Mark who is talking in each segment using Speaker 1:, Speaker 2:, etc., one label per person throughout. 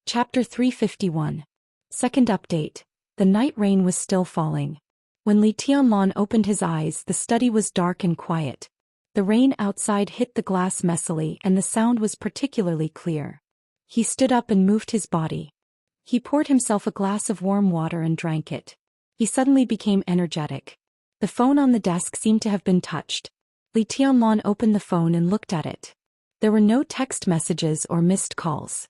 Speaker 1: Chapter 351. Second update. The night rain was still falling. When Li Tianlan opened his eyes, the study was dark and quiet. The rain outside hit the glass messily and the sound was particularly clear. He stood up and moved his body. He poured himself a glass of warm water and drank it. He suddenly became energetic. The phone on the desk seemed to have been touched. Li Tianlan opened the phone and looked at it. There were no text messages or missed calls.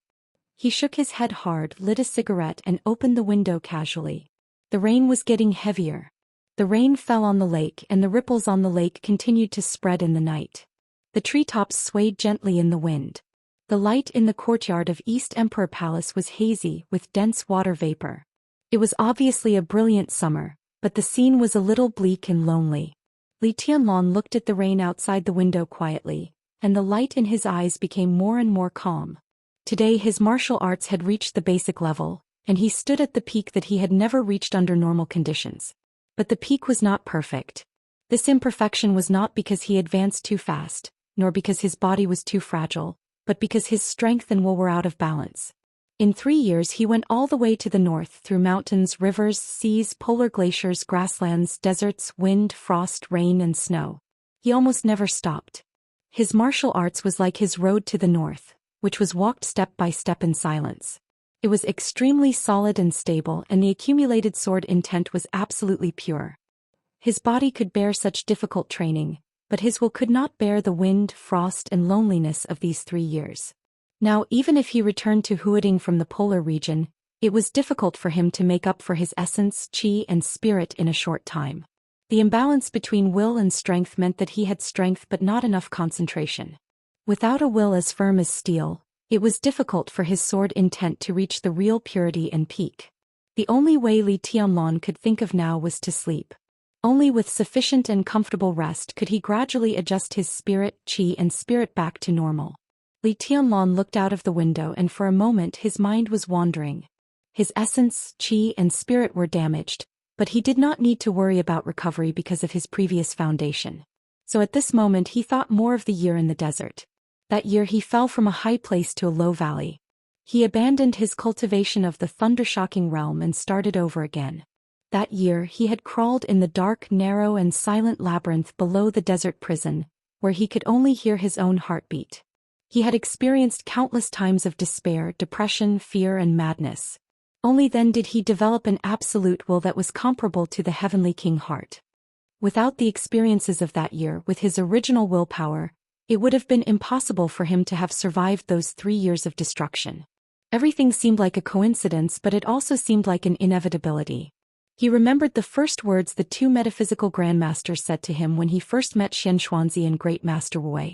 Speaker 1: He shook his head hard, lit a cigarette and opened the window casually. The rain was getting heavier. The rain fell on the lake and the ripples on the lake continued to spread in the night. The treetops swayed gently in the wind. The light in the courtyard of East Emperor Palace was hazy with dense water vapor. It was obviously a brilliant summer, but the scene was a little bleak and lonely. Li Tianlan looked at the rain outside the window quietly, and the light in his eyes became more and more calm. Today his martial arts had reached the basic level, and he stood at the peak that he had never reached under normal conditions. But the peak was not perfect. This imperfection was not because he advanced too fast, nor because his body was too fragile, but because his strength and will were out of balance. In 3 years he went all the way to the north through mountains, rivers, seas, polar glaciers, grasslands, deserts, wind, frost, rain and snow. He almost never stopped. His martial arts was like his road to the north, which was walked step by step in silence. It was extremely solid and stable, and the accumulated sword intent was absolutely pure. His body could bear such difficult training, but his will could not bear the wind, frost and loneliness of these 3 years. Now even if he returned to Huading from the polar region, it was difficult for him to make up for his essence, qi and spirit in a short time. The imbalance between will and strength meant that he had strength but not enough concentration. Without a will as firm as steel, it was difficult for his sword intent to reach the real purity and peak. The only way Li Tianlan could think of now was to sleep. Only with sufficient and comfortable rest could he gradually adjust his spirit, qi and spirit back to normal. Li Tianlan looked out of the window and for a moment his mind was wandering. His essence, qi and spirit were damaged, but he did not need to worry about recovery because of his previous foundation. So at this moment he thought more of the year in the desert. That year he fell from a high place to a low valley. He abandoned his cultivation of the thunder-shocking realm and started over again. That year he had crawled in the dark, narrow and silent labyrinth below the desert prison, where he could only hear his own heartbeat. He had experienced countless times of despair, depression, fear and madness. Only then did he develop an absolute will that was comparable to the heavenly king heart. Without the experiences of that year, with his original willpower, it would have been impossible for him to have survived those 3 years of destruction. Everything seemed like a coincidence, but it also seemed like an inevitability. He remembered the first words the 2 metaphysical grandmasters said to him when he first met Xianxia and Great Master Wu.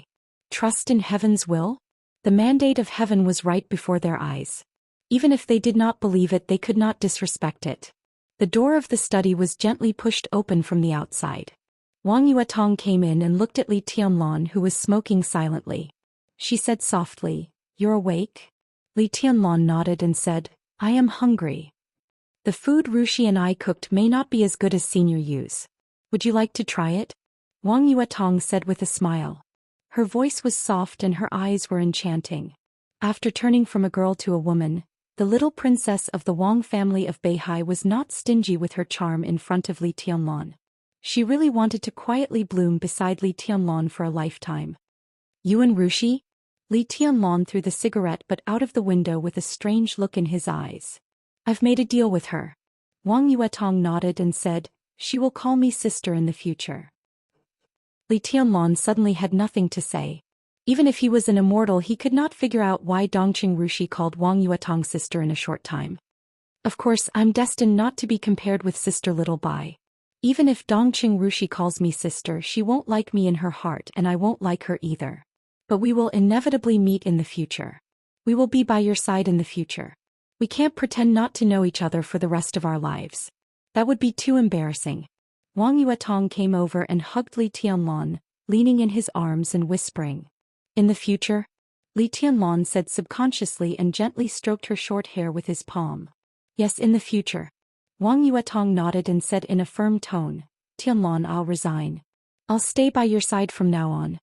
Speaker 1: Trust in heaven's will? The mandate of heaven was right before their eyes. Even if they did not believe it, they could not disrespect it. The door of the study was gently pushed open from the outside. Wang Yuetong came in and looked at Li Tianlan, who was smoking silently. She said softly, "You're awake?" Li Tianlan nodded and said, "I am hungry. The food Rushi and I cooked may not be as good as Senior Yu's. Would you like to try it?" Wang Yuetong said with a smile. Her voice was soft and her eyes were enchanting. After turning from a girl to a woman, the little princess of the Wang family of Beihai was not stingy with her charm in front of Li Tianlan. She really wanted to quietly bloom beside Li Tianlan for a lifetime. "You and Rushi?" Li Tianlan threw the cigarette butt out of the window with a strange look in his eyes. "I've made a deal with her." Wang Yuetong nodded and said, "She will call me sister in the future." Li Tianlan suddenly had nothing to say. Even if he was an immortal, he could not figure out why Dongqing Rushi called Wang Yuetong sister in a short time. Of course, I'm destined not to be compared with Sister Little Bai. Even if Dongqing Rushi calls me sister, she won't like me in her heart and I won't like her either. But we will inevitably meet in the future. We will be by your side in the future. We can't pretend not to know each other for the rest of our lives. That would be too embarrassing. Wang Yuetong came over and hugged Li Tianlan, leaning in his arms and whispering, "In the future?" Li Tianlan said subconsciously and gently stroked her short hair with his palm. "Yes, in the future." Wang Yuetong nodded and said in a firm tone, "Tianlan, I'll resign. I'll stay by your side from now on."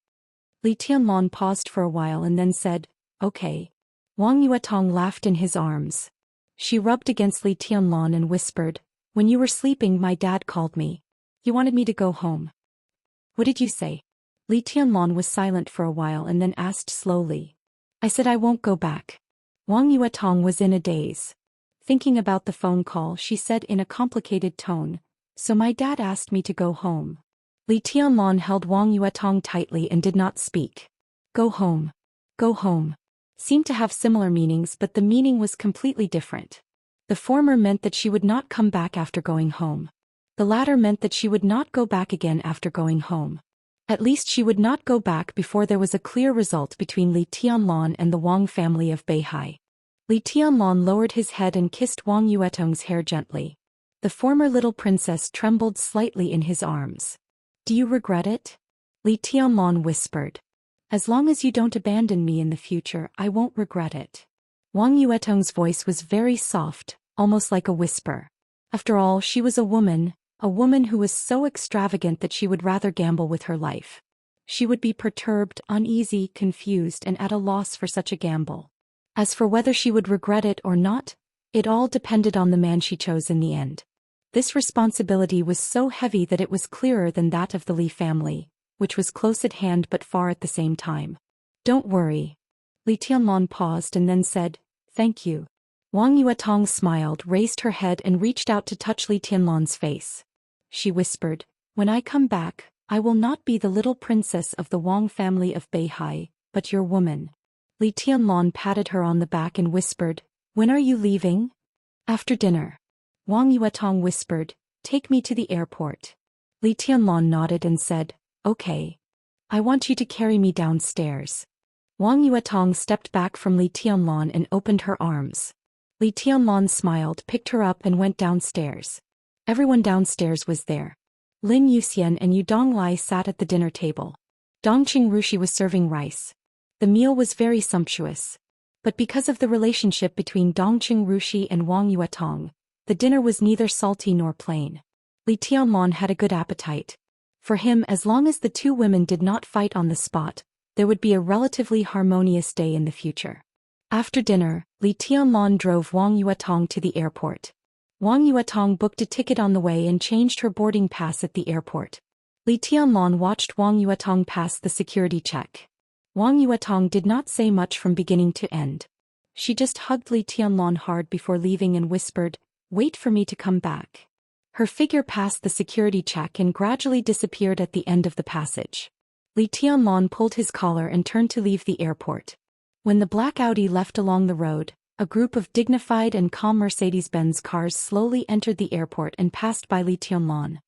Speaker 1: Li Tianlan paused for a while and then said, "Okay." Wang Yuetong laughed in his arms. She rubbed against Li Tianlan and whispered, "When you were sleeping, my dad called me. He wanted me to go home." "What did you say?" Li Tianlan was silent for a while and then asked slowly. "I said I won't go back." Wang Yuetong was in a daze. Thinking about the phone call, she said in a complicated tone, "So my dad asked me to go home." Li Tianlan held Wang Yuetong tightly and did not speak. "Go home. Go home." Seemed to have similar meanings, but the meaning was completely different. The former meant that she would not come back after going home. The latter meant that she would not go back again after going home. At least she would not go back before there was a clear result between Li Tianlan and the Wang family of Beihai. Li Tianlan lowered his head and kissed Wang Yuetong's hair gently. The former little princess trembled slightly in his arms. "Do you regret it?" Li Tianlan whispered. "As long as you don't abandon me in the future, I won't regret it." Wang Yuetong's voice was very soft, almost like a whisper. After all, she was a woman who was so extravagant that she would rather gamble with her life. She would be perturbed, uneasy, confused, and at a loss for such a gamble. As for whether she would regret it or not, it all depended on the man she chose in the end. This responsibility was so heavy that it was clearer than that of the Li family, which was close at hand but far at the same time. "Don't worry." Li Tianlan paused and then said, "Thank you." Wang Yuetong smiled, raised her head and reached out to touch Li Tianlan's face. She whispered, "When I come back, I will not be the little princess of the Wang family of Beihai, but your woman." Li Tianlan patted her on the back and whispered, "When are you leaving?" "After dinner." Wang Yuetong whispered, "Take me to the airport." Li Tianlan nodded and said, "Okay. I want you to carry me downstairs." Wang Yuetong stepped back from Li Tianlan and opened her arms. Li Tianlan smiled, picked her up and went downstairs. Everyone downstairs was there. Lin Yuxian and Yu Donglai sat at the dinner table. Dongqing Rushi was serving rice. The meal was very sumptuous. But because of the relationship between Dongqing Rushi and Wang Yuetong, the dinner was neither salty nor plain. Li Tianlan had a good appetite. For him, as long as the two women did not fight on the spot, there would be a relatively harmonious day in the future. After dinner, Li Tianlan drove Wang Yuetong to the airport. Wang Yuetong booked a ticket on the way and changed her boarding pass at the airport. Li Tianlan watched Wang Yuetong pass the security check. Wang Yuetong did not say much from beginning to end. She just hugged Li Tianlan hard before leaving and whispered, "Wait for me to come back." Her figure passed the security check and gradually disappeared at the end of the passage. Li Tianlan pulled his collar and turned to leave the airport. When the black Audi left along the road, a group of dignified and calm Mercedes-Benz cars slowly entered the airport and passed by Li Tianlan.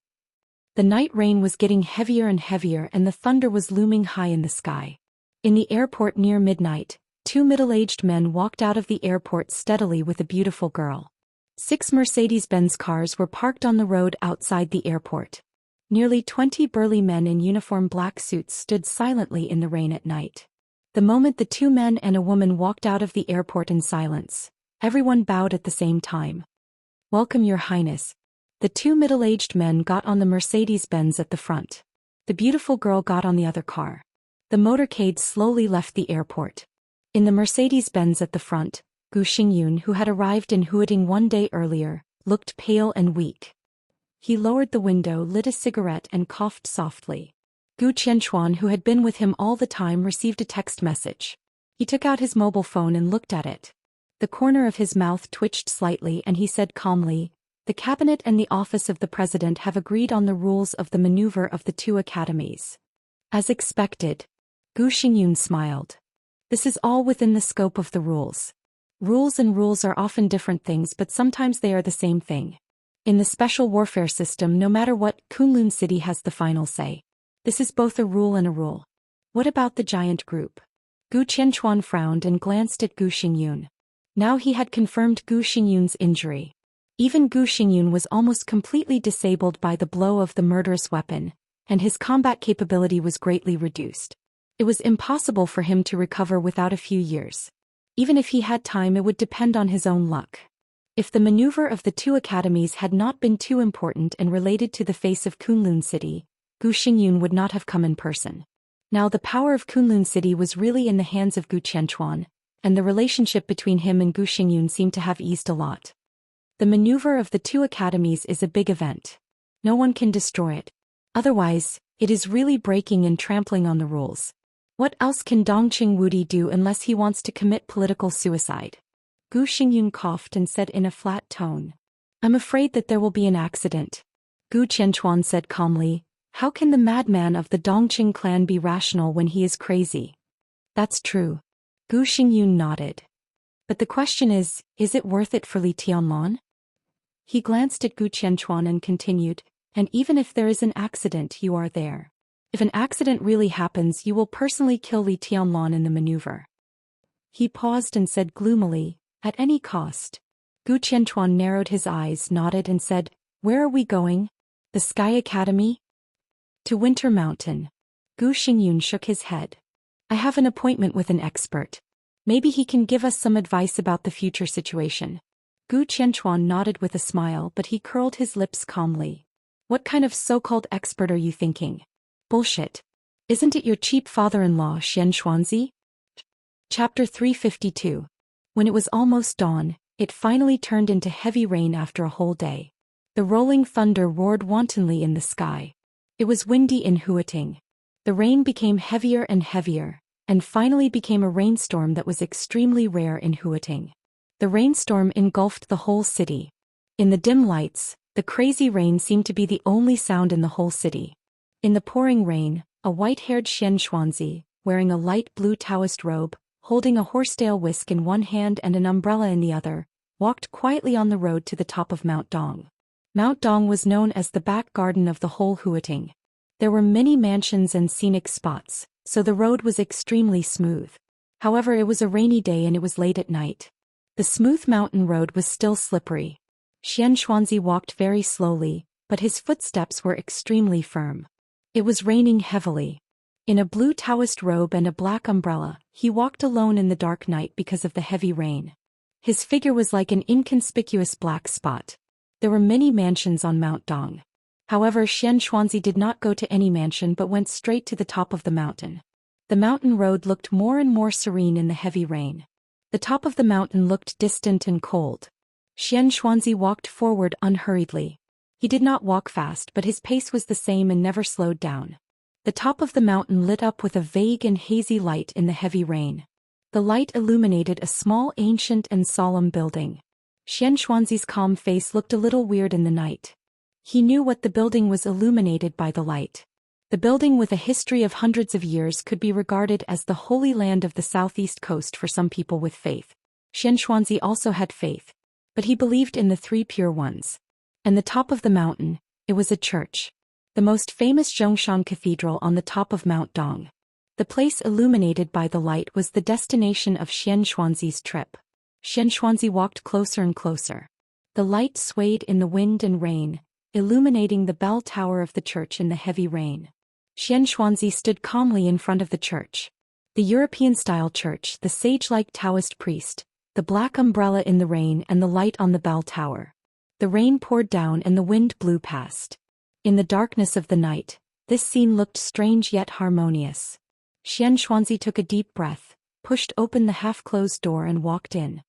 Speaker 1: The night rain was getting heavier and heavier and the thunder was looming high in the sky. In the airport near midnight, two middle-aged men walked out of the airport steadily with a beautiful girl. 6 Mercedes-Benz cars were parked on the road outside the airport. Nearly 20 burly men in uniform black suits stood silently in the rain at night. The moment the 2 men and a woman walked out of the airport in silence, everyone bowed at the same time. "Welcome, Your Highness." The 2 middle-aged men got on the Mercedes-Benz at the front. The beautiful girl got on the other car. The motorcade slowly left the airport. In the Mercedes-Benz at the front, Gu Xingyun, who had arrived in Huading 1 day earlier, looked pale and weak. He lowered the window, lit a cigarette and coughed softly. Gu Qianchuan, who had been with him all the time, received a text message. He took out his mobile phone and looked at it. The corner of his mouth twitched slightly and he said calmly, "The cabinet and the office of the president have agreed on the rules of the maneuver of the 2 academies." As expected. Gu Xingyun smiled. "This is all within the scope of the rules. Rules and rules are often different things, but sometimes they are the same thing. In the special warfare system, no matter what, Kunlun City has the final say. This is both a rule and a rule." "What about the giant group?" Gu Qianchuan frowned and glanced at Gu Xingyun. Now he had confirmed Gu Xingyun's injury. Even Gu Xingyun was almost completely disabled by the blow of the murderous weapon, and his combat capability was greatly reduced. It was impossible for him to recover without a few years. Even if he had time, it would depend on his own luck. If the maneuver of the 2 academies had not been too important and related to the face of Kunlun City, Gu Xingyun would not have come in person. Now the power of Kunlun City was really in the hands of Gu Qianchuan, and the relationship between him and Gu Xingyun seemed to have eased a lot. The maneuver of the two academies is a big event. No one can destroy it. Otherwise, it is really breaking and trampling on the rules. What else can Dongqing Wudi do unless he wants to commit political suicide? Gu Xingyun coughed and said in a flat tone. I'm afraid that there will be an accident. Gu Qianchuan said calmly, how can the madman of the Dongqing clan be rational when he is crazy? That's true. Gu Xingyun nodded. But the question is it worth it for Li Tianlan? He glanced at Gu Qianchuan and continued, and even if there is an accident, you are there. If an accident really happens, you will personally kill Li Tianlan in the maneuver. He paused and said gloomily, at any cost. Gu Qianchuan narrowed his eyes, nodded and said, where are we going? The Sky Academy? To Winter Mountain. Gu Xingyun shook his head. I have an appointment with an expert. Maybe he can give us some advice about the future situation. Gu Qianchuan nodded with a smile, but he curled his lips calmly. What kind of so-called expert are you thinking? Bullshit. Isn't it your cheap father-in-law, Xianxia? Chapter 352. When it was almost dawn, it finally turned into heavy rain after a whole day. The rolling thunder roared wantonly in the sky. It was windy in Huating. The rain became heavier and heavier, and finally became a rainstorm that was extremely rare in Huating. The rainstorm engulfed the whole city. In the dim lights, the crazy rain seemed to be the only sound in the whole city. In the pouring rain, a white-haired Xianxia, wearing a light blue Daoist robe, holding a horsetail whisk in one hand and an umbrella in the other, walked quietly on the road to the top of Mount Dong. Mount Dong was known as the back garden of the whole Huating. There were many mansions and scenic spots, so the road was extremely smooth. However, it was a rainy day and it was late at night. The smooth mountain road was still slippery. Xianxia walked very slowly, but his footsteps were extremely firm. It was raining heavily. In a blue Daoist robe and a black umbrella, he walked alone in the dark night because of the heavy rain. His figure was like an inconspicuous black spot. There were many mansions on Mount Dong. However, Xianxia did not go to any mansion but went straight to the top of the mountain. The mountain road looked more and more serene in the heavy rain. The top of the mountain looked distant and cold. Xianxia walked forward unhurriedly. He did not walk fast, but his pace was the same and never slowed down. The top of the mountain lit up with a vague and hazy light in the heavy rain. The light illuminated a small, ancient and solemn building. Xianxuanzi's calm face looked a little weird in the night. He knew what the building was illuminated by the light. The building, with a history of hundreds of years, could be regarded as the holy land of the southeast coast for some people with faith. Xianxuanzi also had faith, but he believed in the three pure ones. And the top of the mountain, it was a church. The most famous Zhou Xian Cathedral on the top of Mount Dong. The place illuminated by the light was the destination of Xianxuanzi's trip. Xianxuanzi walked closer and closer. The light swayed in the wind and rain, illuminating the bell tower of the church in the heavy rain. Xianxuanzi stood calmly in front of the church. The European-style church, the sage-like Taoist priest, the black umbrella in the rain and the light on the bell tower. The rain poured down and the wind blew past. In the darkness of the night, this scene looked strange yet harmonious. Xianxuanzi took a deep breath, pushed open the half-closed door and walked in.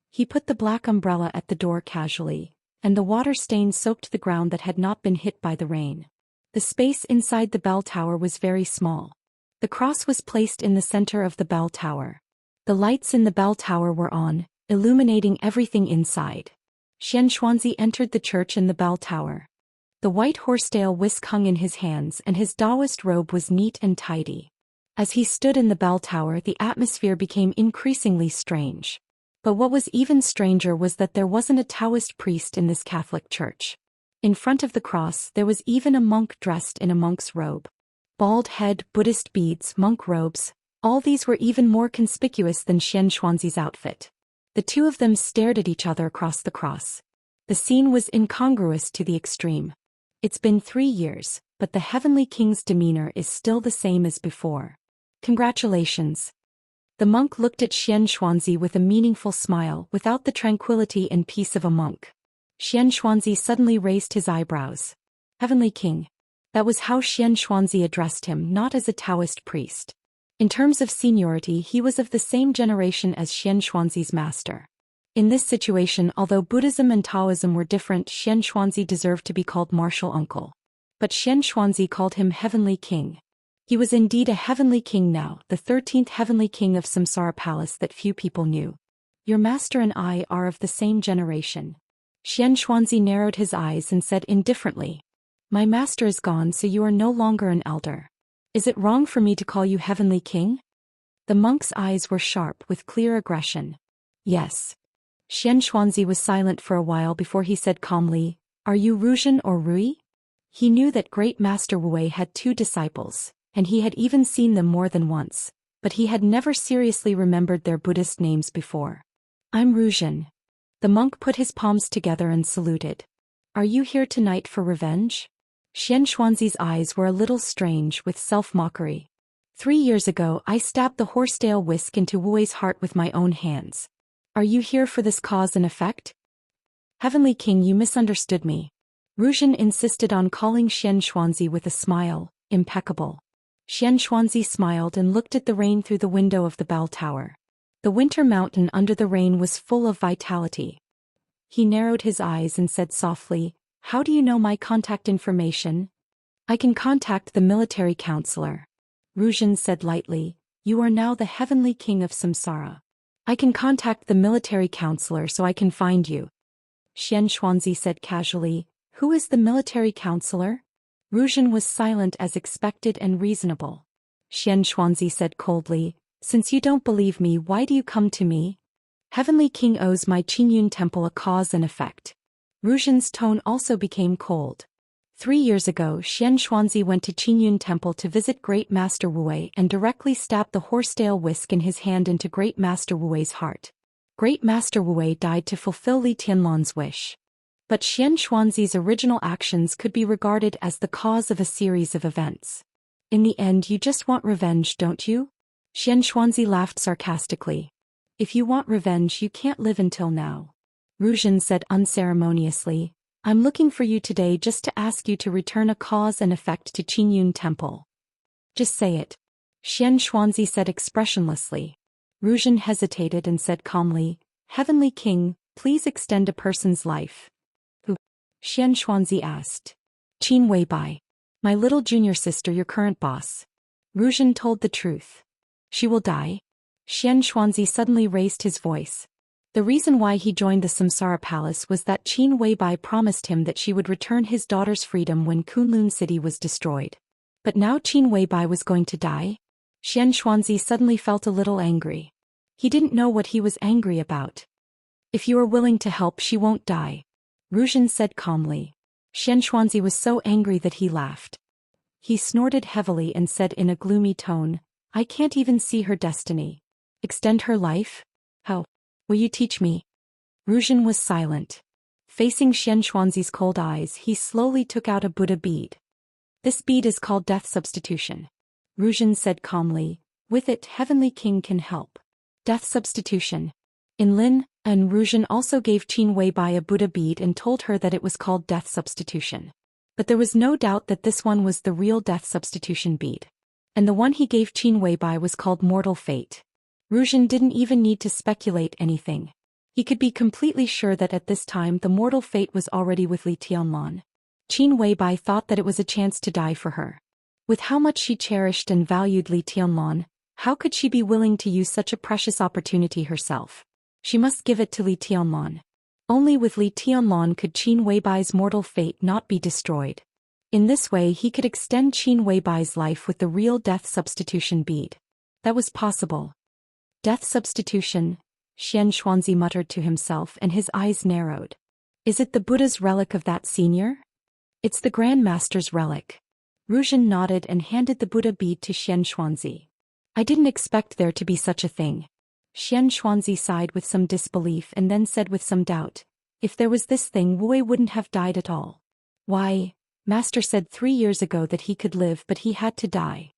Speaker 1: He put the black umbrella at the door casually, and the water stain soaked the ground that had not been hit by the rain. The space inside the bell tower was very small. The cross was placed in the center of the bell tower. The lights in the bell tower were on, illuminating everything inside. Xianxuanzi entered the church in the bell tower. The white horsetail whisk hung in his hands and his Daoist robe was neat and tidy. As he stood in the bell tower, the atmosphere became increasingly strange. But what was even stranger was that there wasn't a Taoist priest in this Catholic church. In front of the cross, there was even a monk dressed in a monk's robe. Bald head, Buddhist beads, monk robes, all these were even more conspicuous than Xianxuanzi's outfit. The two of them stared at each other across the cross. The scene was incongruous to the extreme. It's been 3 years, but the Heavenly King's demeanor is still the same as before. Congratulations. The monk looked at Xianxuanzi with a meaningful smile, without the tranquility and peace of a monk. Xianxuanzi suddenly raised his eyebrows. Heavenly King. That was how Xianxuanzi addressed him, not as a Taoist priest. In terms of seniority, he was of the same generation as Xianxuanzi's master. In this situation, although Buddhism and Taoism were different, Xianxuanzi deserved to be called martial uncle. But Xianxuanzi called him Heavenly King. He was indeed a heavenly king now, the 13th heavenly king of Samsara Palace that few people knew. Your master and I are of the same generation. Xianxuanzi narrowed his eyes and said indifferently, My master is gone, so you are no longer an elder. Is it wrong for me to call you Heavenly King? The monk's eyes were sharp with clear aggression. Yes. Xianxuanzi was silent for a while before he said calmly, Are you Ruzhen or Rui? He knew that Great Master Wu had 2 disciples, and he had even seen them more than once, but he had never seriously remembered their Buddhist names before. I'm Ruzhen. The monk put his palms together and saluted. Are you here tonight for revenge? Xianxuanzi's eyes were a little strange with self-mockery. 3 years ago I stabbed the horsetail whisk into Wu's heart with my own hands. Are you here for this cause and effect? Heavenly King, you misunderstood me. Ruzhen insisted on calling Xianxuanzi with a smile, impeccable. Xianxuanzi smiled and looked at the rain through the window of the bell tower. The winter mountain under the rain was full of vitality. He narrowed his eyes and said softly, How do you know my contact information? I can contact the military counselor. Ruzhen said lightly, You are now the Heavenly King of Samsara. I can contact the military counselor so I can find you. Xianxuanzi said casually, Who is the military counselor? Ruzhen was silent as expected and reasonable. Xianxuanzi said coldly, Since you don't believe me, why do you come to me? Heavenly King owes my Qingyun temple a cause and effect. Ruzhen's tone also became cold. 3 years ago, Xianxuanzi went to Qingyun temple to visit Great Master Wu and directly stabbed the horsetail whisk in his hand into Great Master Wu's heart. Great Master Wu died to fulfill Li Tianlan's wish. But Xianxuanzi's original actions could be regarded as the cause of a series of events. In the end, you just want revenge, don't you? Xianxuanzi laughed sarcastically. If you want revenge, you can't live until now. Ruzhen said unceremoniously, I'm looking for you today just to ask you to return a cause and effect to Qingyun temple. Just say it. Xianxuanzi said expressionlessly. Ruzhen hesitated and said calmly, Heavenly King, please extend a person's life. Who? Xianxuanzi asked. Qin Weibai. My little junior sister, your current boss. Ruzhen told the truth. She will die? Xianxuanzi suddenly raised his voice. The reason why he joined the Samsara Palace was that Qin Weibai promised him that she would return his daughter's freedom when Kunlun City was destroyed. But now Qin Weibai was going to die? Xianxuanzi suddenly felt a little angry. He didn't know what he was angry about. If you are willing to help, she won't die. Ruzhen said calmly. Xianxuanzi was so angry that he laughed. He snorted heavily and said in a gloomy tone, I can't even see her destiny. Extend her life? How? Will you teach me? Ruzhen was silent. Facing Xianxuanzi's cold eyes, he slowly took out a Buddha bead. This bead is called death substitution. Ruzhen said calmly, with it Heavenly King can help. Death substitution. In Lin, and Ruzhen also gave Qin Weibai a Buddha bead and told her that it was called death substitution. But there was no doubt that this one was the real death substitution bead. And the one he gave Qin Weibai was called mortal fate. Ruzhen didn't even need to speculate anything. He could be completely sure that at this time the mortal fate was already with Li Tianlan. Qin Weibai thought that it was a chance to die for her. With how much she cherished and valued Li Tianlan, how could she be willing to use such a precious opportunity herself? She must give it to Li Tianlan. Only with Li Tianlan could Qin Weibai's mortal fate not be destroyed. In this way he could extend Qin Weibai's life with the real death substitution bead. That was possible. Death substitution, Xianxuanzi muttered to himself and his eyes narrowed. Is it the Buddha's relic of that senior? It's the Grand Master's relic. Ruzhen nodded and handed the Buddha bead to Xianxuanzi. I didn't expect there to be such a thing. Xianxuanzi sighed with some disbelief and then said with some doubt, if there was this thing, Wu wouldn't have died at all. Why, Master said 3 years ago that he could live, but he had to die.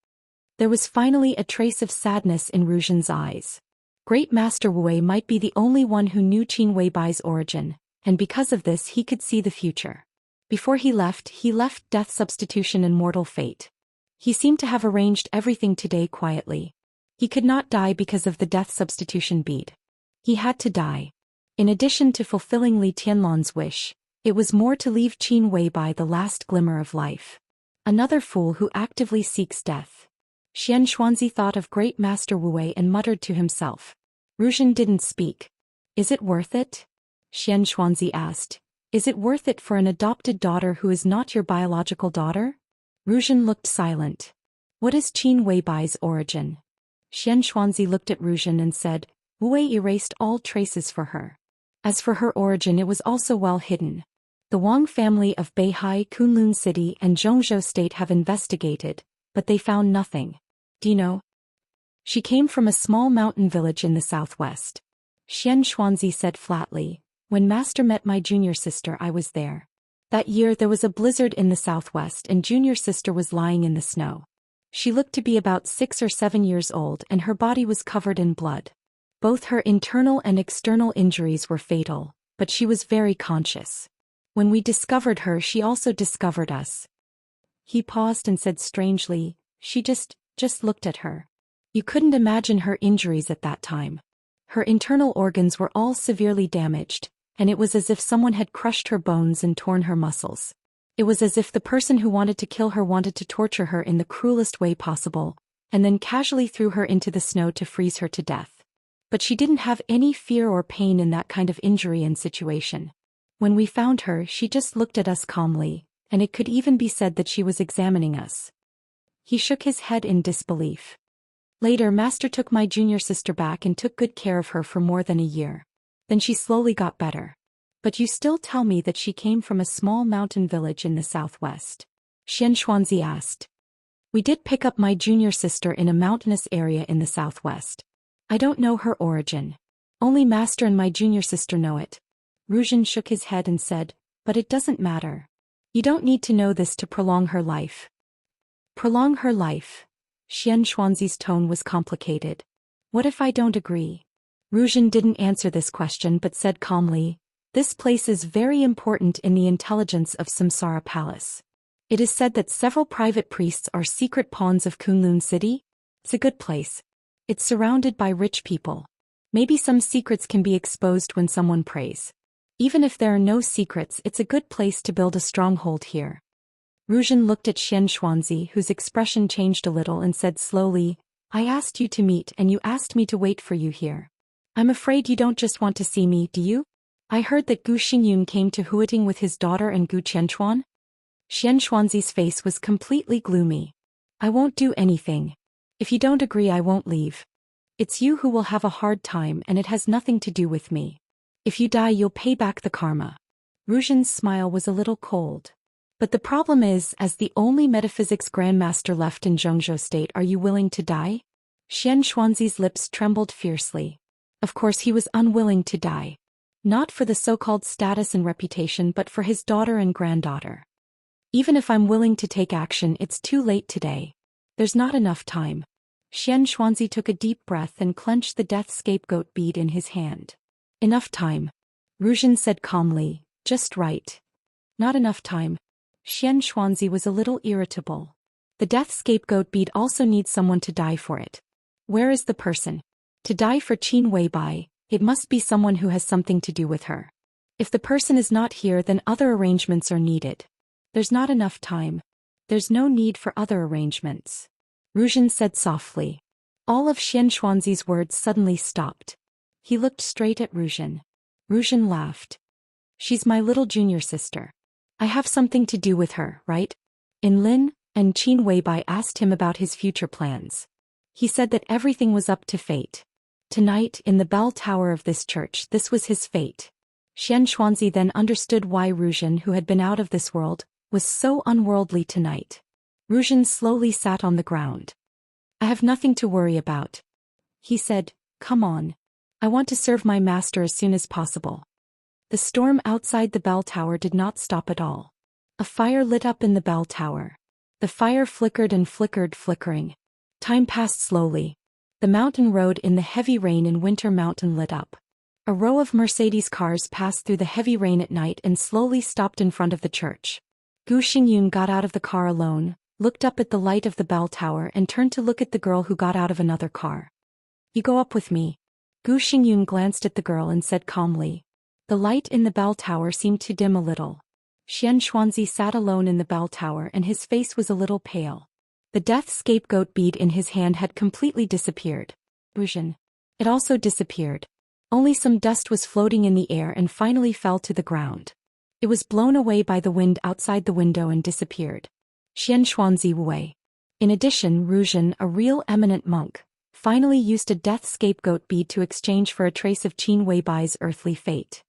Speaker 1: There was finally a trace of sadness in Ruzhen's eyes. Great Master Wu might be the only one who knew Qin Weibai's origin, and because of this he could see the future. Before he left death substitution and mortal fate. He seemed to have arranged everything today quietly. He could not die because of the death substitution bead. He had to die. In addition to fulfilling Li Tianlan's wish, it was more to leave Qin Weibai the last glimmer of life. Another fool who actively seeks death. Xianxia thought of Great Master Wu Wei and muttered to himself. Ruzhen didn't speak. Is it worth it? Xianxia asked. Is it worth it for an adopted daughter who is not your biological daughter? Ruzhen looked silent. What is Qin Weibai's origin? Xianxia looked at Ruzhen and said, Wu Wei erased all traces for her. As for her origin, it was also well hidden. The Wang family of Beihai, Kunlun City and Zhongzhou State have investigated, but they found nothing. Do you know? She came from a small mountain village in the southwest. Xianxia said flatly, when Master met my junior sister I was there. That year there was a blizzard in the southwest and junior sister was lying in the snow. She looked to be about 6 or 7 years old and her body was covered in blood. Both her internal and external injuries were fatal, but she was very conscious. When we discovered her, she also discovered us. He paused and said strangely, she just looked at her. You couldn't imagine her injuries at that time. Her internal organs were all severely damaged, and it was as if someone had crushed her bones and torn her muscles. It was as if the person who wanted to kill her wanted to torture her in the cruelest way possible, and then casually threw her into the snow to freeze her to death. But she didn't have any fear or pain in that kind of injury and situation. When we found her, she just looked at us calmly, and it could even be said that she was examining us. He shook his head in disbelief. Later, Master took my junior sister back and took good care of her for more than a year. Then she slowly got better. But you still tell me that she came from a small mountain village in the southwest? Xianxia asked. We did pick up my junior sister in a mountainous area in the southwest. I don't know her origin. Only Master and my junior sister know it. Ruzhen shook his head and said, but it doesn't matter. You don't need to know this to prolong her life. Prolong her life? Xianxuanzi's tone was complicated. What if I don't agree? Ruzhen didn't answer this question but said calmly, this place is very important in the intelligence of Samsara Palace. It is said that several private priests are secret pawns of Kunlun City. It's a good place. It's surrounded by rich people. Maybe some secrets can be exposed when someone prays. Even if there are no secrets, it's a good place to build a stronghold here. Ruzhen looked at Xianxuanzi, whose expression changed a little, and said slowly, I asked you to meet and you asked me to wait for you here. I'm afraid you don't just want to see me, do you? I heard that Gu Xingyun came to Huiting with his daughter and Gu Qianchuan. Xianxuanzi's face was completely gloomy. I won't do anything. If you don't agree, I won't leave. It's you who will have a hard time and it has nothing to do with me. If you die, you'll pay back the karma. Ruzhen's smile was a little cold. But the problem is, as the only metaphysics grandmaster left in Zhongzhou State, are you willing to die? Xianxuanzi's lips trembled fiercely. Of course he was unwilling to die. Not for the so-called status and reputation, but for his daughter and granddaughter. Even if I'm willing to take action, it's too late today. There's not enough time. Xianxuanzi took a deep breath and clenched the death scapegoat bead in his hand. Enough time. Ruzhen said calmly, just right. Not enough time. Xianxuanzi was a little irritable. The death scapegoat bead also needs someone to die for it. Where is the person? To die for Qin Weibai, it must be someone who has something to do with her. If the person is not here, then other arrangements are needed. There's not enough time. There's no need for other arrangements. Ruzhen said softly. All of Xianxuanzi's words suddenly stopped. He looked straight at Ruzhen. Ruzhen laughed. She's my little junior sister. I have something to do with her, right? In Lin, and Qin Weibai asked him about his future plans. He said that everything was up to fate. Tonight, in the bell tower of this church, this was his fate. Xianxuanzi then understood why Ruzhen, who had been out of this world, was so unworldly tonight. Ruzhen slowly sat on the ground. I have nothing to worry about. He said, come on. I want to serve my master as soon as possible. The storm outside the bell tower did not stop at all. A fire lit up in the bell tower. The fire flickered and flickered, flickering. Time passed slowly. The mountain road in the heavy rain in winter mountain lit up. A row of Mercedes cars passed through the heavy rain at night and slowly stopped in front of the church. Gu Xingyun got out of the car alone, looked up at the light of the bell tower and turned to look at the girl who got out of another car. You go up with me. Gu Xingyun glanced at the girl and said calmly. The light in the bell tower seemed to dim a little. Xianxia sat alone in the bell tower and his face was a little pale. The death scapegoat bead in his hand had completely disappeared. Vision. It also disappeared. Only some dust was floating in the air and finally fell to the ground. It was blown away by the wind outside the window and disappeared. Xianxia Wei. In addition, Ruzhen, a real eminent monk, finally used a death scapegoat bead to exchange for a trace of Qin Weibai's earthly fate.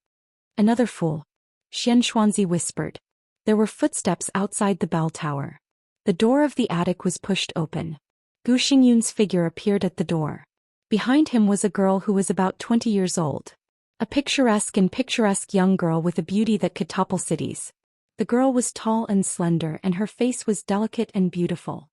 Speaker 1: Another fool. Xianxia whispered. There were footsteps outside the bell tower. The door of the attic was pushed open. Gu Xingyun's figure appeared at the door. Behind him was a girl who was about 20 years old. A picturesque young girl with a beauty that could topple cities. The girl was tall and slender and her face was delicate and beautiful.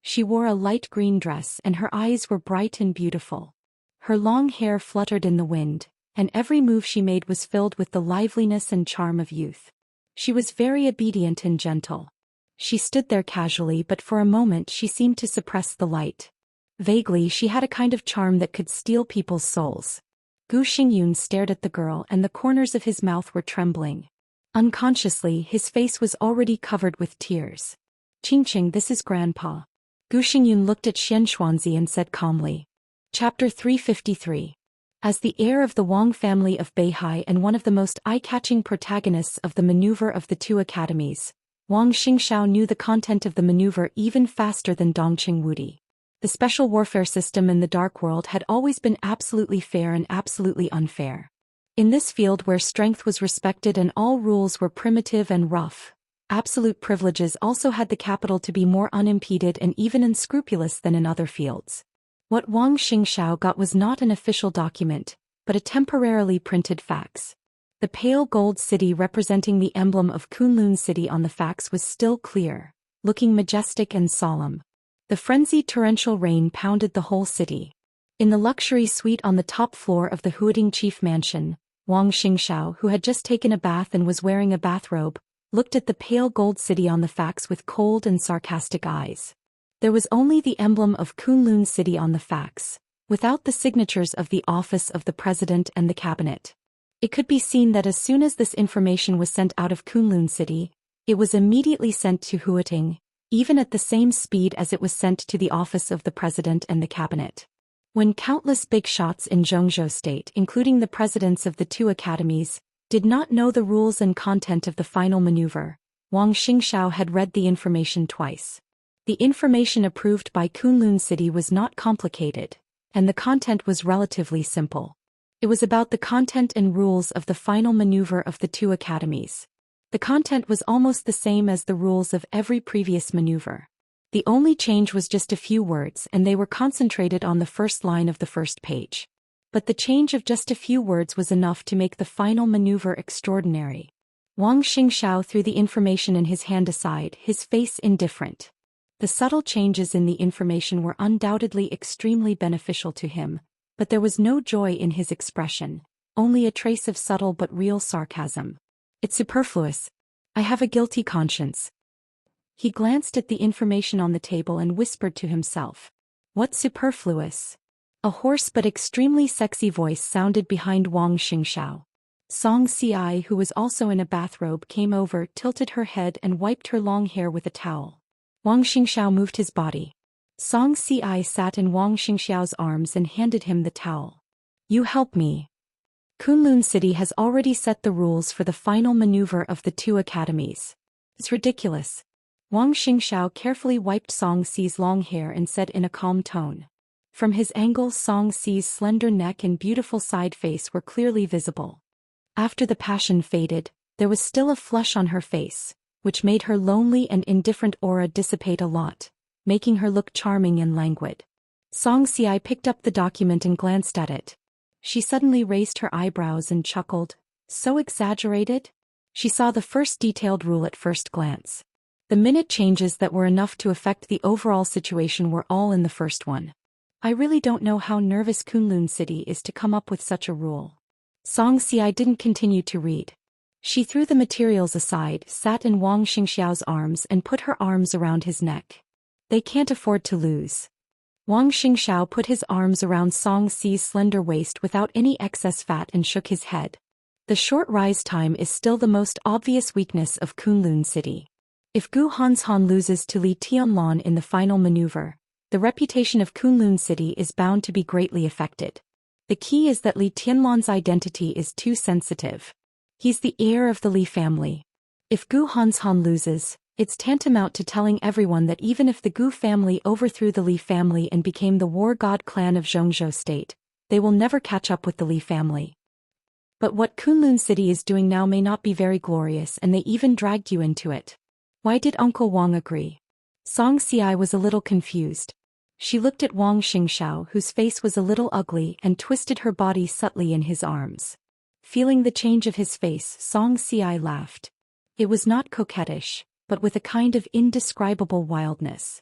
Speaker 1: She wore a light green dress and her eyes were bright and beautiful. Her long hair fluttered in the wind, and every move she made was filled with the liveliness and charm of youth. She was very obedient and gentle. She stood there casually, but for a moment she seemed to suppress the light. Vaguely, she had a kind of charm that could steal people's souls. Gu Xingyun stared at the girl and the corners of his mouth were trembling. Unconsciously, his face was already covered with tears. Qingqing, this is Grandpa. Gu Xingyun looked at Xianxia and said calmly. Chapter 353. As the heir of the Wang family of Beihai and one of the most eye-catching protagonists of the maneuver of the two academies, Wang Xingxiao knew the content of the maneuver even faster than Dongqing Wudi. The special warfare system in the Dark World had always been absolutely fair and absolutely unfair. In this field where strength was respected and all rules were primitive and rough, absolute privileges also had the capital to be more unimpeded and even unscrupulous than in other fields. What Wang Xingxiao got was not an official document, but a temporarily printed fax. The pale gold city representing the emblem of Kunlun City on the fax was still clear, looking majestic and solemn. The frenzied torrential rain pounded the whole city. In the luxury suite on the top floor of the Huading chief mansion, Wang Xingxiao, who had just taken a bath and was wearing a bathrobe, looked at the pale gold city on the fax with cold and sarcastic eyes. There was only the emblem of Kunlun City on the fax, without the signatures of the office of the president and the cabinet. It could be seen that as soon as this information was sent out of Kunlun City, it was immediately sent to Huading, even at the same speed as it was sent to the office of the president and the cabinet. When countless big shots in Zhongzhou state, including the presidents of the two academies, did not know the rules and content of the final maneuver, Wang Xingxiao had read the information twice. The information approved by Kunlun City was not complicated, and the content was relatively simple. It was about the content and rules of the final maneuver of the two academies. The content was almost the same as the rules of every previous maneuver. The only change was just a few words and they were concentrated on the first line of the first page. But the change of just a few words was enough to make the final maneuver extraordinary. Wang Xingxiao threw the information in his hand aside, his face indifferent. The subtle changes in the information were undoubtedly extremely beneficial to him, but there was no joy in his expression, only a trace of subtle but real sarcasm. It's superfluous. I have a guilty conscience. He glanced at the information on the table and whispered to himself. What's superfluous? A hoarse but extremely sexy voice sounded behind Wang Xingxiao. Song Ci, who was also in a bathrobe, came over, tilted her head and wiped her long hair with a towel. Wang Xingxiao moved his body. Song Ci sat in Wang Xingxiao's arms and handed him the towel. You help me. Kunlun City has already set the rules for the final maneuver of the two academies. It's ridiculous. Wang Xingxiao carefully wiped Song Ci's long hair and said in a calm tone. From his angle, Song Ci's slender neck and beautiful side face were clearly visible. After the passion faded, there was still a flush on her face, which made her lonely and indifferent aura dissipate a lot, making her look charming and languid. Song Ci picked up the document and glanced at it. She suddenly raised her eyebrows and chuckled. So exaggerated? She saw the first detailed rule at first glance. The minute changes that were enough to affect the overall situation were all in the first one. I really don't know how nervous Kunlun City is to come up with such a rule. Song Ci didn't continue to read. She threw the materials aside, sat in Wang Xingxiao's arms and put her arms around his neck. They can't afford to lose. Wang Xingxiao put his arms around Song Si's slender waist without any excess fat and shook his head. The short rise time is still the most obvious weakness of Kunlun City. If Gu Hanshan loses to Li Tianlan in the final maneuver, the reputation of Kunlun City is bound to be greatly affected. The key is that Li Tianlan's identity is too sensitive. He's the heir of the Li family. If Gu Hanshan loses, it's tantamount to telling everyone that even if the Gu family overthrew the Li family and became the war god clan of Zhongzhou state, they will never catch up with the Li family. But what Kunlun City is doing now may not be very glorious, and they even dragged you into it. Why did Uncle Wang agree? Song Xi was a little confused. She looked at Wang Xingxiao, whose face was a little ugly, and twisted her body subtly in his arms. Feeling the change of his face, Song Xi laughed. It was not coquettish, but with a kind of indescribable wildness.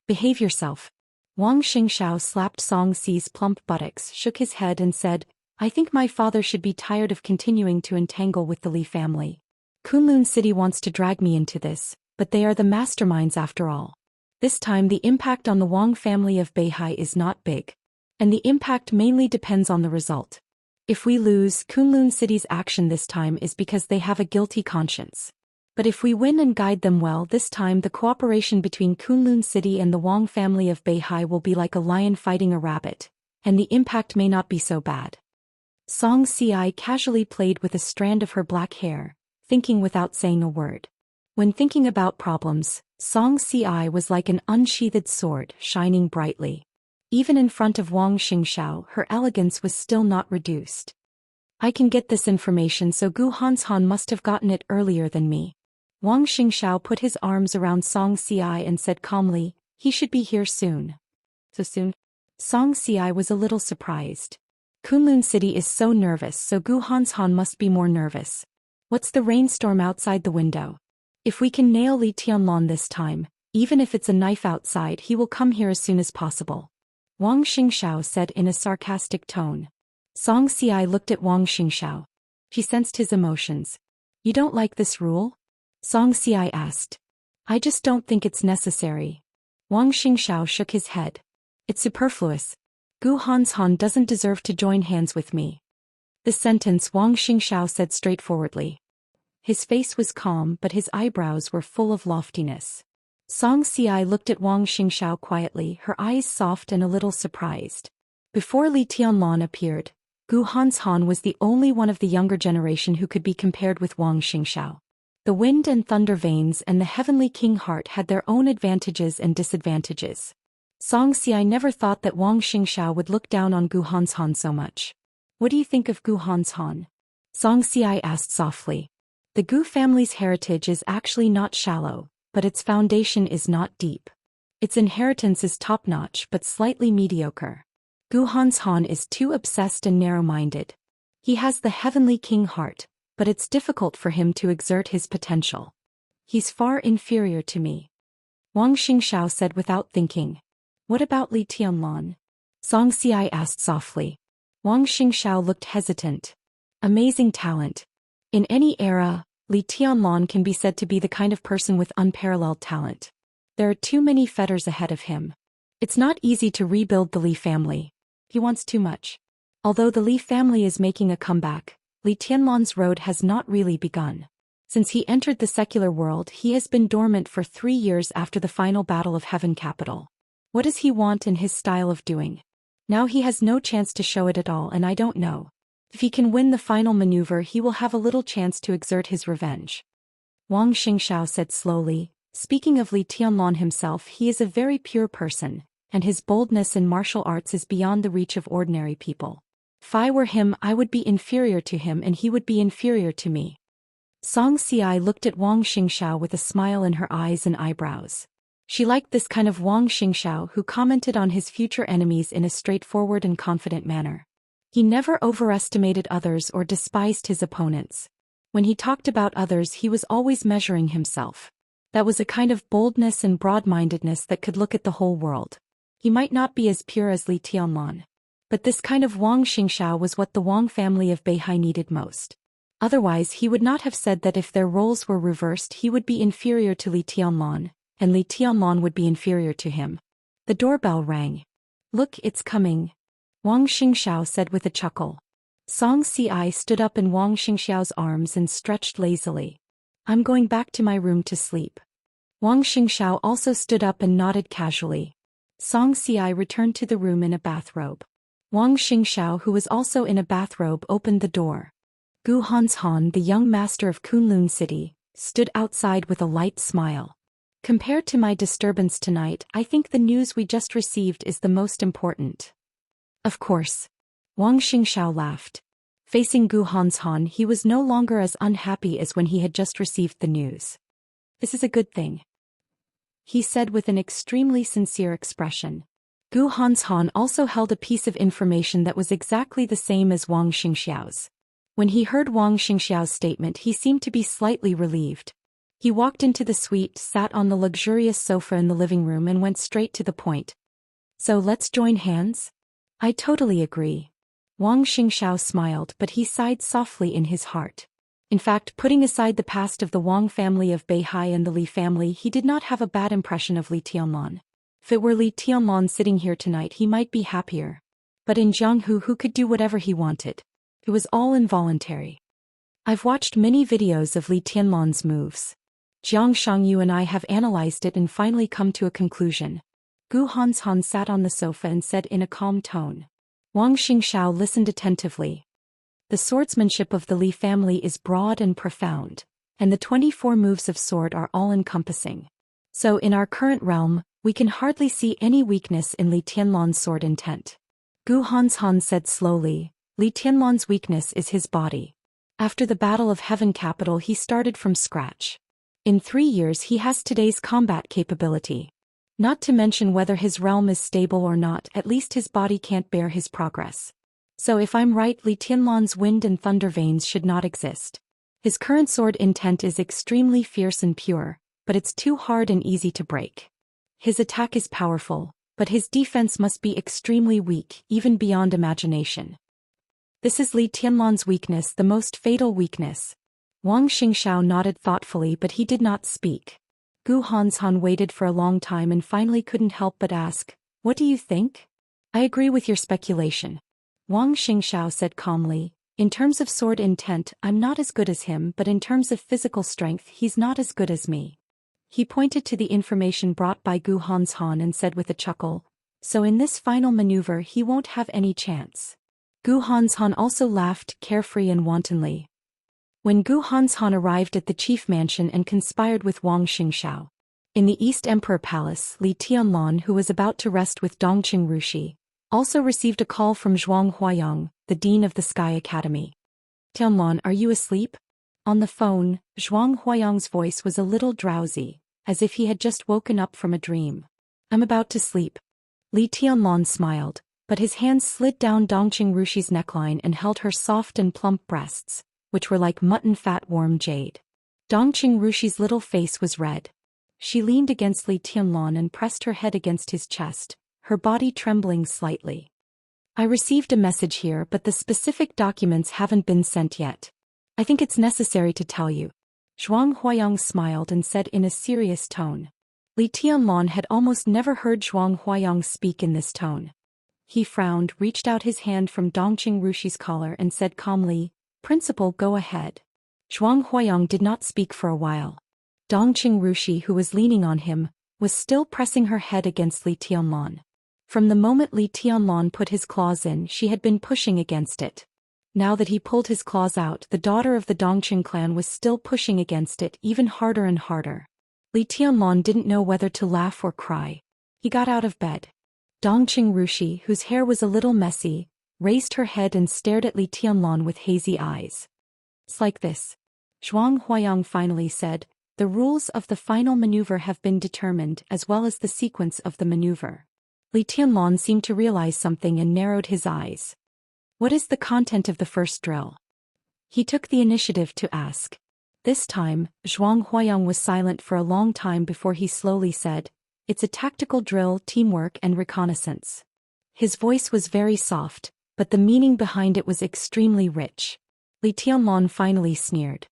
Speaker 1: Behave yourself. Wang Xingxiao slapped Song Xi's plump buttocks, shook his head and said, I think my father should be tired of continuing to entangle with the Li family. Kunlun City wants to drag me into this, but they are the masterminds after all. This time the impact on the Wang family of Beihai is not big. And the impact mainly depends on the result. If we lose, Kunlun City's action this time is because they have a guilty conscience. But if we win and guide them well this time, the cooperation between Kunlun City and the Wang family of Beihai will be like a lion fighting a rabbit, and the impact may not be so bad. Song Xi casually played with a strand of her black hair, thinking without saying a word. When thinking about problems, Song Xi was like an unsheathed sword, shining brightly. Even in front of Wang Xingxiao, her elegance was still not reduced. I can get this information, so Gu Hanshan must have gotten it earlier than me. Wang Xingxiao put his arms around Song Xi and said calmly, he should be here soon. So soon? Song Xi was a little surprised. Kunlun City is so nervous, so Gu Hanshan must be more nervous. What's the rainstorm outside the window? If we can nail Li Tianlan this time, even if it's a knife outside, he will come here as soon as possible. Wang Xingxiao said in a sarcastic tone. Song Xi looked at Wang Xingxiao. She sensed his emotions. You don't like this rule? Song Xi asked. I just don't think it's necessary. Wang Xingxiao shook his head. It's superfluous. Gu Hanshan doesn't deserve to join hands with me. This sentence Wang Xingxiao said straightforwardly. His face was calm, but his eyebrows were full of loftiness. Song Xi looked at Wang Xingxiao quietly, her eyes soft and a little surprised. Before Li Tianlan appeared, Gu Hanshan was the only one of the younger generation who could be compared with Wang Xingxiao. The wind and thunder veins and the heavenly king heart had their own advantages and disadvantages. Song Xi never thought that Wang Xingxiao would look down on Gu Hanshan so much. What do you think of Gu Hanshan? Song Xi asked softly. The Gu family's heritage is actually not shallow, but its foundation is not deep. Its inheritance is top-notch but slightly mediocre. Gu Hanshan is too obsessed and narrow-minded. He has the heavenly king heart, but it's difficult for him to exert his potential. He's far inferior to me. Wang Xingxiao said without thinking. What about Li Tianlan? Song Xi asked softly. Wang Xingxiao looked hesitant. Amazing talent. In any era, Li Tianlan can be said to be the kind of person with unparalleled talent. There are too many fetters ahead of him. It's not easy to rebuild the Li family. He wants too much. Although the Li family is making a comeback, Li Tianlan's road has not really begun. Since he entered the secular world, he has been dormant for 3 years after the final battle of Heaven Capital. What does he want in his style of doing? Now he has no chance to show it at all, and I don't know. If he can win the final maneuver, he will have a little chance to exert his revenge. Wang Xingxiao said slowly, speaking of Li Tianlan himself, he is a very pure person, and his boldness in martial arts is beyond the reach of ordinary people. If I were him, I would be inferior to him and he would be inferior to me. Song Xi looked at Wang Xingxiao with a smile in her eyes and eyebrows. She liked this kind of Wang Xingxiao who commented on his future enemies in a straightforward and confident manner. He never overestimated others or despised his opponents. When he talked about others, he was always measuring himself. That was a kind of boldness and broad-mindedness that could look at the whole world. He might not be as pure as Li Tianlan, but this kind of Wang Xingxiao was what the Wang family of Beihai needed most. Otherwise he would not have said that if their roles were reversed he would be inferior to Li Tianlan, and Li Tianlan would be inferior to him. The doorbell rang. "Look, it's coming," Wang Xingxiao said with a chuckle. Song Ci stood up in Wang Xingxiao's arms and stretched lazily. "I'm going back to my room to sleep." Wang Xingxiao also stood up and nodded casually. Song Ci returned to the room in a bathrobe. Wang Xingxiao, who was also in a bathrobe, opened the door. Gu Hanshan, the young master of Kunlun City, stood outside with a light smile. "Compared to my disturbance tonight, I think the news we just received is the most important." "Of course." Wang Xingxiao laughed. Facing Gu Hanshan, he was no longer as unhappy as when he had just received the news. "This is a good thing," he said with an extremely sincere expression. Gu Hanshan also held a piece of information that was exactly the same as Wang Xingxiao's. When he heard Wang Xingxiao's statement, he seemed to be slightly relieved. He walked into the suite, sat on the luxurious sofa in the living room and went straight to the point. "So let's join hands?" "I totally agree." Wang Xingxiao smiled, but he sighed softly in his heart. In fact, putting aside the past of the Wang family of Beihai and the Li family, he did not have a bad impression of Li Tianlan. If it were Li Tianlan sitting here tonight, he might be happier. But in Jianghu, who could do whatever he wanted? It was all involuntary. "I've watched many videos of Li Tianlan's moves. Jiang Shangyu and I have analyzed it and finally come to a conclusion." Gu Hanshan sat on the sofa and said in a calm tone. Wang Xingxiao listened attentively. "The swordsmanship of the Li family is broad and profound, and the 24 moves of sword are all-encompassing. So in our current realm, we can hardly see any weakness in Li Tianlan's sword intent." Gu Hanshan said slowly, "Li Tianlan's weakness is his body. After the Battle of Heaven Capital he started from scratch. In 3 years he has today's combat capability. Not to mention whether his realm is stable or not, at least his body can't bear his progress. So if I'm right, Li Tianlan's wind and thunder veins should not exist. His current sword intent is extremely fierce and pure, but it's too hard and easy to break. His attack is powerful, but his defense must be extremely weak, even beyond imagination. This is Li Tianlan's weakness, the most fatal weakness." Wang Xingxiao nodded thoughtfully, but he did not speak. Gu Hanshan waited for a long time and finally couldn't help but ask, "What do you think?" "I agree with your speculation," Wang Xingxiao said calmly. "In terms of sword intent, I'm not as good as him, but in terms of physical strength, he's not as good as me." He pointed to the information brought by Gu Hanshan and said with a chuckle, "So in this final maneuver he won't have any chance." Gu Hanshan also laughed, carefree and wantonly. When Gu Hanshan arrived at the chief mansion and conspired with Wang Xingxiao in the East Emperor Palace, Li Tianlan, who was about to rest with Dongqing Rushi, also received a call from Zhuang Huayang, the dean of the Sky Academy. "Tianlan, are you asleep?" On the phone, Zhuang Huayang's voice was a little drowsy, as if he had just woken up from a dream. "I'm about to sleep." Li Tianlan smiled, but his hands slid down Dongqing Rushi's neckline and held her soft and plump breasts, which were like mutton-fat warm jade. Dongqing Rushi's little face was red. She leaned against Li Tianlan and pressed her head against his chest, her body trembling slightly. "I received a message here, but the specific documents haven't been sent yet. I think it's necessary to tell you." Zhuang Huayang smiled and said in a serious tone. Li Tianlan had almost never heard Zhuang Huayang speak in this tone. He frowned, reached out his hand from Dongqing Rushi's collar and said calmly, "Principal, go ahead." Zhuang Huayang did not speak for a while. Dongqing Rushi, who was leaning on him, was still pressing her head against Li Tianlan. From the moment Li Tianlan put his claws in, she had been pushing against it. Now that he pulled his claws out, the daughter of the Dongqing clan was still pushing against it, even harder and harder. Li Tianlan didn't know whether to laugh or cry. He got out of bed. Dongqing Rushi, whose hair was a little messy, raised her head and stared at Li Tianlan with hazy eyes. "It's like this," Zhuang Huayang finally said. "The rules of the final maneuver have been determined, as well as the sequence of the maneuver." Li Tianlan seemed to realize something and narrowed his eyes. "What is the content of the first drill?" He took the initiative to ask. This time, Zhuang Huayang was silent for a long time before he slowly said, "It's a tactical drill, teamwork and reconnaissance." His voice was very soft, but the meaning behind it was extremely rich. Li Tianlong finally sneered.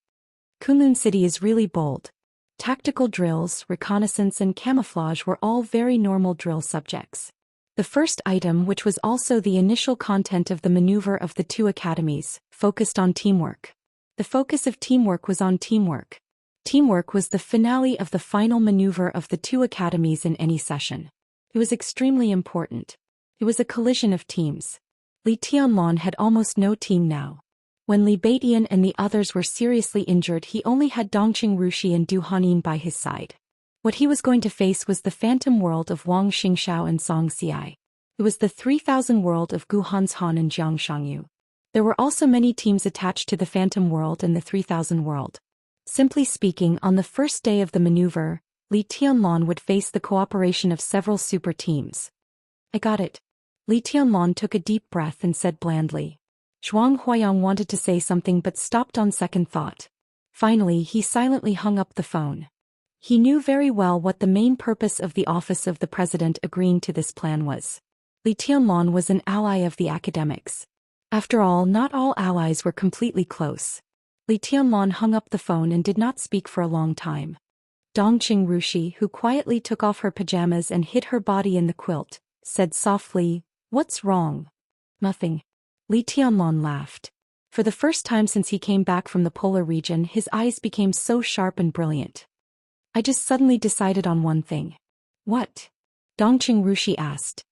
Speaker 1: Kunlun City is really bold. Tactical drills, reconnaissance and camouflage were all very normal drill subjects. The first item, which was also the initial content of the maneuver of the two academies, focused on teamwork. The focus of teamwork was on teamwork. Teamwork was the finale of the final maneuver of the two academies in any session. It was extremely important. It was a collision of teams. Li Tianlong had almost no team now. When Li Baidian and the others were seriously injured, he only had Dongqing Rushi and Du Hanyin by his side. What he was going to face was the phantom world of Wang Xingxiao and Song Xiai. It was the 3000 world of Gu Hanshan and Jiang Shangyu. There were also many teams attached to the phantom world and the 3000 world. Simply speaking, on the first day of the maneuver, Li Tianlong would face the cooperation of several super teams. I got it. Li Tianlong took a deep breath and said blandly. Zhuang Huayang wanted to say something but stopped on second thought. Finally, he silently hung up the phone. He knew very well what the main purpose of the office of the president agreeing to this plan was. Li Tianlong was an ally of the academics. After all, not all allies were completely close. Li Tianlong hung up the phone and did not speak for a long time. Dongqing Rushi, who quietly took off her pajamas and hid her body in the quilt, said softly, "What's wrong?" "Nothing." Li Tianlong laughed. For the first time since he came back from the polar region, his eyes became so sharp and brilliant. "I just suddenly decided on one thing." "What?" Dongqing Rushi asked.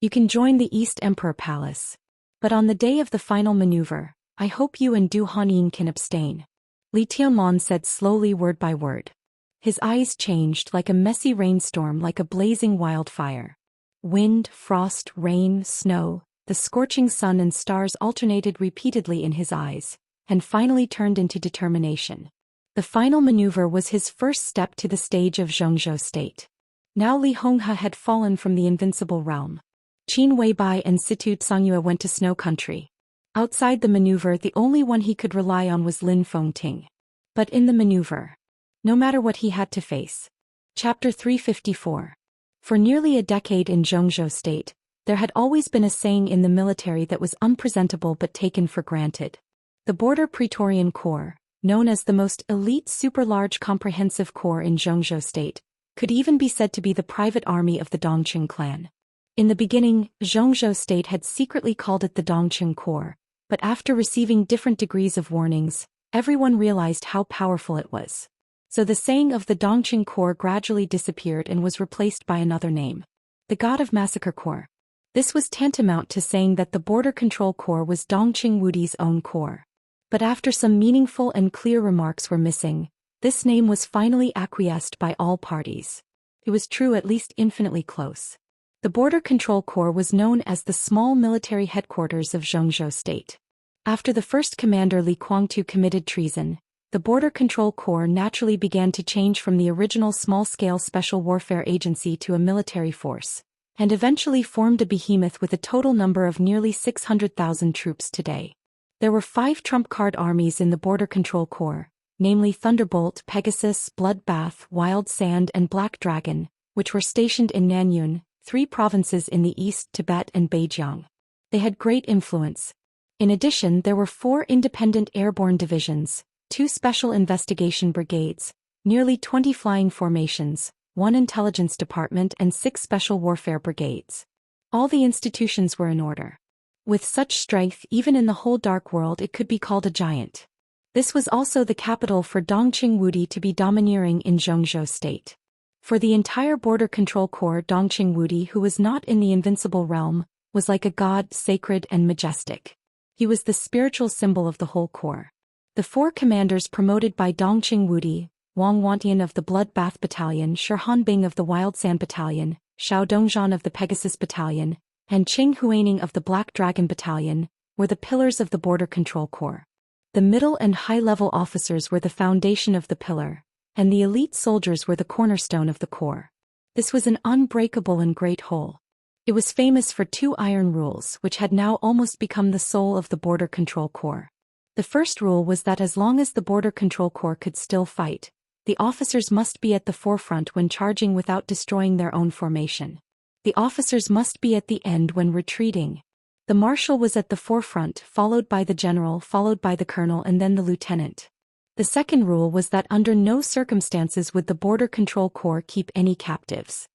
Speaker 1: "You can join the East Emperor Palace. But on the day of the final maneuver, I hope you and Du Hanyin can abstain." Li Tianlong said slowly, word by word. His eyes changed like a messy rainstorm, like a blazing wildfire. Wind, frost, rain, snow, the scorching sun and stars alternated repeatedly in his eyes, and finally turned into determination. The final maneuver was his first step to the stage of Zhongzhou state. Now Li Honghe had fallen from the invincible realm. Qin Weibai and Situ Songyue went to Snow Country. Outside the maneuver, the only one he could rely on was Lin Fengting. But in the maneuver, no matter what he had to face. Chapter 354. For nearly a decade in Zhongzhou state, there had always been a saying in the military that was unpresentable but taken for granted. The Border Praetorian Corps, known as the most elite super-large comprehensive corps in Zhongzhou state, could even be said to be the private army of the Dongqing clan. In the beginning, Zhongzhou state had secretly called it the Dongqing Corps, but after receiving different degrees of warnings, everyone realized how powerful it was. So the saying of the Dongqing Corps gradually disappeared and was replaced by another name. The God of Massacre Corps. This was tantamount to saying that the Border Control Corps was Dongqing Wudi's own corps. But after some meaningful and clear remarks were missing, this name was finally acquiesced by all parties. It was true, at least infinitely close. The Border Control Corps was known as the small military headquarters of Zhongzhou state. After the first commander Li Guangtu committed treason, the Border Control Corps naturally began to change from the original small-scale special warfare agency to a military force, and eventually formed a behemoth with a total number of nearly 600,000 troops today. There were 5 trump card armies in the Border Control Corps, namely Thunderbolt, Pegasus, Bloodbath, Wild Sand and Black Dragon, which were stationed in Nanyun, 3 provinces in the east, Tibet and Beijiang. They had great influence. In addition, there were 4 independent airborne divisions, 2 special investigation brigades, nearly 20 flying formations, 1 intelligence department and 6 special warfare brigades. All the institutions were in order. With such strength, even in the whole dark world it could be called a giant. This was also the capital for Dongqing Wudi to be domineering in Zhongzhou state. For the entire Border Control Corps, Dongqing Wudi, who was not in the invincible realm, was like a god, sacred and majestic. He was the spiritual symbol of the whole corps. The 4 commanders promoted by Dongqing Wudi, Wang Wantian of the Bloodbath Battalion, Shi Hanbing of the Wild Sand Battalion, Xiao Dongzhan of the Pegasus Battalion, and Qing Huaining of the Black Dragon Battalion, were the pillars of the Border Control Corps. The middle and high-level officers were the foundation of the pillar, and the elite soldiers were the cornerstone of the corps. This was an unbreakable and great whole. It was famous for 2 iron rules which had now almost become the soul of the Border Control Corps. The first rule was that as long as the Border Control Corps could still fight, the officers must be at the forefront when charging without destroying their own formation. The officers must be at the end when retreating. The marshal was at the forefront, followed by the general, followed by the colonel, and then the lieutenant. The second rule was that under no circumstances would the Border Control Corps keep any captives.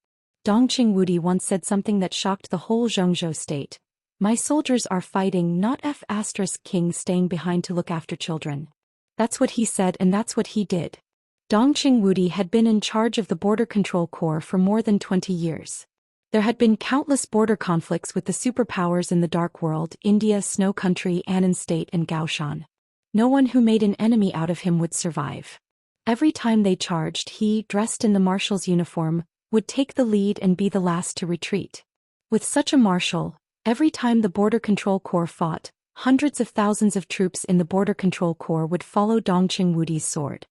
Speaker 1: Dongqing Wudi once said something that shocked the whole Xianxia state. My soldiers are fighting, not King staying behind to look after children. That's what he said, and that's what he did. Dongqing Wudi had been in charge of the Border Control Corps for more than 20 years. There had been countless border conflicts with the superpowers in the Dark World, India, Snow Country, Annan State, and Gaoshan. No one who made an enemy out of him would survive. Every time they charged, he, dressed in the marshal's uniform, would take the lead and be the last to retreat. With such a marshal, every time the Border Control Corps fought, hundreds of thousands of troops in the Border Control Corps would follow Dongqing Wudi's sword.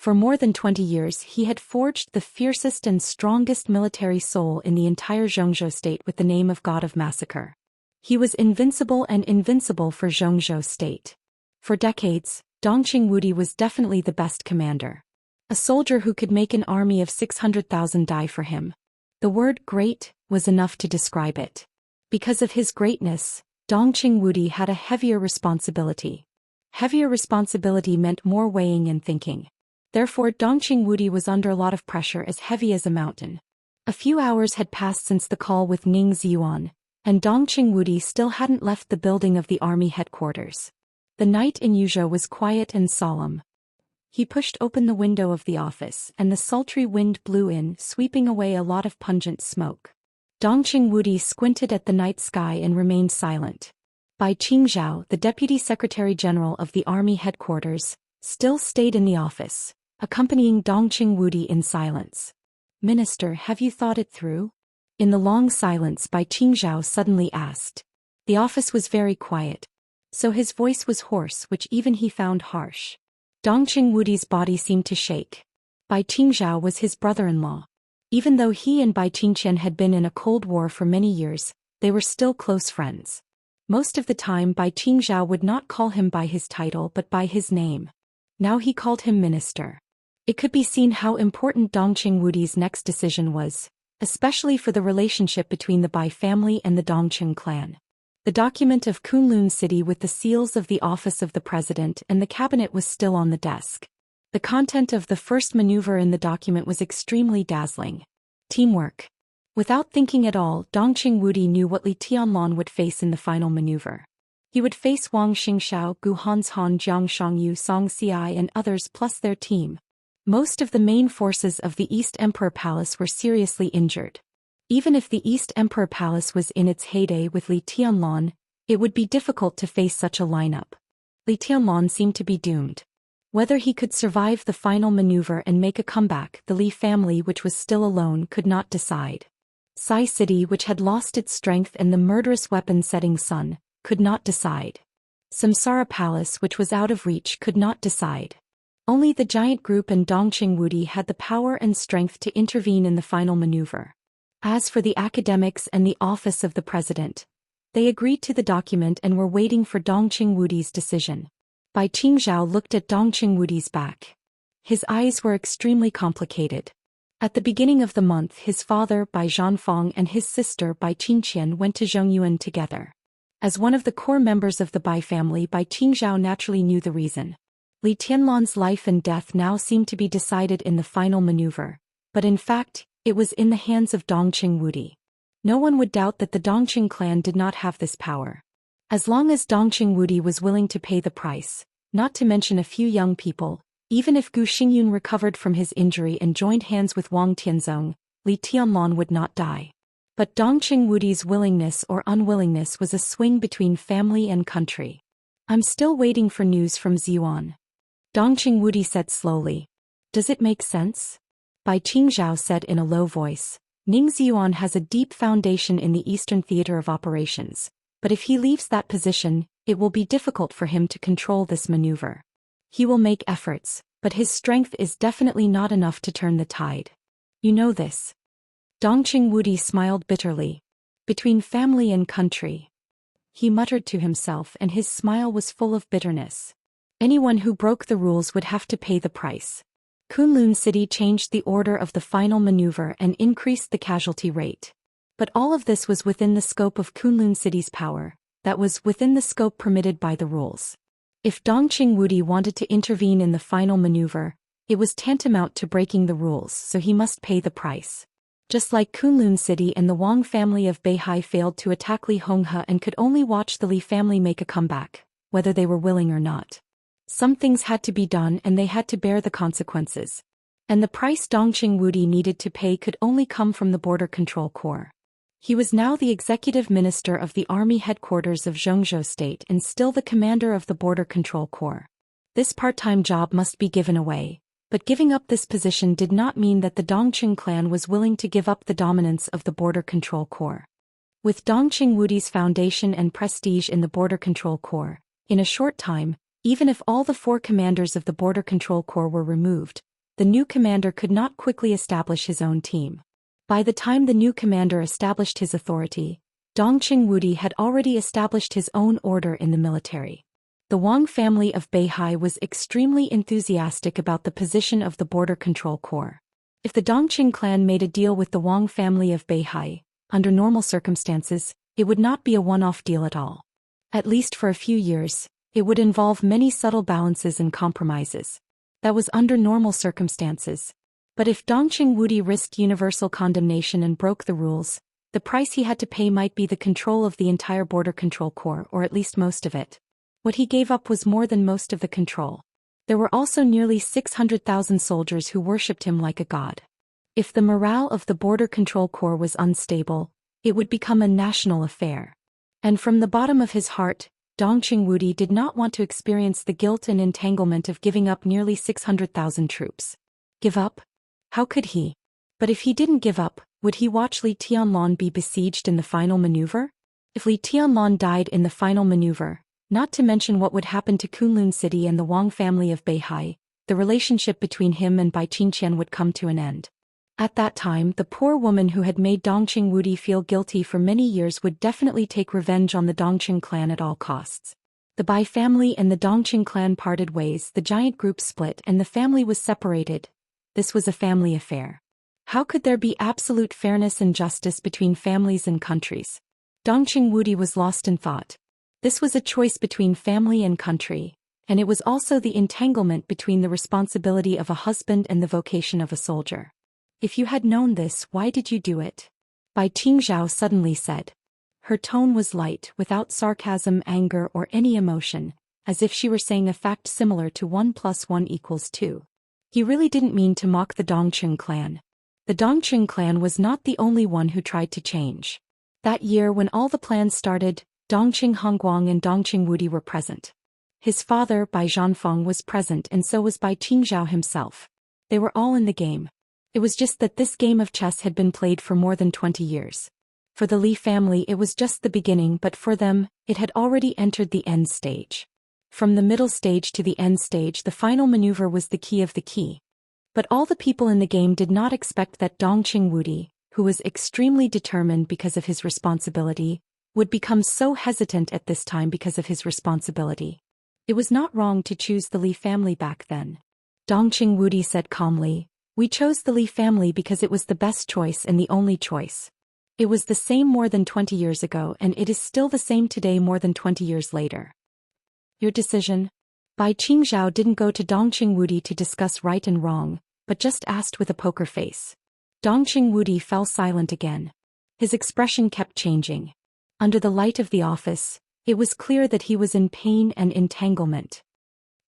Speaker 1: For more than 20 years he had forged the fiercest and strongest military soul in the entire Xianxia state with the name of God of Massacre. He was invincible and invincible for Xianxia state. For decades, Dongqing Wudi was definitely the best commander. A soldier who could make an army of 600,000 die for him. The word great was enough to describe it. Because of his greatness, Dongqing Wudi had a heavier responsibility. Heavier responsibility meant more weighing and thinking. Therefore Dongqing Wudi was under a lot of pressure, as heavy as a mountain. A few hours had passed since the call with Ning Ziyuan, and Dongqing Wudi still hadn't left the building of the army headquarters. The night in Yuzhou was quiet and solemn. He pushed open the window of the office, and the sultry wind blew in, sweeping away a lot of pungent smoke. Dongqing Wudi squinted at the night sky and remained silent. Bai Qingzhao, the Deputy Secretary General of the Army Headquarters, still stayed in the office, accompanying Dongqing Wudi in silence. Minister, have you thought it through? In the long silence, Bai Qingzhao suddenly asked. The office was very quiet, so his voice was hoarse, which even he found harsh. Dongqing Wudi's body seemed to shake. Bai Qingzhao was his brother-in-law. Even though he and Bai Qingqian had been in a cold war for many years, they were still close friends. Most of the time Bai Qingzhao would not call him by his title but by his name. Now he called him minister. It could be seen how important Dongqing Wudi's next decision was, especially for the relationship between the Bai family and the Dongqing clan. The document of Kunlun City with the seals of the office of the president and the cabinet was still on the desk. The content of the first maneuver in the document was extremely dazzling. Teamwork. Without thinking at all, Dongqing Wudi knew what Li Tianlan would face in the final maneuver. He would face Wang Xingxiao, Gu Hanshan, Jiang Shangyu, Song Xiai and others plus their team. Most of the main forces of the East Emperor Palace were seriously injured. Even if the East Emperor Palace was in its heyday with Li Tianlan, it would be difficult to face such a lineup. Li Tianlan seemed to be doomed. Whether he could survive the final maneuver and make a comeback, the Li family, which was still alone, could not decide. Sai City, which had lost its strength and the murderous weapon setting sun, could not decide. Samsara Palace, which was out of reach, could not decide. Only the giant group and Dongqing Wudi had the power and strength to intervene in the final maneuver. As for the academics and the office of the president, they agreed to the document and were waiting for Dongqing Wudi's decision. Bai Qingzhao looked at Dongqing Wudi's back. His eyes were extremely complicated. At the beginning of the month his father Bai Zhanfang and his sister Bai Qingqian went to Zhongyuan together. As one of the core members of the Bai family, Bai Qingzhao naturally knew the reason. Li Tianlan's life and death now seemed to be decided in the final maneuver, but in fact, it was in the hands of Dongqing Wudi. No one would doubt that the Dongqing clan did not have this power. As long as Dongqing Wudi was willing to pay the price, not to mention a few young people, even if Gu Xingyun recovered from his injury and joined hands with Wang Tianzong, Li Tianlan would not die. But Dongqing Wudi's willingness or unwillingness was a swing between family and country. I'm still waiting for news from Ziyuan. Dongqing Wudi said slowly. Does it make sense? Bai Qingzhao said in a low voice. Ning Ziyuan has a deep foundation in the Eastern Theater of Operations, but if he leaves that position, it will be difficult for him to control this maneuver. He will make efforts, but his strength is definitely not enough to turn the tide. You know this. Dongqing Wudi smiled bitterly. Between family and country. He muttered to himself and his smile was full of bitterness. Anyone who broke the rules would have to pay the price. Kunlun City changed the order of the final maneuver and increased the casualty rate. But all of this was within the scope of Kunlun City's power. that was within the scope permitted by the rules. If Dongqing Wudi wanted to intervene in the final maneuver, it was tantamount to breaking the rules, so he must pay the price. Just like Kunlun City and the Wang family of Beihai failed to attack Li Honghe and could only watch the Li family make a comeback, whether they were willing or not. Some things had to be done and they had to bear the consequences. And the price Dongqing Wudi needed to pay could only come from the Border Control Corps. He was now the executive minister of the army headquarters of Zhongzhou State and still the commander of the Border Control Corps. This part-time job must be given away, but giving up this position did not mean that the Dongqing clan was willing to give up the dominance of the Border Control Corps. With Dongqing Wudi's foundation and prestige in the Border Control Corps, in a short time, even if all the 4 commanders of the Border Control Corps were removed, the new commander could not quickly establish his own team. By the time the new commander established his authority, Dongqing Wudi had already established his own order in the military. The Wang family of Beihai was extremely enthusiastic about the position of the Border Control Corps. If the Dongqing clan made a deal with the Wang family of Beihai, under normal circumstances, it would not be a one-off deal at all. At least for a few years, it would involve many subtle balances and compromises. That was under normal circumstances. But if Dongqing Wudi risked universal condemnation and broke the rules, the price he had to pay might be the control of the entire Border Control Corps, or at least most of it. What he gave up was more than most of the control. There were also nearly 600,000 soldiers who worshipped him like a god. If the morale of the Border Control Corps was unstable, it would become a national affair. And from the bottom of his heart, Dongqing Wudi did not want to experience the guilt and entanglement of giving up nearly 600,000 troops. Give up? How could he? But if he didn't give up, would he watch Li Tianlan be besieged in the final maneuver? If Li Tianlan died in the final maneuver, not to mention what would happen to Kunlun City and the Wang family of Beihai, the relationship between him and Bai Qingqian would come to an end. At that time, the poor woman who had made Dongqing Wudi feel guilty for many years would definitely take revenge on the Dongqing clan at all costs. The Bai family and the Dongqing clan parted ways, the giant group split and the family was separated. This was a family affair. How could there be absolute fairness and justice between families and countries? Dongqing Wudi was lost in thought. This was a choice between family and country, and it was also the entanglement between the responsibility of a husband and the vocation of a soldier. If you had known this, why did you do it? Bai Qingzhao suddenly said. Her tone was light, without sarcasm, anger, or any emotion, as if she were saying a fact similar to 1 + 1 = 2. He really didn't mean to mock the Dongqing clan. The Dongqing clan was not the only one who tried to change. That year when all the plans started, Dongqing Hongguang and Dongqing Wudi were present. His father, Bai Zhanfeng, was present and so was Bai Qingzhao himself. They were all in the game. It was just that this game of chess had been played for more than 20 years. For the Li family it was just the beginning, but for them, it had already entered the end stage. From the middle stage to the end stage, the final maneuver was the key of the key. But all the people in the game did not expect that Dongqing Wudi, who was extremely determined because of his responsibility, would become so hesitant at this time because of his responsibility. It was not wrong to choose the Li family back then. Dongqing Wudi said calmly, "We chose the Li family because it was the best choice and the only choice. It was the same more than 20 years ago and it is still the same today more than 20 years later." Your decision? Bai Qingzhao didn't go to Dongqing Wudi to discuss right and wrong, but just asked with a poker face. Dongqing Wudi fell silent again. His expression kept changing. Under the light of the office, it was clear that he was in pain and entanglement.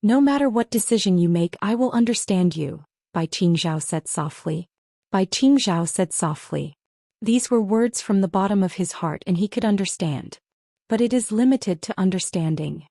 Speaker 1: "No matter what decision you make, I will understand you," Bai Qingzhao said softly. Bai Qingzhao said softly. These were words from the bottom of his heart and he could understand. But it is limited to understanding.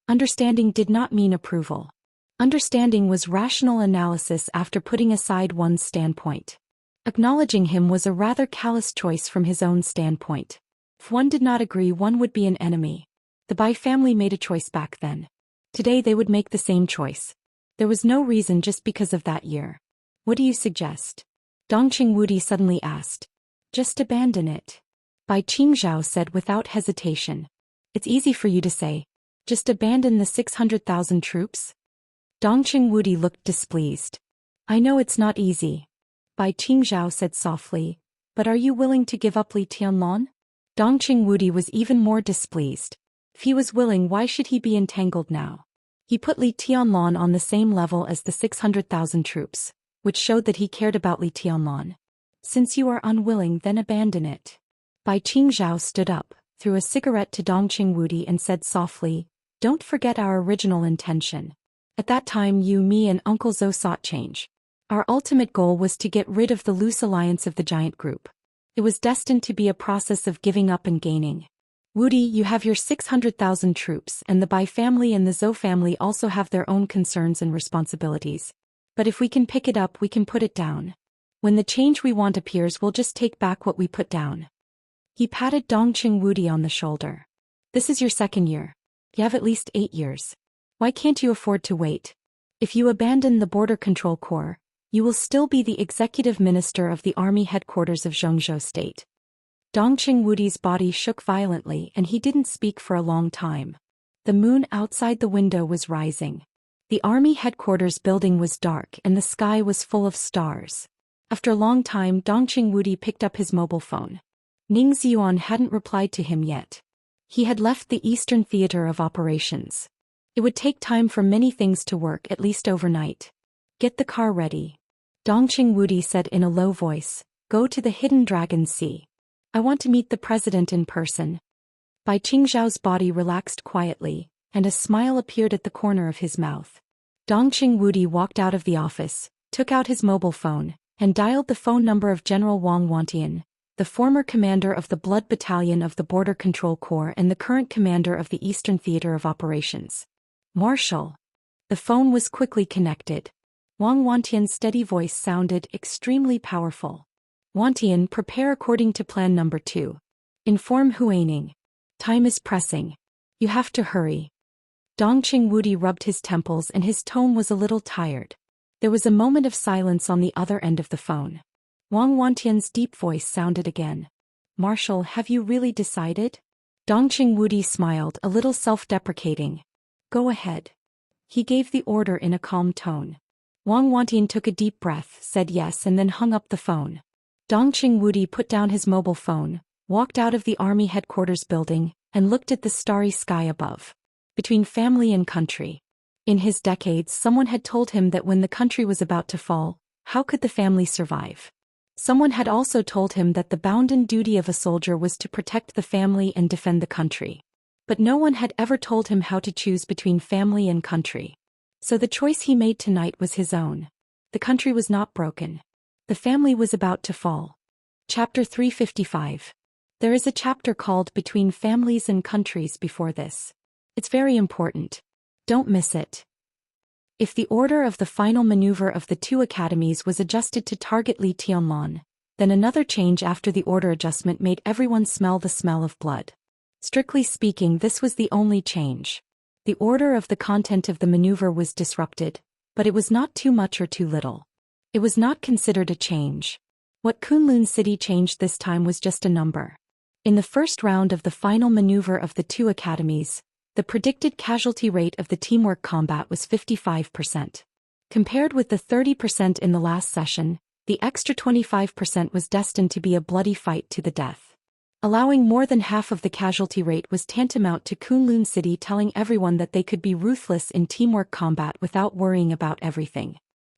Speaker 1: Understanding did not mean approval. Understanding was rational analysis after putting aside one's standpoint. Acknowledging him was a rather callous choice from his own standpoint. If one did not agree, one would be an enemy. The Bai family made a choice back then. Today they would make the same choice. There was no reason just because of that year. "What do you suggest?" Dongqing Wudi suddenly asked. "Just abandon it," Bai Qingzhao said without hesitation. "It's easy for you to say. Just abandon the 600,000 troops?" Dongqing Wudi looked displeased. "I know it's not easy," Bai Qingzhao said softly, "but are you willing to give up Li Tianlan?" Dongqing Wudi was even more displeased. If he was willing, why should he be entangled now? He put Li Tianlan on the same level as the 600,000 troops, which showed that he cared about Li Tianlan. Since you are unwilling, then abandon it. Bai Qingzhao stood up, threw a cigarette to Dongqing Wudi and said softly, "Don't forget our original intention. At that time you, me and Uncle Zhou sought change. Our ultimate goal was to get rid of the loose alliance of the giant group. It was destined to be a process of giving up and gaining. Wudi, you have your 600,000 troops, and the Bai family and the Zhou family also have their own concerns and responsibilities. But if we can pick it up, we can put it down. When the change we want appears, we'll just take back what we put down." He patted Dongqing Wudi on the shoulder. "This is your second year. You have at least 8 years. Why can't you afford to wait? If you abandon the Border Control Corps, you will still be the executive minister of the army headquarters of Zhongzhou State." Dongqing Wudi's body shook violently and he didn't speak for a long time. The moon outside the window was rising. The army headquarters building was dark and the sky was full of stars. After a long time, Dongqing Wudi picked up his mobile phone. Ning Ziyuan hadn't replied to him yet. He had left the Eastern Theater of Operations. It would take time for many things to work, at least overnight. "Get the car ready," Dongqing Wudi said in a low voice. "Go to the Hidden Dragon Sea. I want to meet the president in person." Bai Qingzhao's body relaxed quietly, and a smile appeared at the corner of his mouth. Dongqing Wudi walked out of the office, took out his mobile phone, and dialed the phone number of General Wang Wantian, the former commander of the Blood Battalion of the Border Control Corps and the current commander of the Eastern Theater of Operations. "Marshal." The phone was quickly connected. Wang Wantian's steady voice sounded extremely powerful. "Wantian, prepare according to plan number 2. Inform Huaining. Time is pressing. You have to hurry." Dongqing Wudi rubbed his temples and his tone was a little tired. There was a moment of silence on the other end of the phone. Wang Wantian's deep voice sounded again. "Marshal, have you really decided?" Dongqing Wudi smiled, a little self-deprecating. "Go ahead." He gave the order in a calm tone. Wang Wantian took a deep breath, said yes and then hung up the phone. Dongqing Wudi put down his mobile phone, walked out of the army headquarters building, and looked at the starry sky above. Between family and country. In his decades, someone had told him that when the country was about to fall, how could the family survive? Someone had also told him that the bounden duty of a soldier was to protect the family and defend the country. But no one had ever told him how to choose between family and country. So the choice he made tonight was his own. The country was not broken. The family was about to fall. Chapter 355. There is a chapter called Between Families and Countries before this. It's very important. Don't miss it. If the order of the final maneuver of the 2 academies was adjusted to target Li Tianlan, then another change after the order adjustment made everyone smell the smell of blood. Strictly speaking, this was the only change. The order of the content of the maneuver was disrupted, but it was not too much or too little. It was not considered a change. What Kunlun City changed this time was just a number. In the first round of the final maneuver of the 2 academies, the predicted casualty rate of the teamwork combat was 55%. Compared with the 30% in the last session, the extra 25% was destined to be a bloody fight to the death. Allowing more than half of the casualty rate was tantamount to Kunlun City telling everyone that they could be ruthless in teamwork combat without worrying about everything.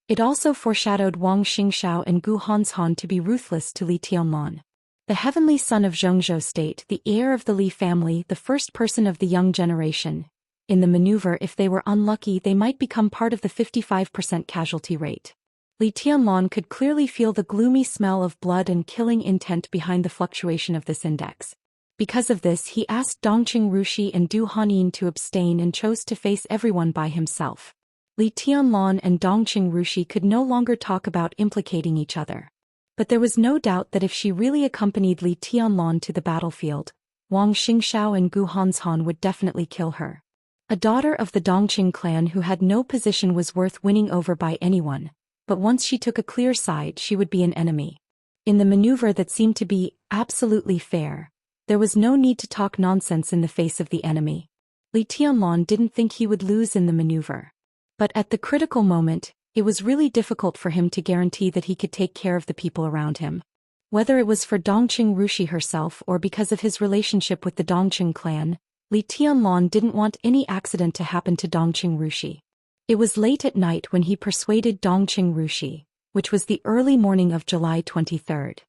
Speaker 1: It also foreshadowed Wang Xingxiao and Gu Hanshan to be ruthless to Li Tianlan. The heavenly son of Zhongzhou State, the heir of the Li family, the first person of the young generation. In the maneuver, if they were unlucky, they might become part of the 55% casualty rate. Li Tianlan could clearly feel the gloomy smell of blood and killing intent behind the fluctuation of this index. Because of this, he asked Dongqing Rushi and Du Hanyin to abstain and chose to face everyone by himself. Li Tianlan and Dongqing Rushi could no longer talk about implicating each other. But there was no doubt that if she really accompanied Li Tianlan to the battlefield, Wang Xingxiao and Gu Hanshan would definitely kill her. A daughter of the Dongqing clan who had no position was worth winning over by anyone, but once she took a clear side, she would be an enemy. In the maneuver that seemed to be absolutely fair, there was no need to talk nonsense in the face of the enemy. Li Tianlan didn't think he would lose in the maneuver. But at the critical moment, it was really difficult for him to guarantee that he could take care of the people around him. Whether it was for Dongqing Rushi herself or because of his relationship with the Dongqing clan, Li Tianlong didn't want any accident to happen to Dongqing Rushi. It was late at night when he persuaded Dongqing Rushi, which was the early morning of July 23rd.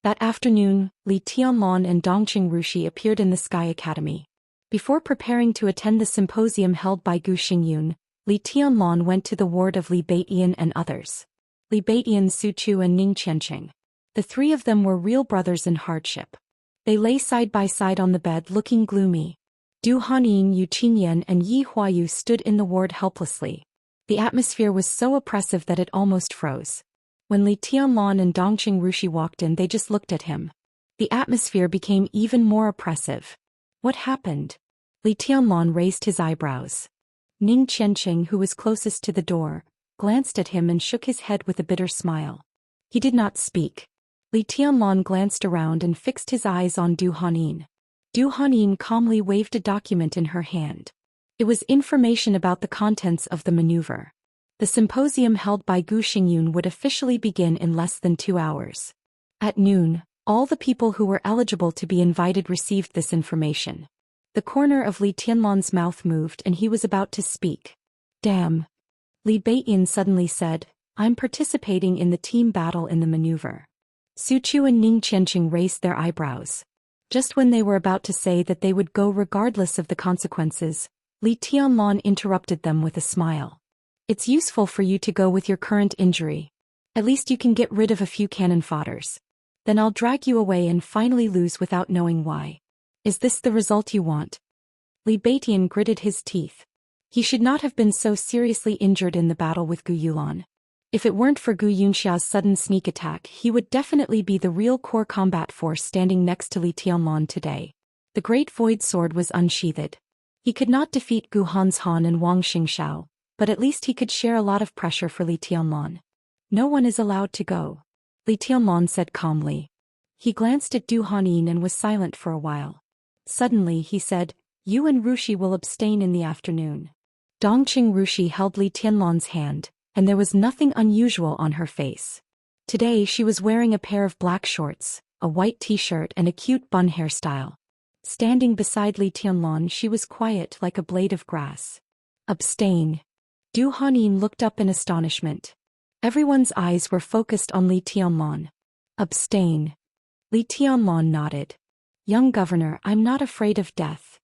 Speaker 1: That afternoon, Li Tianlong and Dongqing Rushi appeared in the Sky Academy. Before preparing to attend the symposium held by Gu Xingyun, Li Tianlong went to the ward of Li Beitian and others. Li Beitian, Su Chu and Ning Qianqing. The three of them were real brothers in hardship. They lay side by side on the bed looking gloomy. Du Hanyin, Yu Qinyan and Yi Huayu stood in the ward helplessly. The atmosphere was so oppressive that it almost froze. When Li Tianlong and Dongqing Rushi walked in, they just looked at him. The atmosphere became even more oppressive. What happened? Li Tianlong raised his eyebrows. Ning Qianqing, who was closest to the door, glanced at him and shook his head with a bitter smile. He did not speak. Li Tianlong glanced around and fixed his eyes on Du Hanyin. Du Hanyin calmly waved a document in her hand. It was information about the contents of the maneuver. The symposium held by Gu Xingyun would officially begin in less than 2 hours. At noon, all the people who were eligible to be invited received this information. The corner of Li Tianlong's mouth moved and he was about to speak. Damn. Li Beiyin suddenly said, I'm participating in the team battle in the maneuver. Su Chu and Ning Qianqing raised their eyebrows. Just when they were about to say that they would go regardless of the consequences, Li Tianlong interrupted them with a smile. It's useful for you to go with your current injury. At least you can get rid of a few cannon fodders. Then I'll drag you away and finally lose without knowing why. Is this the result you want? Li Beitian gritted his teeth. He should not have been so seriously injured in the battle with Gu Yulan. If it weren't for Gu Yunxia's sudden sneak attack, he would definitely be the real core combat force standing next to Li Tianlong today. The Great Void Sword was unsheathed. He could not defeat Gu Hanshan and Wang Xingxiao, but at least he could share a lot of pressure for Li Tianlong. No one is allowed to go, Li Tianlong said calmly. He glanced at Du Hanyin and was silent for a while. Suddenly he said, You and Rushi will abstain in the afternoon. Dongqing Rushi held Li Tianlong's hand, and there was nothing unusual on her face. Today she was wearing a pair of black shorts, a white t-shirt and a cute bun hairstyle. Standing beside Li Tianlong, she was quiet like a blade of grass. Abstain. Du Hanyin looked up in astonishment. Everyone's eyes were focused on Li Tianlong. Abstain. Li Tianlong nodded. Young governor, I'm not afraid of death.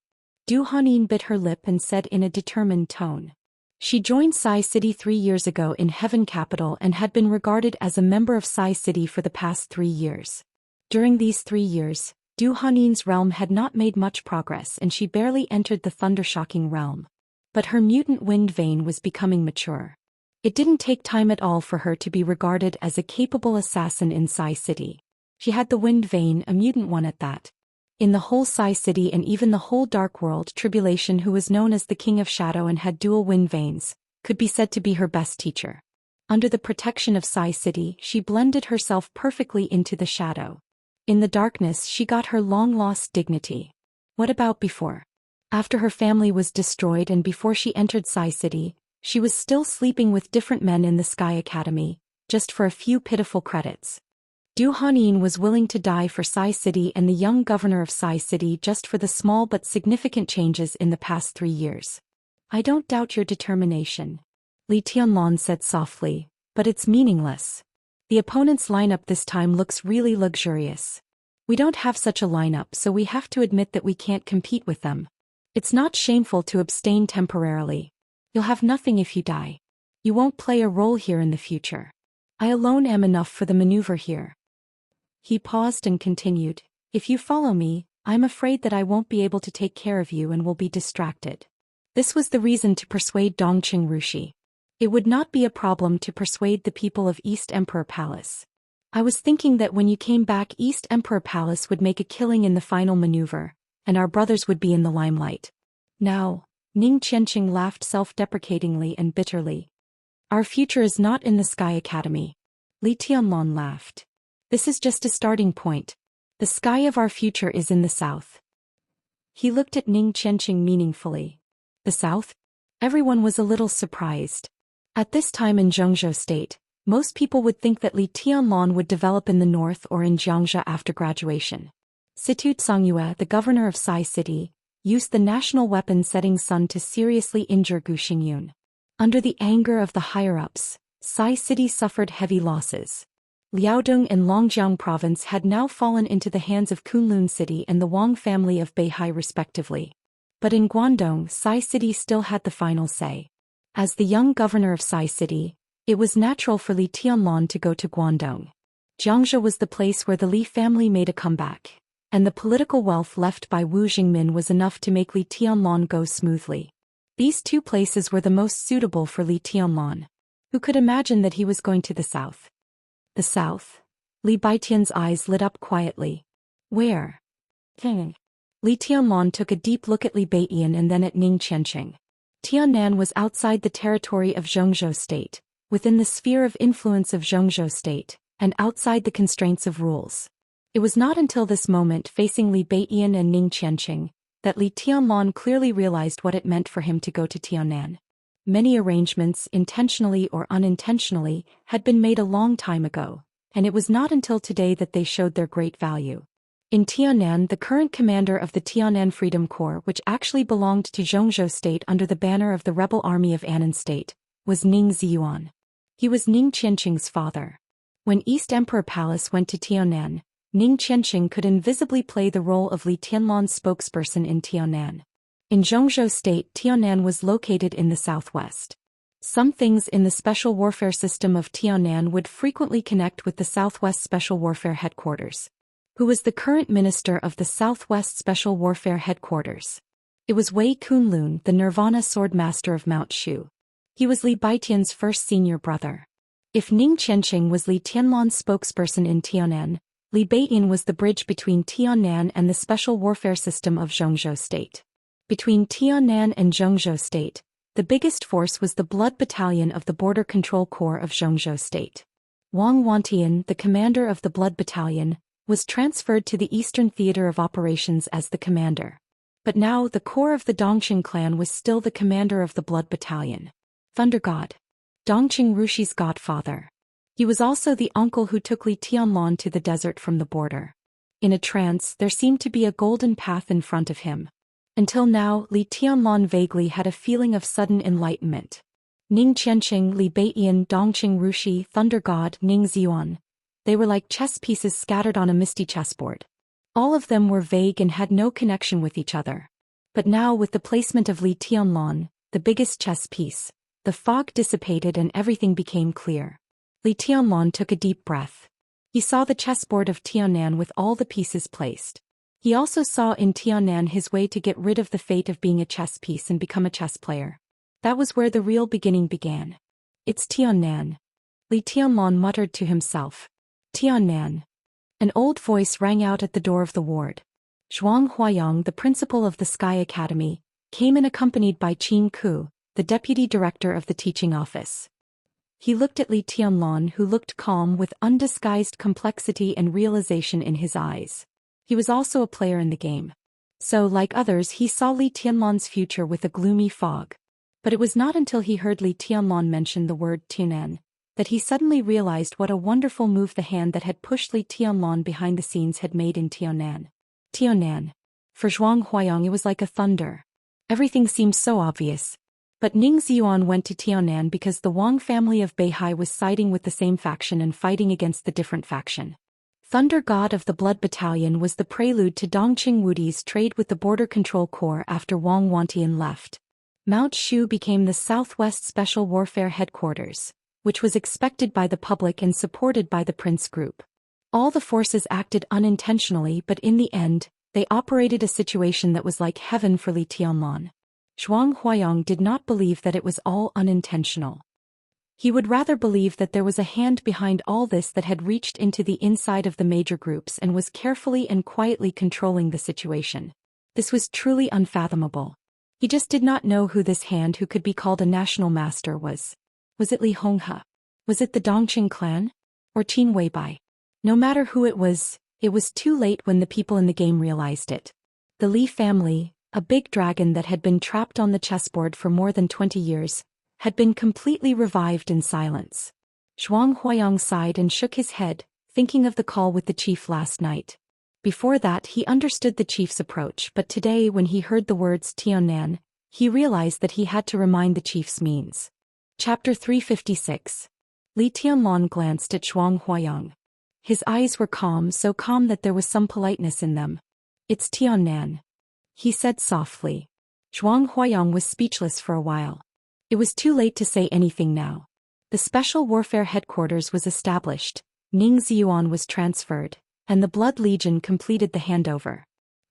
Speaker 1: Du Hanyin bit her lip and said in a determined tone. She joined Sai City 3 years ago in Heaven Capital and had been regarded as a member of Sai City for the past 3 years. During these 3 years, Du Hanyin's realm had not made much progress and she barely entered the Thundershocking realm. But her mutant wind vein was becoming mature. It didn't take time at all for her to be regarded as a capable assassin in Sai City. She had the wind vein, a mutant one at that. In the whole Sai City and even the whole Dark World, Tribulation, who was known as the King of Shadow and had dual wind veins, could be said to be her best teacher. Under the protection of Sai City, she blended herself perfectly into the shadow. In the darkness she got her long-lost dignity. What about before? After her family was destroyed and before she entered Sai City, she was still sleeping with different men in the Sky Academy, just for a few pitiful credits. Du Hanyin was willing to die for Sai City and the young governor of Sai City just for the small but significant changes in the past 3 years. I don't doubt your determination, Li Tianlong said softly, but it's meaningless. The opponent's lineup this time looks really luxurious. We don't have such a lineup, so we have to admit that we can't compete with them. It's not shameful to abstain temporarily. You'll have nothing if you die. You won't play a role here in the future. I alone am enough for the maneuver here. He paused and continued, If you follow me, I'm afraid that I won't be able to take care of you and will be distracted. This was the reason to persuade Dongqing Rushi. It would not be a problem to persuade the people of East Emperor Palace. I was thinking that when you came back, East Emperor Palace would make a killing in the final maneuver, and our brothers would be in the limelight. Now, Ning Qianqing laughed self-deprecatingly and bitterly. Our future is not in the Sky Academy. Li Tianlong laughed. This is just a starting point. The sky of our future is in the south. He looked at Ning Qianqing meaningfully. The south? Everyone was a little surprised. At this time in Zhengzhou State, most people would think that Li Tianlong would develop in the north or in Xianxia after graduation. Situ Tsangyue, the governor of Sai City, used the national weapon-setting sun to seriously injure Gu Xingyun. Under the anger of the higher-ups, Sai City suffered heavy losses. Liaodong and Longjiang province had now fallen into the hands of Kunlun City and the Wang family of Beihai respectively. But in Guangdong, Sai City still had the final say. As the young governor of Sai City, it was natural for Li Tianlan to go to Guangdong. Jiangzhou was the place where the Li family made a comeback, and the political wealth left by Wu Jingmin was enough to make Li Tianlan go smoothly. These two places were the most suitable for Li Tianlan. Who could imagine that he was going to the south? The south? Li Baitian's eyes lit up quietly. Where? Li Tianlan took a deep look at Li Baiyan and then at Ning Qianqing. Tiannan was outside the territory of Zhongzhou State, within the sphere of influence of Zhongzhou State, and outside the constraints of rules. It was not until this moment facing Li Baiyan and Ning Qianqing that Li Tianlan clearly realized what it meant for him to go to Tiannan. Many arrangements, intentionally or unintentionally, had been made a long time ago, and it was not until today that they showed their great value. In Tiannan, the current commander of the Tiannan Freedom Corps, which actually belonged to Zhongzhou State under the banner of the rebel army of Annan State, was Ning Ziyuan. He was Ning Qianqing's father. When East Emperor Palace went to Tiannan, Ning Qianqing could invisibly play the role of Li Tianlan's spokesperson in Tiannan. In Zhongzhou State, Tiannan was located in the southwest. Some things in the special warfare system of Tiannan would frequently connect with the Southwest Special Warfare Headquarters. Who was the current minister of the Southwest Special Warfare Headquarters? It was Wei Kunlun, the Nirvana sword master of Mount Shu. He was Li Baitian's first senior brother. If Ning Qianqing was Li Tianlan's spokesperson in Tiannan, Li Baiyan was the bridge between Tiannan and the special warfare system of Zhongzhou State. Between Tiannan and Zhongzhou State, the biggest force was the Blood Battalion of the Border Control Corps of Zhongzhou State. Wang Wantian, the commander of the Blood Battalion, was transferred to the Eastern Theater of Operations as the commander. But now the core of the Dongqing clan was still the commander of the Blood Battalion. Thunder God. Dongqing Rushi's godfather. He was also the uncle who took Li Tianlan to the desert from the border. In a trance, there seemed to be a golden path in front of him. Until now, Li Tianlan vaguely had a feeling of sudden enlightenment. Ning Qianqing, Li Baiyan, Dongqing Rushi, Thunder God, Ning Ziyuan. They were like chess pieces scattered on a misty chessboard. All of them were vague and had no connection with each other. But now with the placement of Li Tianlan, the biggest chess piece, the fog dissipated and everything became clear. Li Tianlan took a deep breath. He saw the chessboard of Tiannan with all the pieces placed. He also saw in Tiannan his way to get rid of the fate of being a chess piece and become a chess player. That was where the real beginning began. It's Tiannan. Li Tianlan muttered to himself. Tiannan. An old voice rang out at the door of the ward. Zhuang Huayang, the principal of the Sky Academy, came in accompanied by Qin Ku, the deputy director of the teaching office. He looked at Li Tianlan, who looked calm with undisguised complexity and realization in his eyes. He was also a player in the game. So, like others, he saw Li Tianlan's future with a gloomy fog. But it was not until he heard Li Tianlan mention the word Tianan that he suddenly realized what a wonderful move the hand that had pushed Li Tianlan behind the scenes had made in Tiannan. Tiannan. For Zhuang Huayang it was like a thunder. Everything seemed so obvious. But Ning Ziyuan went to Tiannan because the Wang family of Beihai was siding with the same faction and fighting against the different faction. Thunder God of the Blood Battalion was the prelude to Dongqing Wudi's trade with the Border Control Corps after Wang Wantian left. Mount Shu became the Southwest Special Warfare Headquarters, which was expected by the public and supported by the Prince Group. All the forces acted unintentionally, but in the end, they operated a situation that was like heaven for Li Tianlan. Zhuang Huayang did not believe that it was all unintentional. He would rather believe that there was a hand behind all this that had reached into the inside of the major groups and was carefully and quietly controlling the situation. This was truly unfathomable. He just did not know who this hand who could be called a national master was. Was it Li Honghe? Was it the Dongqing clan? Or Qin Weibai? No matter who it was too late when the people in the game realized it. The Li family, a big dragon that had been trapped on the chessboard for more than 20 years, had been completely revived in silence. Zhuang Huayang sighed and shook his head, thinking of the call with the chief last night. Before that he understood the chief's approach, but today when he heard the words Tiannan, he realized that he had to remind the chief's means. Chapter 356. Li Tianlan glanced at Zhuang Huayang. His eyes were calm, so calm that there was some politeness in them. "It's Tiannan," he said softly. Zhuang Huayang was speechless for a while. It was too late to say anything now. The Special Warfare Headquarters was established, Ning Ziyuan was transferred, and the Blood Legion completed the handover.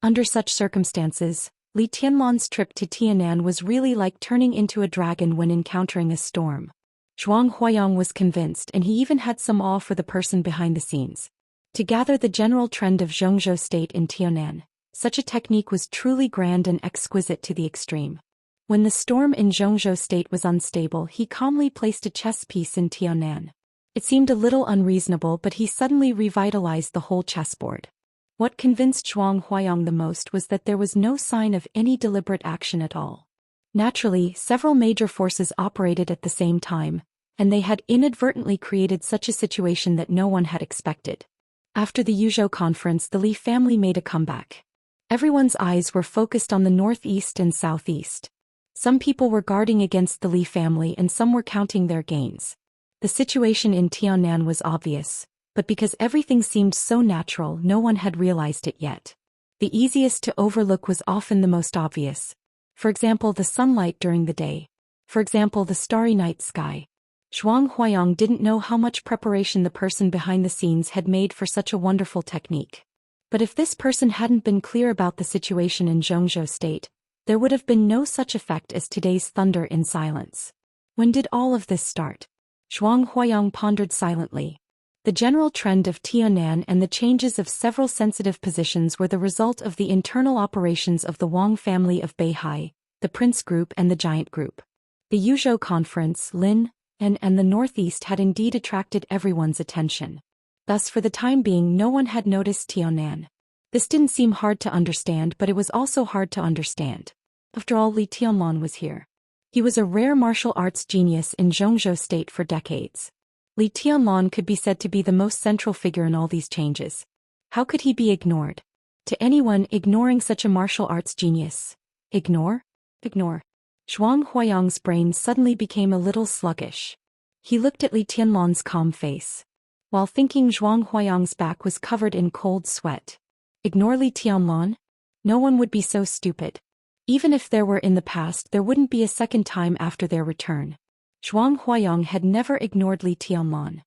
Speaker 1: Under such circumstances, Li Tianlan's trip to Tiannan was really like turning into a dragon when encountering a storm. Zhuang Huayang was convinced, and he even had some awe for the person behind the scenes. To gather the general trend of Zhongzhou state in Tiannan, such a technique was truly grand and exquisite to the extreme. When the storm in Zhongzhou state was unstable, he calmly placed a chess piece in Tiannan. It seemed a little unreasonable, but he suddenly revitalized the whole chessboard. What convinced Zhuang Huayang the most was that there was no sign of any deliberate action at all. Naturally, several major forces operated at the same time, and they had inadvertently created such a situation that no one had expected. After the Yuzhou conference, the Li family made a comeback. Everyone's eyes were focused on the northeast and southeast. Some people were guarding against the Li family and some were counting their gains. The situation in Tiannan was obvious, but because everything seemed so natural, no one had realized it yet. The easiest to overlook was often the most obvious. For example, the sunlight during the day. For example, the starry night sky. Zhuang Huayang didn't know how much preparation the person behind the scenes had made for such a wonderful technique. But if this person hadn't been clear about the situation in Zhongzhou state, there would have been no such effect as today's thunder in silence. When did all of this start? Zhuang Huayang pondered silently. The general trend of Tiannan and the changes of several sensitive positions were the result of the internal operations of the Wang family of Beihai, the Prince Group and the Giant Group. The Yuzhou Conference, Lin, and the Northeast had indeed attracted everyone's attention. Thus for the time being no one had noticed Tiannan. This didn't seem hard to understand, but it was also hard to understand. After all, Li Tianlan was here. He was a rare martial arts genius in Zhongzhou state for decades. Li Tianlan could be said to be the most central figure in all these changes. How could he be ignored? To anyone ignoring such a martial arts genius. Ignore? Ignore. Zhuang Huayang's brain suddenly became a little sluggish. He looked at Li Tianlan's calm face. While thinking, Zhuang Huayang's back was covered in cold sweat. Ignore Li Tianlan? No one would be so stupid. Even if there were in the past, there wouldn't be a second time after their return. Zhuang Huayang had never ignored Li Tianlan.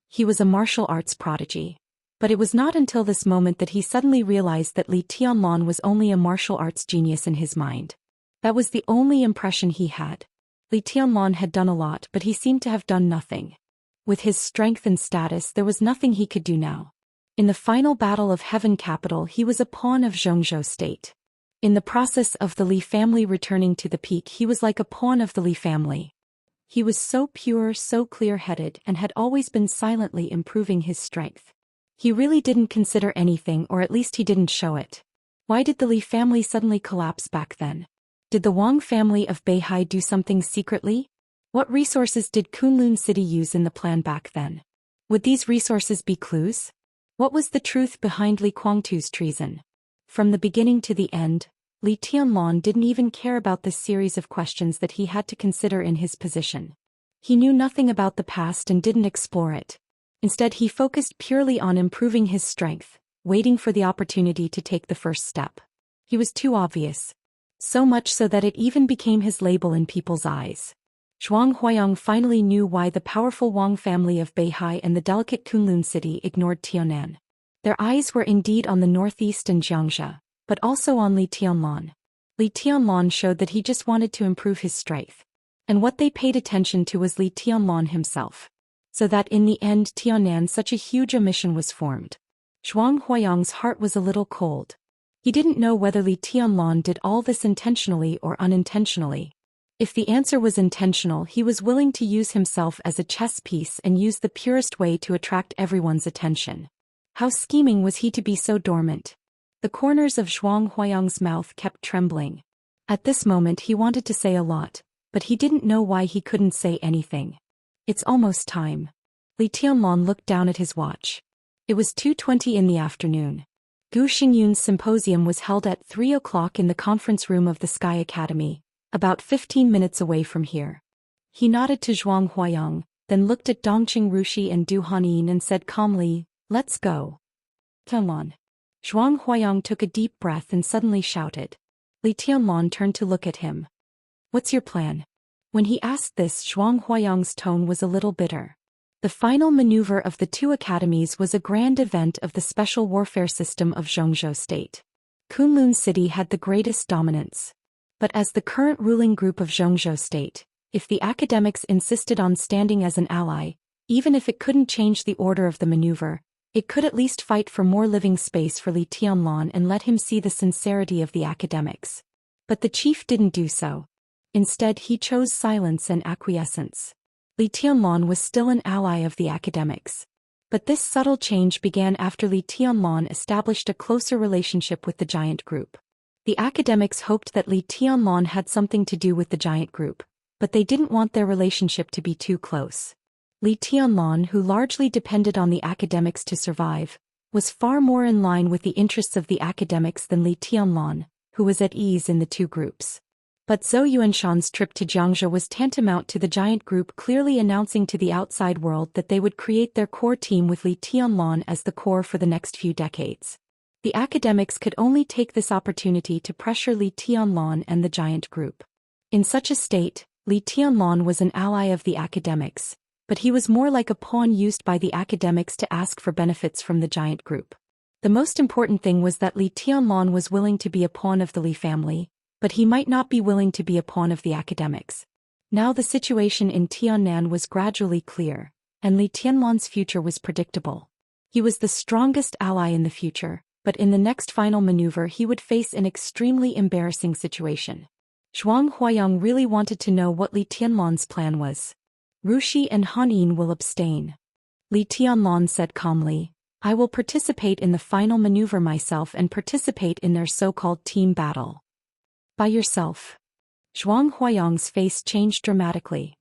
Speaker 1: He was a martial arts prodigy. But it was not until this moment that he suddenly realized that Li Tianlan was only a martial arts genius in his mind. That was the only impression he had. Li Tianlan had done a lot, but he seemed to have done nothing. With his strength and status, there was nothing he could do now. In the final battle of Heaven Capital, he was a pawn of Zhongzhou state. In the process of the Li family returning to the peak, he was like a pawn of the Li family. He was so pure, so clear-headed, and had always been silently improving his strength. He really didn't consider anything, or at least he didn't show it. Why did the Li family suddenly collapse back then? Did the Wang family of Beihai do something secretly? What resources did Kunlun City use in the plan back then? Would these resources be clues? What was the truth behind Li Guangtu's treason? From the beginning to the end, Li Tianlan didn't even care about this series of questions that he had to consider in his position. He knew nothing about the past and didn't explore it. Instead, he focused purely on improving his strength, waiting for the opportunity to take the first step. He was too obvious. So much so that it even became his label in people's eyes. Zhuang Huayang finally knew why the powerful Wang family of Beihai and the delicate Kunlun city ignored Tiannan. Their eyes were indeed on the northeast and Xianxia, but also on Li Tianlan. Li Tianlan showed that he just wanted to improve his strength. And what they paid attention to was Li Tianlan himself. So that in the end Tiannan such a huge omission was formed. Zhuang Huayang's heart was a little cold. He didn't know whether Li Tianlan did all this intentionally or unintentionally. If the answer was intentional, he was willing to use himself as a chess piece and use the purest way to attract everyone's attention. How scheming was he to be so dormant? The corners of Zhuang Huayang's mouth kept trembling. At this moment he wanted to say a lot, but he didn't know why he couldn't say anything. It's almost time. Li Tianlan looked down at his watch. It was 2:20 in the afternoon. Gu Xingyun's symposium was held at 3 o'clock in the conference room of the Sky Academy, about 15 minutes away from here. He nodded to Zhuang Huayang, then looked at Dongqing Rushi and Du Hanyin and said calmly, "Let's go." Tianlon. Zhuang Huayang took a deep breath and suddenly shouted. Li Tianlon turned to look at him. "What's your plan?" When he asked this, Zhuang Huayang's tone was a little bitter. The final maneuver of the two academies was a grand event of the special warfare system of Zhongzhou State. Kunlun City had the greatest dominance. But as the current ruling group of Zhongzhou State, if the academics insisted on standing as an ally, even if it couldn't change the order of the maneuver, it could at least fight for more living space for Li Tianlon and let him see the sincerity of the academics. But the chief didn't do so. Instead, he chose silence and acquiescence. Li Tianlon was still an ally of the academics. But this subtle change began after Li Tianlon established a closer relationship with the giant group. The academics hoped that Li Tianlon had something to do with the giant group, but they didn't want their relationship to be too close. Li Tianlon, who largely depended on the academics to survive, was far more in line with the interests of the academics than Li Tianlon, who was at ease in the two groups. But Zhou Yuanshan's trip to Jiangzhou was tantamount to the giant group clearly announcing to the outside world that they would create their core team with Li Tianlon as the core for the next few decades. The academics could only take this opportunity to pressure Li Tianlon and the giant group. In such a state, Li Tianlon was an ally of the academics, but he was more like a pawn used by the academics to ask for benefits from the giant group. The most important thing was that Li Tianlon was willing to be a pawn of the Li family, but he might not be willing to be a pawn of the academics. Now the situation in Tiannan was gradually clear, and Li Tianlon's future was predictable. He was the strongest ally in the future, but in the next final maneuver he would face an extremely embarrassing situation. Zhuang Huayang really wanted to know what Li Tianlon's plan was. Rushi and Hanyin will abstain. Li Tianlon said calmly, "I will participate in the final maneuver myself and participate in their so-called team battle." "By yourself?" Zhuang Huayang's face changed dramatically.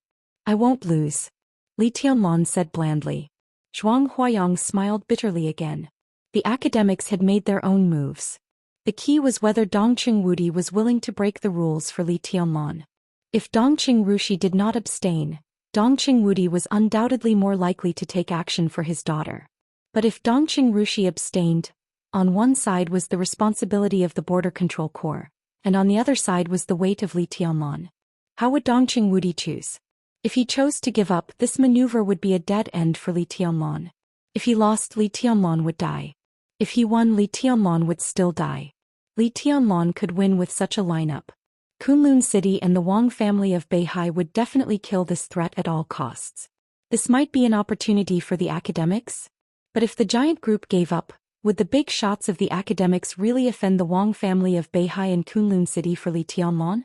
Speaker 1: "I won't lose," Li Tianlon said blandly. Zhuang Huayang smiled bitterly again. The academics had made their own moves. The key was whether Dongqing Wudi was willing to break the rules for Li Tianlon. If Dongqing Rushi did not abstain, Dongqing Wudi was undoubtedly more likely to take action for his daughter. But if Dongqing Rushi abstained, on one side was the responsibility of the Border Control Corps, and on the other side was the weight of Li Tianlon. How would Dongqing Wudi choose? If he chose to give up, this maneuver would be a dead end for Li Tianlon. If he lost, Li Tianlon would die. If he won, Li Tianlon would still die. Li Tianlon could win with such a lineup. Kunlun City and the Wang family of Beihai would definitely kill this threat at all costs. This might be an opportunity for the academics? But if the giant group gave up, would the big shots of the academics really offend the Wang family of Beihai and Kunlun City for Li Tianlon?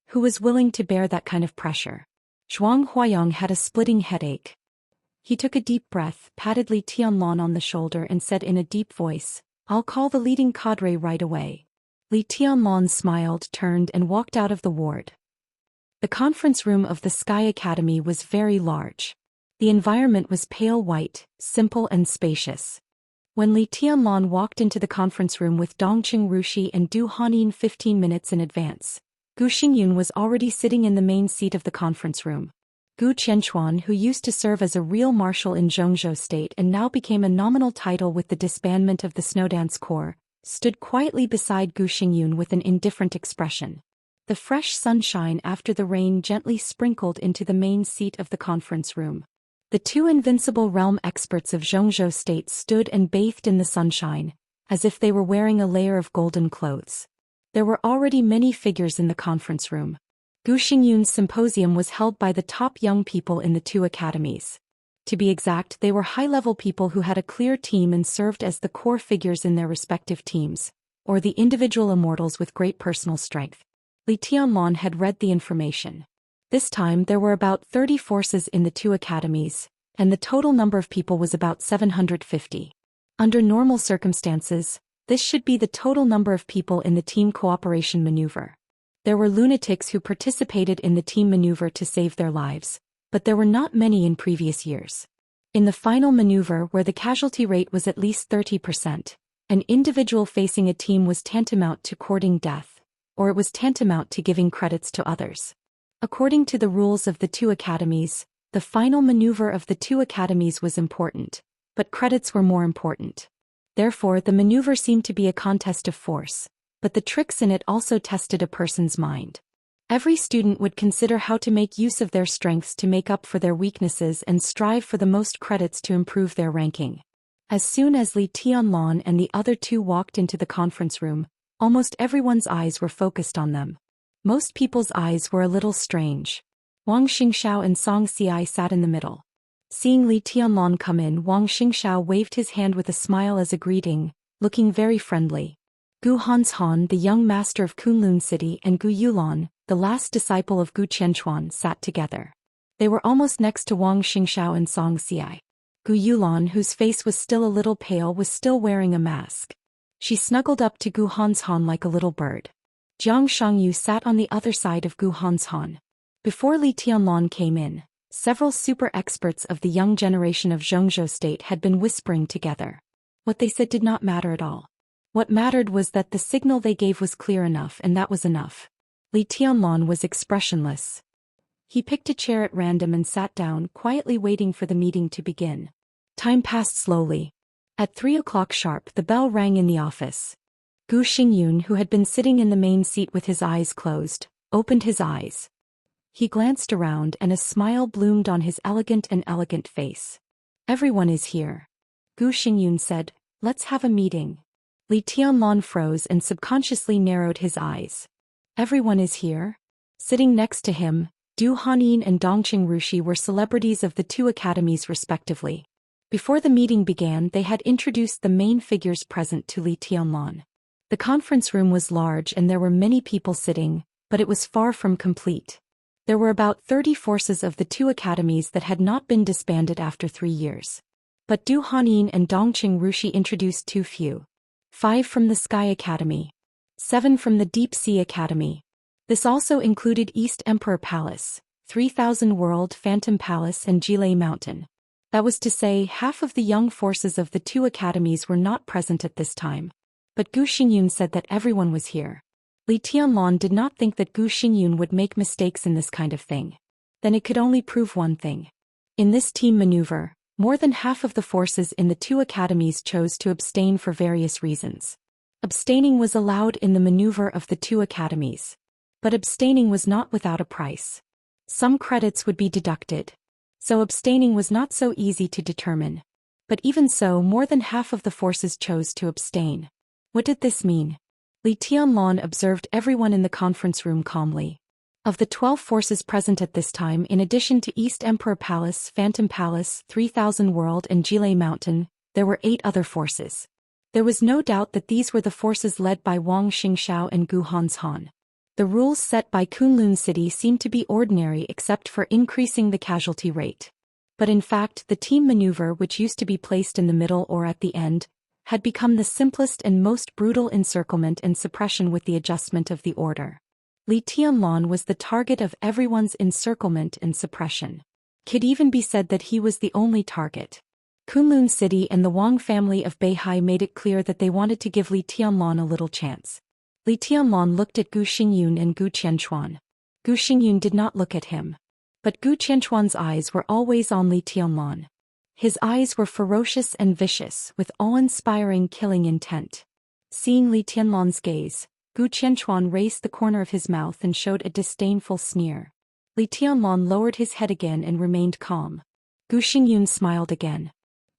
Speaker 1: Who was willing to bear that kind of pressure? Zhuang Huayang had a splitting headache. He took a deep breath, patted Li Tianlon on the shoulder and said in a deep voice, "I'll call the leading cadre right away." Li Tianlon smiled, turned and walked out of the ward. The conference room of the Sky Academy was very large. The environment was pale white, simple and spacious. When Li Tianlon walked into the conference room with Dongqing Rushi and Du Hanyin 15 minutes in advance, Gu Xingyun was already sitting in the main seat of the conference room. Gu Qianchuan, who used to serve as a real marshal in Zhongzhou State and now became a nominal title with the disbandment of the Snowdance Corps, stood quietly beside Gu Xingyun with an indifferent expression. The fresh sunshine after the rain gently sprinkled into the main seat of the conference room. The two invincible realm experts of Zhongzhou State stood and bathed in the sunshine, as if they were wearing a layer of golden clothes. There were already many figures in the conference room. Gu Xingyun's symposium was held by the top young people in the two academies. To be exact, they were high-level people who had a clear team and served as the core figures in their respective teams, or the individual immortals with great personal strength. Li Tianlon had read the information. This time there were about 30 forces in the two academies, and the total number of people was about 750. Under normal circumstances, this should be the total number of people in the team cooperation maneuver. There were lunatics who participated in the team maneuver to save their lives, but there were not many in previous years. In the final maneuver, where the casualty rate was at least 30%, An individual facing a team was tantamount to courting death, or it was tantamount to giving credits to others. According to the rules of the two academies, the final maneuver of the two academies was important, but credits were more important. Therefore, the maneuver seemed to be a contest of force, but the tricks in it also tested a person's mind. Every student would consider how to make use of their strengths to make up for their weaknesses and strive for the most credits to improve their ranking. As soon as Li Tianlan and the other two walked into the conference room, almost everyone's eyes were focused on them. Most people's eyes were a little strange. Wang Xingxiao and Xianxia sat in the middle. Seeing Li Tianlan come in, Wang Xingxiao waved his hand with a smile as a greeting, looking very friendly. Gu Hanshan, the young master of Kunlun City, and Gu Yulan, the last disciple of Gu Qianchuan, sat together. They were almost next to Wang Xingxiao and Xianxia. Gu Yulan, whose face was still a little pale, was still wearing a mask. She snuggled up to Gu Hanshan like a little bird. Jiang Shangyu sat on the other side of Gu Hanshan. Before Li Tianlan came in, several super experts of the young generation of Zhongzhou state had been whispering together. What they said did not matter at all. What mattered was that the signal they gave was clear enough, and that was enough. Li Tianlan was expressionless. He picked a chair at random and sat down, quietly waiting for the meeting to begin. Time passed slowly. At 3 o'clock sharp, the bell rang in the office. Gu Xingyun, who had been sitting in the main seat with his eyes closed, opened his eyes. He glanced around and a smile bloomed on his elegant face. Everyone is here. Gu Xingyun said, "Let's have a meeting." Li Tianlan froze and subconsciously narrowed his eyes. Everyone is here? Sitting next to him, Du Hanin and Dongqing Rushi were celebrities of the two academies respectively. Before the meeting began, they had introduced the main figures present to Li Tianlan. The conference room was large and there were many people sitting, but it was far from complete. There were about 30 forces of the two academies that had not been disbanded after 3 years. But Du Hanin and Dongqing Rushi introduced too few. 5 from the Sky Academy. 7 from the Deep Sea Academy. This also included East Emperor Palace, 3000 World Phantom Palace and Jilei Mountain. That was to say, half of the young forces of the two academies were not present at this time. But Gu Xingyun said that everyone was here. Li Tianlan did not think that Gu Xingyun would make mistakes in this kind of thing. Then it could only prove one thing. In this team maneuver, more than half of the forces in the two academies chose to abstain for various reasons. Abstaining was allowed in the maneuver of the two academies. But abstaining was not without a price. Some credits would be deducted. So abstaining was not so easy to determine. But even so, more than half of the forces chose to abstain. What did this mean? Li Tianlan observed everyone in the conference room calmly. Of the 12 forces present at this time, in addition to East Emperor Palace, Phantom Palace, 3000 World and Jilei Mountain, there were 8 other forces. There was no doubt that these were the forces led by Wang Xingxiao and Gu Hanshan. The rules set by Kunlun City seemed to be ordinary except for increasing the casualty rate. But in fact, the team maneuver, which used to be placed in the middle or at the end, had become the simplest and most brutal encirclement and suppression with the adjustment of the order. Li Tianlan was the target of everyone's encirclement and suppression. Could even be said that he was the only target. Kunlun City and the Wang family of Beihai made it clear that they wanted to give Li Tianlan a little chance. Li Tianlan looked at Gu Xingyun and Gu Qianchuan. Gu Xingyun did not look at him. But Gu Qianchuan's eyes were always on Li Tianlan. His eyes were ferocious and vicious, with awe-inspiring killing intent. Seeing Li Tianlan's gaze, Gu Qianchuan raised the corner of his mouth and showed a disdainful sneer. Li Tianlan lowered his head again and remained calm. Gu Xingyun smiled again.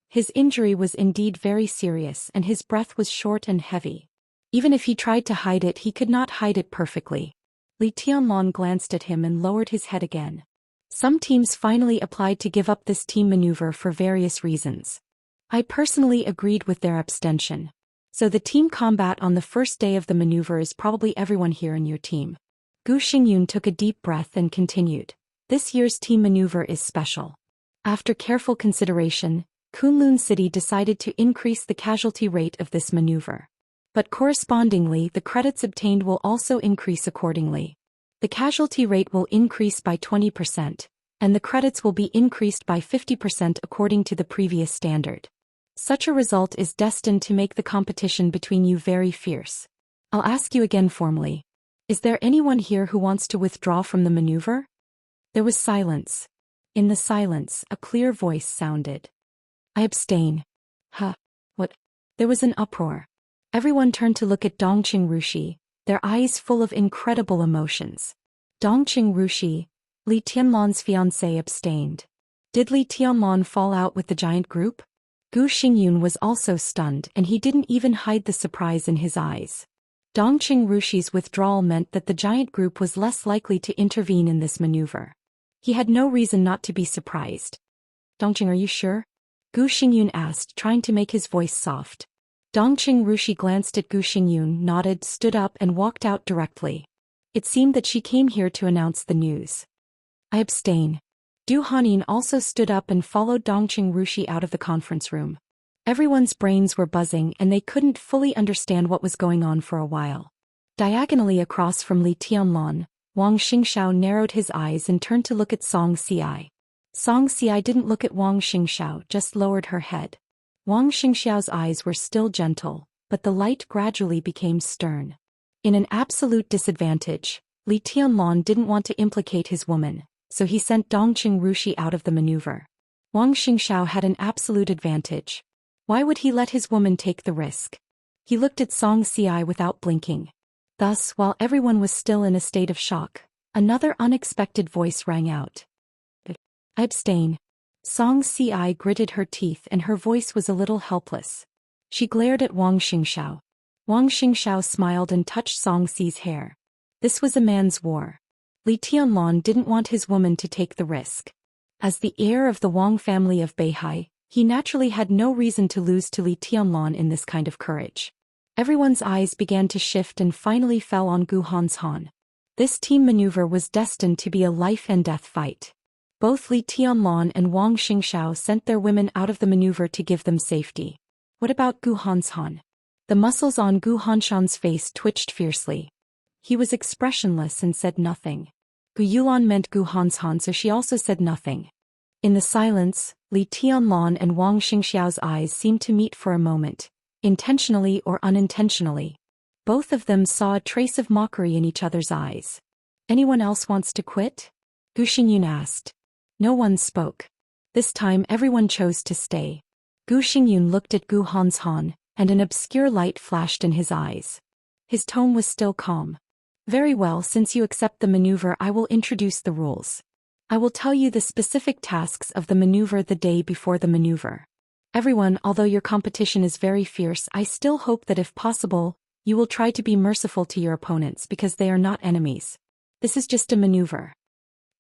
Speaker 1: His injury was indeed very serious and his breath was short and heavy. Even if he tried to hide it, he could not hide it perfectly. Li Tianlan glanced at him and lowered his head again. Some teams finally applied to give up this team maneuver for various reasons. I personally agreed with their abstention. So the team combat on the first day of the maneuver is probably everyone here in your team. Gu Xingyun took a deep breath and continued. This year's team maneuver is special. After careful consideration, Kunlun City decided to increase the casualty rate of this maneuver. But correspondingly, the credits obtained will also increase accordingly. The casualty rate will increase by 20%, and the credits will be increased by 50% according to the previous standard. Such a result is destined to make the competition between you very fierce. I'll ask you again formally. Is there anyone here who wants to withdraw from the maneuver? There was silence. In the silence, a clear voice sounded. I abstain. Huh. What? There was an uproar. Everyone turned to look at Dongqing Rushi, their eyes full of incredible emotions. Dongqing Rushi, Li Tianlan's fiancé, abstained. Did Li Tianlan fall out with the giant group? Gu Xingyun was also stunned, and he didn't even hide the surprise in his eyes. Dongqing Rushi's withdrawal meant that the giant group was less likely to intervene in this maneuver. He had no reason not to be surprised. Dongqing, are you sure? Gu Xingyun asked, trying to make his voice soft. Dongqing Rushi glanced at Gu Xingyun, nodded, stood up and walked out directly. It seemed that she came here to announce the news. I abstain. Du Hanin also stood up and followed Dongqing Rushi out of the conference room. Everyone's brains were buzzing and they couldn't fully understand what was going on for a while. Diagonally across from Li Tianlan, Wang Xingxiao narrowed his eyes and turned to look at Song Xiai. Song Xiai didn't look at Wang Xingxiao, just lowered her head. Wang Xingxiao's eyes were still gentle, but the light gradually became stern. In an absolute disadvantage, Li Tianlan didn't want to implicate his woman, so he sent Dongqing Rushi out of the maneuver. Wang Xingxiao had an absolute advantage. Why would he let his woman take the risk? He looked at Song Xiai without blinking. Thus, while everyone was still in a state of shock, another unexpected voice rang out. I abstain. Song Xiai gritted her teeth and her voice was a little helpless. She glared at Wang Xingxiao. Wang Xingxiao smiled and touched Song Xi's hair. This was a man's war. Li Tianlan didn't want his woman to take the risk. As the heir of the Wang family of Beihai, he naturally had no reason to lose to Li Tianlan in this kind of courage. Everyone's eyes began to shift and finally fell on Gu Hanshan. This team maneuver was destined to be a life-and-death fight. Both Li Tianlan and Wang Xingxiao sent their women out of the maneuver to give them safety. What about Gu Hanshan? The muscles on Gu Hanshan's face twitched fiercely. He was expressionless and said nothing. Gu Yulan meant Gu Hanshan, so she also said nothing. In the silence, Li Tianlan and Wang Xingxiao's eyes seemed to meet for a moment, intentionally or unintentionally. Both of them saw a trace of mockery in each other's eyes. Anyone else wants to quit? Gu Xingyun asked. No one spoke. This time everyone chose to stay. Gu Xingyun looked at Gu Hanshan, and an obscure light flashed in his eyes. His tone was still calm. Very well, since you accept the maneuver, I will introduce the rules. I will tell you the specific tasks of the maneuver the day before the maneuver. Everyone, although your competition is very fierce, I still hope that if possible, you will try to be merciful to your opponents because they are not enemies. This is just a maneuver.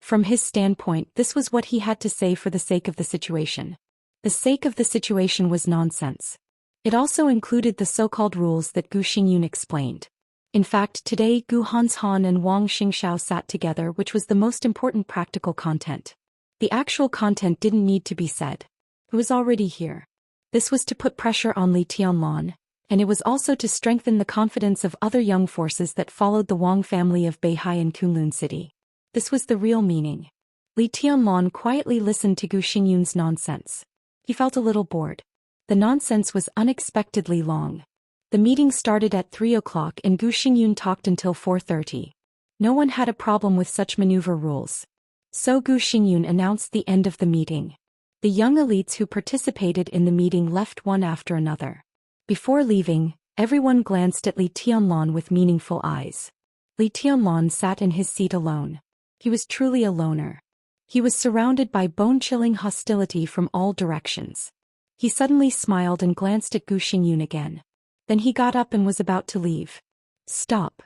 Speaker 1: From his standpoint, this was what he had to say for the sake of the situation. The sake of the situation was nonsense. It also included the so-called rules that Gu Xingyun explained. In fact, today Gu Hanshan and Wang Xingxiao sat together, which was the most important practical content. The actual content didn't need to be said. It was already here. This was to put pressure on Li Tianlan, and it was also to strengthen the confidence of other young forces that followed the Wang family of Beihai in Kunlun City. This was the real meaning. Li Tianlan quietly listened to Gu Xingyun's nonsense. He felt a little bored. The nonsense was unexpectedly long. The meeting started at 3 o'clock and Gu Xingyun talked until 4:30. No one had a problem with such maneuver rules. So Gu Xingyun announced the end of the meeting. The young elites who participated in the meeting left one after another. Before leaving, everyone glanced at Li Tianlan with meaningful eyes. Li Tianlan sat in his seat alone. He was truly a loner. He was surrounded by bone-chilling hostility from all directions. He suddenly smiled and glanced at Gu Xingyun again. Then he got up and was about to leave. Stop.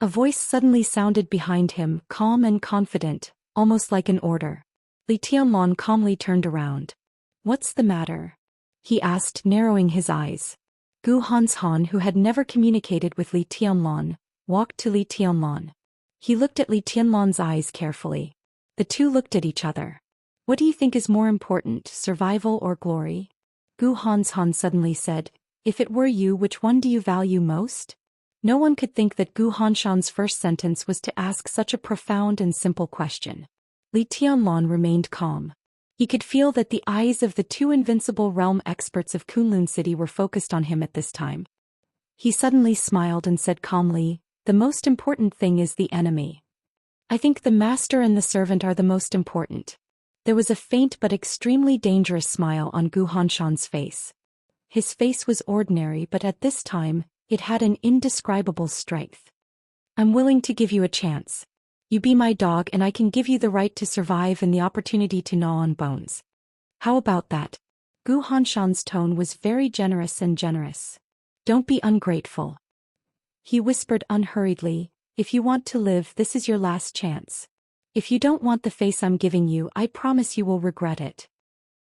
Speaker 1: A voice suddenly sounded behind him, calm and confident, almost like an order. Li Tianlan calmly turned around. What's the matter? He asked, narrowing his eyes. Gu Hanshan, who had never communicated with Li Tianlan, walked to Li Tianlan. He looked at Li Tianlan's eyes carefully. The two looked at each other. What do you think is more important, survival or glory? Gu Hanshan suddenly said, if it were you, which one do you value most? No one could think that Gu Hanshan's first sentence was to ask such a profound and simple question. Li Tianlan remained calm. He could feel that the eyes of the two invincible realm experts of Kunlun City were focused on him at this time. He suddenly smiled and said calmly, "The most important thing is the enemy. I think the master and the servant are the most important." There was a faint but extremely dangerous smile on Gu Hanshan's face. His face was ordinary, but at this time, it had an indescribable strength. "I'm willing to give you a chance. You be my dog and I can give you the right to survive and the opportunity to gnaw on bones. How about that?" Gu Hanshan's tone was very generous. "Don't be ungrateful." He whispered unhurriedly, "If you want to live, this is your last chance. If you don't want the face I'm giving you, I promise you will regret it."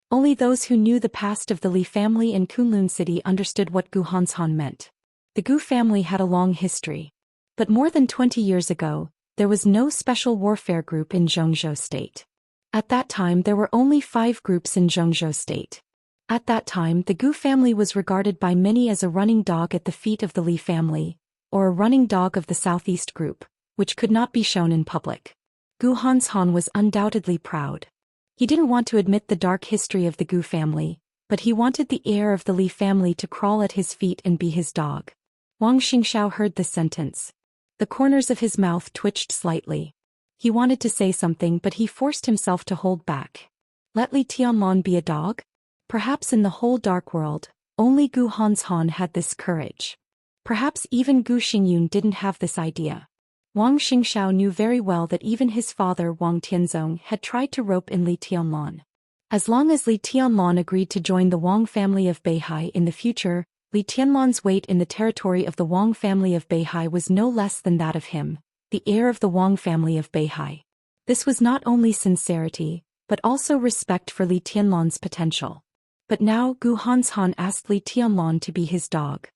Speaker 1: Only those who knew the past of the Li family in Kunlun City understood what Gu Hanshan meant. The Gu family had a long history. But more than 20 years ago, there was no special warfare group in Zhongzhou State. At that time there were only 5 groups in Zhongzhou State. At that time the Gu family was regarded by many as a running dog at the feet of the Li family, or a running dog of the Southeast group, which could not be shown in public. Gu Hanshan was undoubtedly proud. He didn't want to admit the dark history of the Gu family, but he wanted the heir of the Li family to crawl at his feet and be his dog. Wang Xingxiao heard this sentence. The corners of his mouth twitched slightly. He wanted to say something, but he forced himself to hold back. Let Li Tianlan be a dog? Perhaps in the whole dark world, only Gu Hanshan had this courage. Perhaps even Gu Xingyun didn't have this idea. Wang Xingxiao knew very well that even his father Wang Tianzong had tried to rope in Li Tianlan. As long as Li Tianlan agreed to join the Wang family of Beihai in the future, Li Tianlan's weight in the territory of the Wang family of Beihai was no less than that of him, the heir of the Wang family of Beihai. This was not only sincerity, but also respect for Li Tianlan's potential. But now Gu Hanshan asked Li Tianlan to be his dog.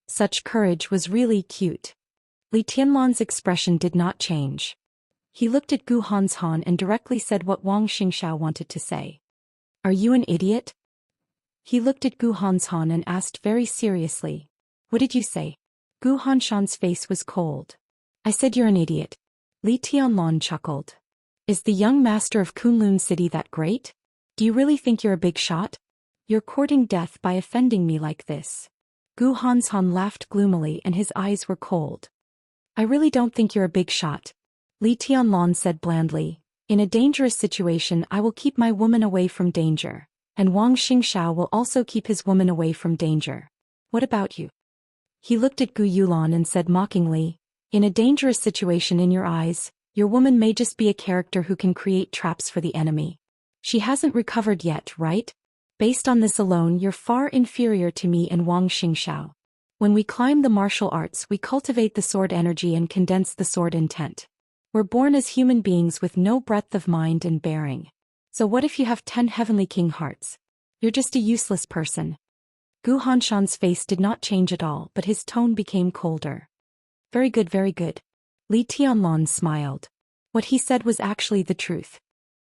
Speaker 1: Such courage was really cute. Li Tianlan's expression did not change. He looked at Gu Hanshan and directly said what Wang Xingxiao wanted to say. "Are you an idiot?" He looked at Gu Hanshan and asked very seriously. "What did you say?" Gu Hanshan's face was cold. "I said you're an idiot." Li Tianlan chuckled. "Is the young master of Kunlun City that great? Do you really think you're a big shot? You're courting death by offending me like this." Gu Hanshan laughed gloomily and his eyes were cold. "I really don't think you're a big shot," Li Tianlan said blandly. "In a dangerous situation I will keep my woman away from danger, and Wang Xingxiao will also keep his woman away from danger. What about you?" He looked at Gu Yulan and said mockingly, "In a dangerous situation in your eyes, your woman may just be a character who can create traps for the enemy. She hasn't recovered yet, right? Based on this alone you're far inferior to me and Wang Xingxiao. When we climb the martial arts we cultivate the sword energy and condense the sword intent. We're born as human beings with no breadth of mind and bearing. So what if you have 10 heavenly king hearts? You're just a useless person." Gu Hanshan's face did not change at all, but his tone became colder. Very good. Li Tianlan smiled. What he said was actually the truth.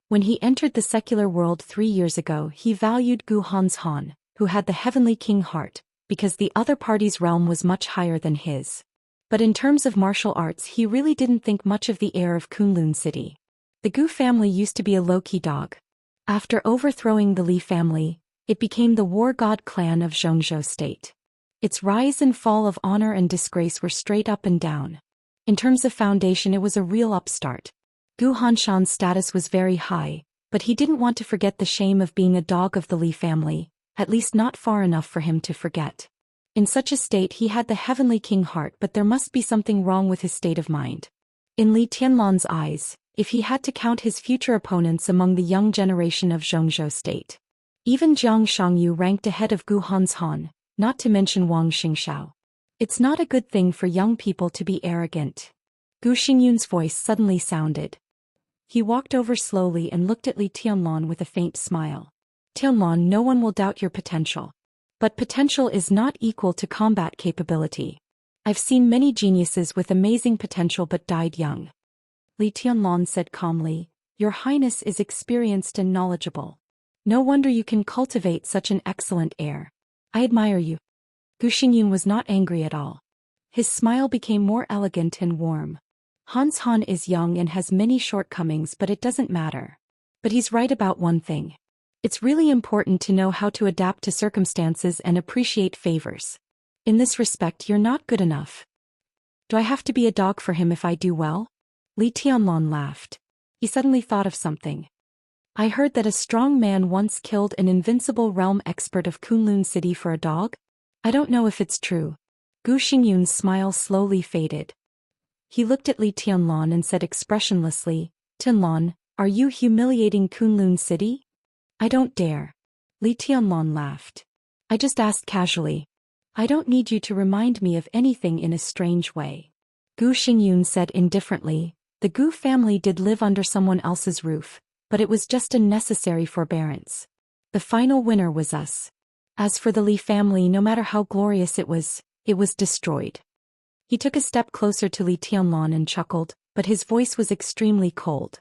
Speaker 1: When he entered the secular world 3 years ago he valued Gu Hanshan, who had the heavenly king heart, because the other party's realm was much higher than his. But in terms of martial arts he really didn't think much of the heir of Kunlun City. The Gu family used to be a low-key dog. After overthrowing the Li family, it became the war god clan of Zhongzhou State. Its rise and fall of honor and disgrace were straight up and down. In terms of foundation it was a real upstart. Gu Hanshan's status was very high, but he didn't want to forget the shame of being a dog of the Li family, at least not far enough for him to forget. In such a state he had the heavenly king heart, but there must be something wrong with his state of mind. In Li Tianlan's eyes, if he had to count his future opponents among the young generation of Zhongzhou State, even Jiang Shangyu ranked ahead of Gu Hanshan, not to mention Wang Xingxiao. It's not a good thing for young people to be arrogant. Gu Xingyun's voice suddenly sounded. He walked over slowly and looked at Li Tianlan with a faint smile. "Tianlan, no one will doubt your potential. But potential is not equal to combat capability. I've seen many geniuses with amazing potential but died young." Li Tianlan said calmly, "Your Highness is experienced and knowledgeable. No wonder you can cultivate such an excellent heir. I admire you." Gu Xingyun was not angry at all. His smile became more elegant and warm. "Hanshan is young and has many shortcomings, but it doesn't matter. But he's right about one thing. It's really important to know how to adapt to circumstances and appreciate favors. In this respect, you're not good enough. Do I have to be a dog for him if I do well? Li Tianlong laughed. He suddenly thought of something. I heard that a strong man once killed an invincible realm expert of Kunlun City for a dog? I don't know if it's true. Gu Xingyun's smile slowly faded. He looked at Li Tianlong and said expressionlessly, Tianlong, are you humiliating Kunlun City? I don't dare. Li Tianlong laughed. I just asked casually. I don't need you to remind me of anything in a strange way. Gu Xingyun said indifferently, the Gu family did live under someone else's roof, but it was just a necessary forbearance. The final winner was us. As for the Li family, no matter how glorious it was destroyed. He took a step closer to Li Tianlong and chuckled, but his voice was extremely cold.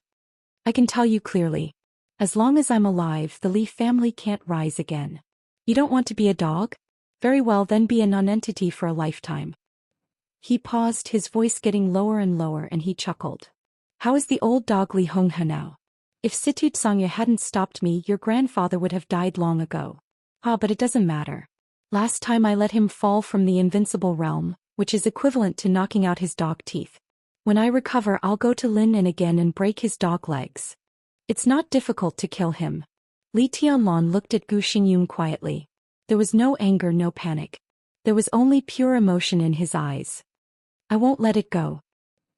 Speaker 1: I can tell you clearly. As long as I'm alive, the Li family can't rise again. You don't want to be a dog? Very well, then be a non-entity for a lifetime. He paused, his voice getting lower and lower, and he chuckled. How is the old dog Li Honghe now? If Situ Xianxia hadn't stopped me, your grandfather would have died long ago. But it doesn't matter. Last time I let him fall from the invincible realm, which is equivalent to knocking out his dog teeth. When I recover, I'll go to Lin and again and break his dog legs. It's not difficult to kill him. Li Tianlong looked at Gu Xingyun quietly. There was no anger, no panic. There was only pure emotion in his eyes. I won't let it go.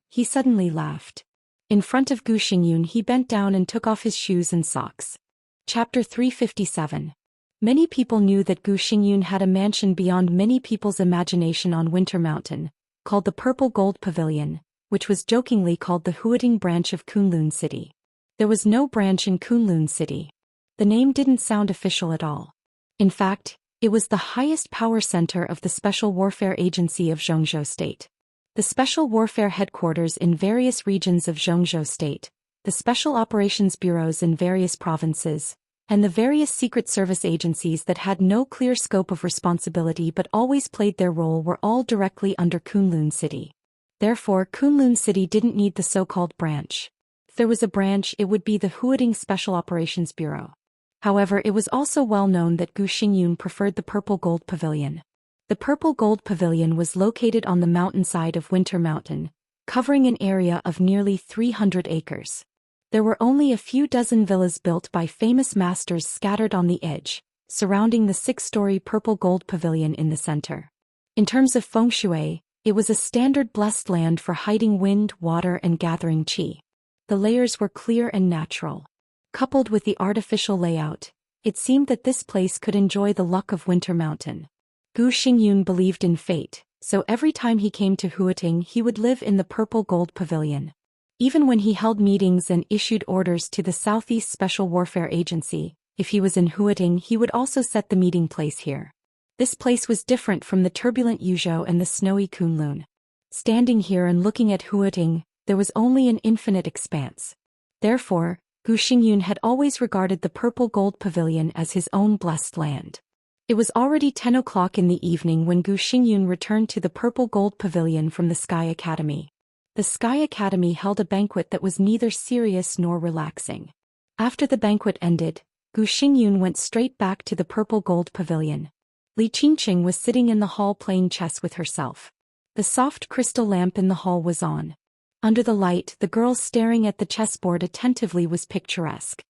Speaker 1: He suddenly laughed. In front of Gu Xingyun, he bent down and took off his shoes and socks. Chapter 357. Many people knew that Gu Xingyun had a mansion beyond many people's imagination on Winter Mountain, called the Purple Gold Pavilion, which was jokingly called the Huating branch of Kunlun City. There was no branch in Kunlun City. The name didn't sound official at all. In fact, it was the highest power center of the Special Warfare Agency of Zhongzhou State. The Special Warfare Headquarters in various regions of Zhongzhou State, the Special Operations Bureaus in various provinces, and the various secret service agencies that had no clear scope of responsibility but always played their role were all directly under Kunlun City. Therefore, Kunlun City didn't need the so-called branch. If there was a branch, it would be the Huating Special Operations Bureau. However, it was also well known that Gu Xingyun preferred the Purple Gold Pavilion. The Purple Gold Pavilion was located on the mountainside of Winter Mountain, covering an area of nearly 300 acres. There were only a few dozen villas built by famous masters scattered on the edge, surrounding the 6-story Purple Gold Pavilion in the center. In terms of feng shui, it was a standard blessed land for hiding wind, water, and gathering qi. The layers were clear and natural. Coupled with the artificial layout, it seemed that this place could enjoy the luck of Winter Mountain. Gu Xingyun believed in fate, so every time he came to Huating, he would live in the Purple Gold Pavilion. Even when he held meetings and issued orders to the Southeast Special Warfare Agency, if he was in Huating, he would also set the meeting place here. This place was different from the turbulent Yuzhou and the snowy Kunlun. Standing here and looking at Huating, there was only an infinite expanse. Therefore, Gu Xingyun had always regarded the Purple Gold Pavilion as his own blessed land. It was already 10 o'clock in the evening when Gu Xingyun returned to the Purple Gold Pavilion from the Sky Academy. The Sky Academy held a banquet that was neither serious nor relaxing. After the banquet ended, Gu Xingyun went straight back to the Purple Gold Pavilion. Li Qingqing was sitting in the hall playing chess with herself. The soft crystal lamp in the hall was on. Under the light, the girl staring at the chessboard attentively was picturesque.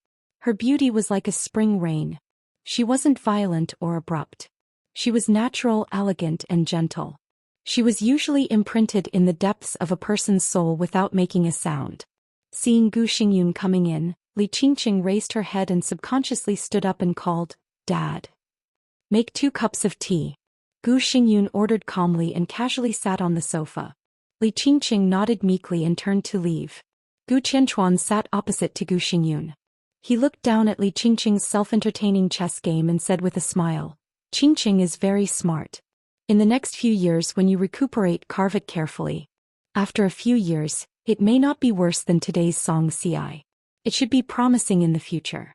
Speaker 1: Her beauty was like a spring rain. She wasn't violent or abrupt. She was natural, elegant, and gentle. She was usually imprinted in the depths of a person's soul without making a sound. Seeing Gu Xingyun coming in, Li Qingqing raised her head and subconsciously stood up and called, "Dad. Make 2 cups of tea." Gu Xingyun ordered calmly and casually sat on the sofa. Li Qingqing nodded meekly and turned to leave. Gu Qianchuan sat opposite to Gu Xingyun. He looked down at Li Qingqing's self-entertaining chess game and said with a smile, "Qingqing is very smart. In the next few years when you recuperate, carve it carefully. After a few years, it may not be worse than today's Xianxia. It should be promising in the future."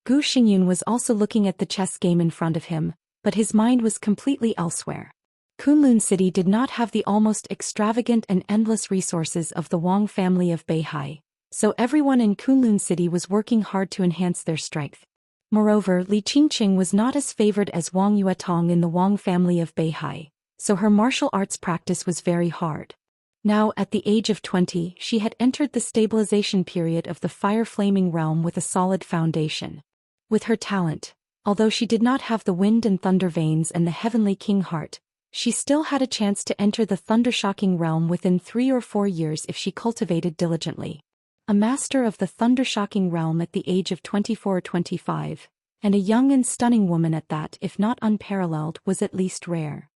Speaker 1: Gu Xingyun was also looking at the chess game in front of him, but his mind was completely elsewhere. Kunlun City did not have the almost extravagant and endless resources of the Wang family of Beihai, so everyone in Kunlun City was working hard to enhance their strength. Moreover, Li Qingqing was not as favored as Wang Yuetong in the Wang family of Beihai, so her martial arts practice was very hard. Now, at the age of 20, she had entered the stabilization period of the fire-flaming realm with a solid foundation. With her talent, although she did not have the wind and thunder veins and the heavenly king heart, she still had a chance to enter the thunder-shocking realm within 3 or 4 years if she cultivated diligently. A master of the thunder-shocking realm at the age of 24 or 25, and a young and stunning woman at that, if not unparalleled, was at least rare.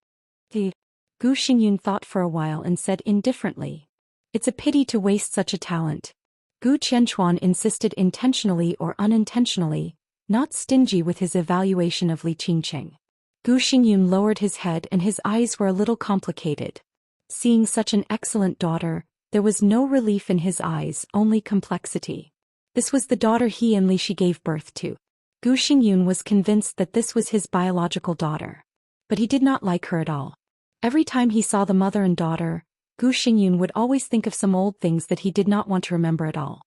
Speaker 1: Gu Xingyun thought for a while and said indifferently, "It's a pity to waste such a talent." Gu Qianchuan insisted intentionally or unintentionally, not stingy with his evaluation of Li Qingqing. Gu Xingyun lowered his head and his eyes were a little complicated. Seeing such an excellent daughter, there was no relief in his eyes, only complexity. This was the daughter he and Li Shi gave birth to. Gu Xingyun was convinced that this was his biological daughter. But he did not like her at all. Every time he saw the mother and daughter, Gu Xingyun would always think of some old things that he did not want to remember at all.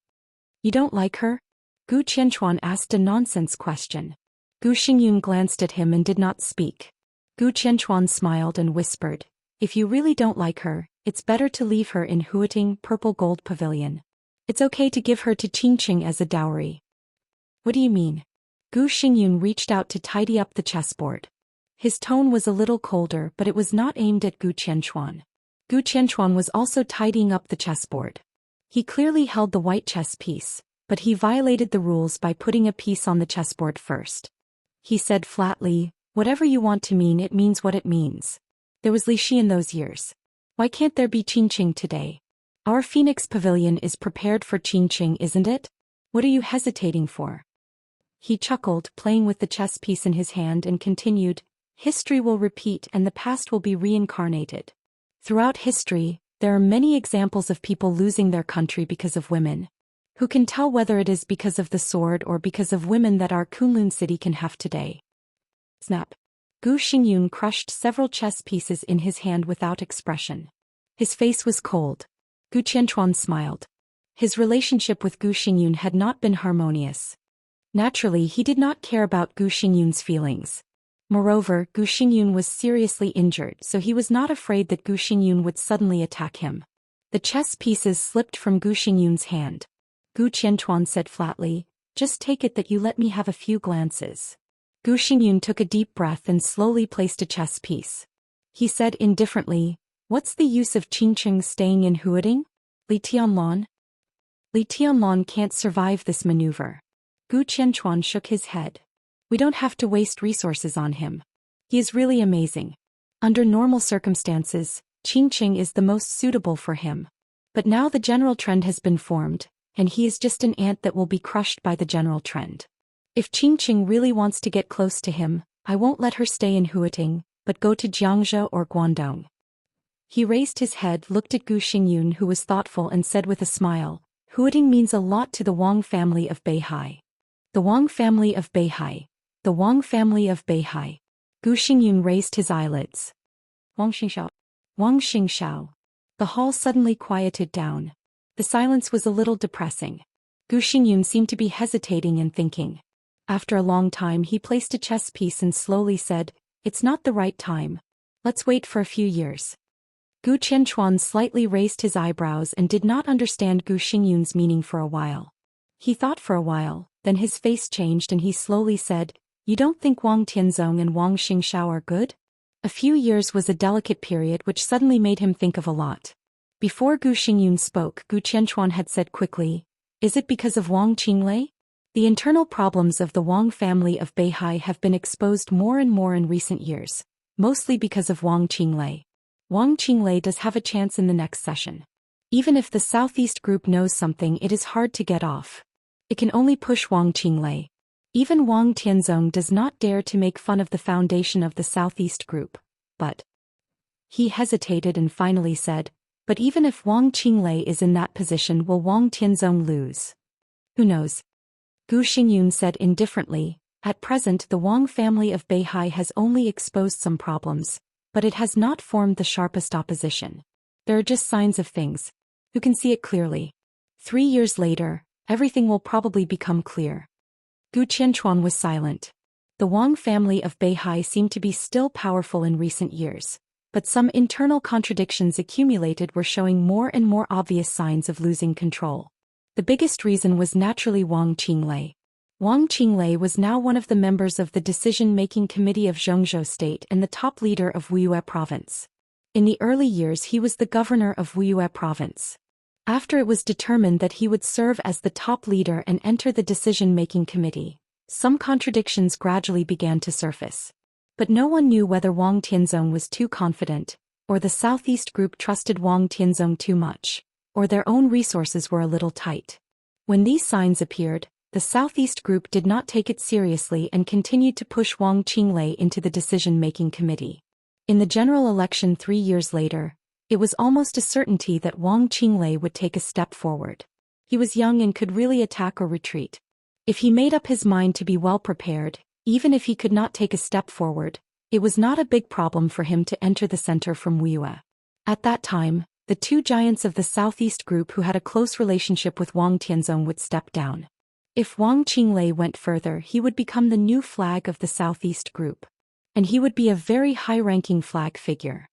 Speaker 1: "You don't like her?" Gu Qianchuan asked a nonsense question. Gu Xingyun glanced at him and did not speak. Gu Qianchuan smiled and whispered, "If you really don't like her, it's better to leave her in Huiting Purple Gold Pavilion. It's okay to give her to Qingqing as a dowry." "What do you mean?" Gu Xingyun reached out to tidy up the chessboard. His tone was a little colder, but it was not aimed at Gu Qianchuan. Gu Qianchuan was also tidying up the chessboard. He clearly held the white chess piece, but he violated the rules by putting a piece on the chessboard first. He said flatly, "Whatever you want to mean, it means what it means. There was Li Shi in those years. Why can't there be Qingqing today? Our Phoenix Pavilion is prepared for Qingqing, isn't it? What are you hesitating for?" He chuckled, playing with the chess piece in his hand, and continued, "History will repeat and the past will be reincarnated. Throughout history, there are many examples of people losing their country because of women. Who can tell whether it is because of the sword or because of women that our Kunlun city can have today?" Snap. Gu Xingyun crushed several chess pieces in his hand without expression. His face was cold. Gu Qianchuan smiled. His relationship with Gu Xingyun had not been harmonious. Naturally, he did not care about Gu Xingyun's feelings. Moreover, Gu Xingyun was seriously injured, so he was not afraid that Gu Xingyun would suddenly attack him. The chess pieces slipped from Gu Xingyun's hand. Gu Qianchuan said flatly, "Just take it that you let me have a few glances." Gu Xingyun took a deep breath and slowly placed a chess piece. He said indifferently, "What's the use of Qingqing staying in Huiting? Li Tianlan? Li Tianlan can't survive this maneuver." Gu Qianchuan shook his head. "We don't have to waste resources on him. He is really amazing. Under normal circumstances, Qingqing is the most suitable for him. But now the general trend has been formed, and he is just an ant that will be crushed by the general trend. If Qingqing really wants to get close to him, I won't let her stay in Huiting, but go to Xianxia or Guangdong." He raised his head, looked at Gu Xingyun, who was thoughtful, and said with a smile, "Huiting means a lot to the Wang family of Beihai." "The Wang family of Beihai. The Wang family of Beihai." Gu Xingyun raised his eyelids. "Wang Xingxiao. Wang Xingxiao." The hall suddenly quieted down. The silence was a little depressing. Gu Xingyun seemed to be hesitating and thinking. After a long time he placed a chess piece and slowly said, "It's not the right time. Let's wait for a few years." Gu Qianchuan slightly raised his eyebrows and did not understand Gu Xingyun's meaning for a while. He thought for a while, then his face changed and he slowly said, "You don't think Wang Tianzong and Wang Xingxiao are good?" A few years was a delicate period which suddenly made him think of a lot. Before Gu Xingyun spoke, Gu Qianchuan had said quickly, "Is it because of Wang Qinglei? The internal problems of the Wang family of Beihai have been exposed more and more in recent years, mostly because of Wang Qinglei. Wang Qinglei does have a chance in the next session. Even if the Southeast group knows something, it is hard to get off. It can only push Wang Qinglei. Even Wang Tianzong does not dare to make fun of the foundation of the Southeast group, but..." He hesitated and finally said, "But even if Wang Qinglei is in that position, will Wang Tianzong lose? Who knows?" Gu Xingyun said indifferently, "At present the Wang family of Beihai has only exposed some problems, but it has not formed the sharpest opposition. There are just signs of things. Who can see it clearly? 3 years later, everything will probably become clear." Gu Gu Qianchuan was silent. The Wang family of Beihai seemed to be still powerful in recent years, but some internal contradictions accumulated were showing more and more obvious signs of losing control. The biggest reason was naturally Wang Qinglei. Wang Qinglei was now one of the members of the decision-making committee of Zhongzhou State and the top leader of Wuxia province. In the early years he was the governor of Wuxia province. After it was determined that he would serve as the top leader and enter the decision-making committee, some contradictions gradually began to surface. But no one knew whether Wang Tianzong was too confident, or the Southeast group trusted Wang Tianzong too much, or their own resources were a little tight. When these signs appeared, the Southeast group did not take it seriously and continued to push Wang Qinglei into the decision-making committee. In the general election 3 years later, it was almost a certainty that Wang Qinglei would take a step forward. He was young and could really attack or retreat. If he made up his mind to be well prepared, even if he could not take a step forward, it was not a big problem for him to enter the center from Wuxia. At that time, the two giants of the Southeast group who had a close relationship with Wang Tianzong would step down. If Wang Qinglei went further, he would become the new flag of the Southeast group. And he would be a very high-ranking flag figure.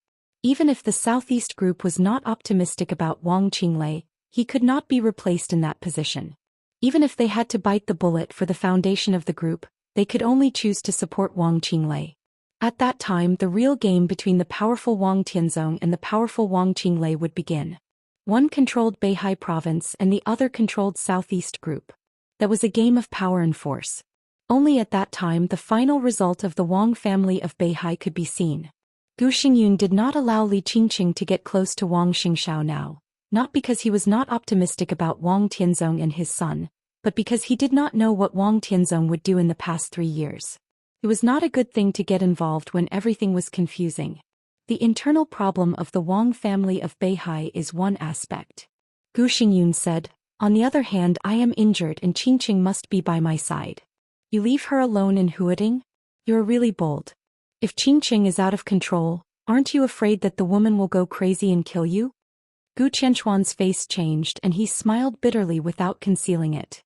Speaker 1: Even if the Southeast group was not optimistic about Wang Qinglei, he could not be replaced in that position. Even if they had to bite the bullet for the foundation of the group, they could only choose to support Wang Qinglei. At that time, the real game between the powerful Wang Tianzong and the powerful Wang Qinglei would begin. One controlled Beihai province and the other controlled Southeast group. That was a game of power and force. Only at that time the final result of the Wang family of Beihai could be seen. Gu Xingyun did not allow Li Qingqing to get close to Wang Xingxiao now, not because he was not optimistic about Wang Tianzong and his son, but because he did not know what Wang Tianzong would do in the past 3 years. It was not a good thing to get involved when everything was confusing. The internal problem of the Wang family of Beihai is one aspect. Gu Xingyun said, on the other hand, I am injured and Qingqing must be by my side. You leave her alone in Huading? You're really bold. If Qingqing is out of control, aren't you afraid that the woman will go crazy and kill you? Gu Qianchuan's face changed and he smiled bitterly without concealing it.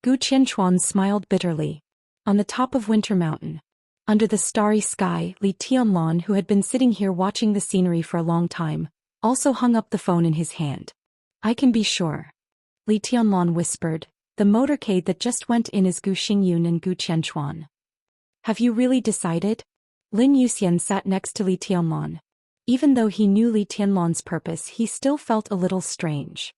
Speaker 1: Gu Qianchuan smiled bitterly. On the top of Winter Mountain, under the starry sky, Li Tianlan, who had been sitting here watching the scenery for a long time, also hung up the phone in his hand. I can be sure. Li Tianlan whispered, the motorcade that just went in is Gu Xingyun and Gu Qianchuan. Have you really decided? Lin Yuxian sat next to Li Tianlan. Even though he knew Li Tianlan's purpose, he still felt a little strange.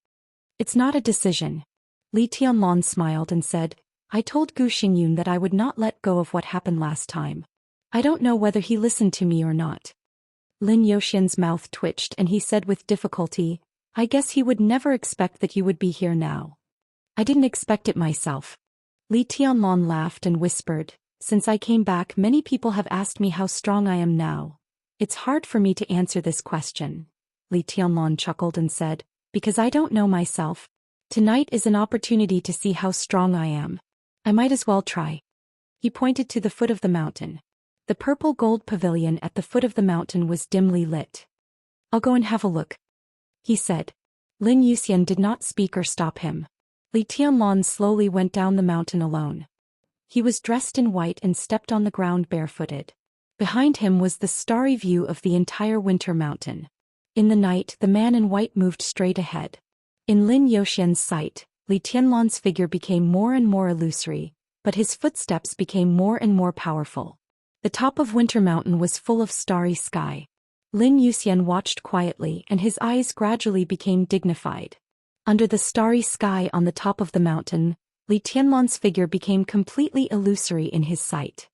Speaker 1: It's not a decision. Li Tianlan smiled and said, I told Gu Xingyun that I would not let go of what happened last time. I don't know whether he listened to me or not. Lin Yuxian's mouth twitched and he said with difficulty, I guess he would never expect that you would be here now. I didn't expect it myself. Li Tianlan laughed and whispered, since I came back many people have asked me how strong I am now. It's hard for me to answer this question. Li Tianlan chuckled and said, because I don't know myself. Tonight is an opportunity to see how strong I am. I might as well try. He pointed to the foot of the mountain. The purple gold pavilion at the foot of the mountain was dimly lit. I'll go and have a look, he said. Lin Yuxian did not speak or stop him. Li Tianlan slowly went down the mountain alone. He was dressed in white and stepped on the ground barefooted. Behind him was the starry view of the entire Winter Mountain. In the night, the man in white moved straight ahead. In Lin Yuxian's sight, Li Tianlan's figure became more and more illusory, but his footsteps became more and more powerful. The top of Winter Mountain was full of starry sky. Lin Yuxian watched quietly and his eyes gradually became dignified. Under the starry sky on the top of the mountain, Li Tianlan's figure became completely illusory in his sight.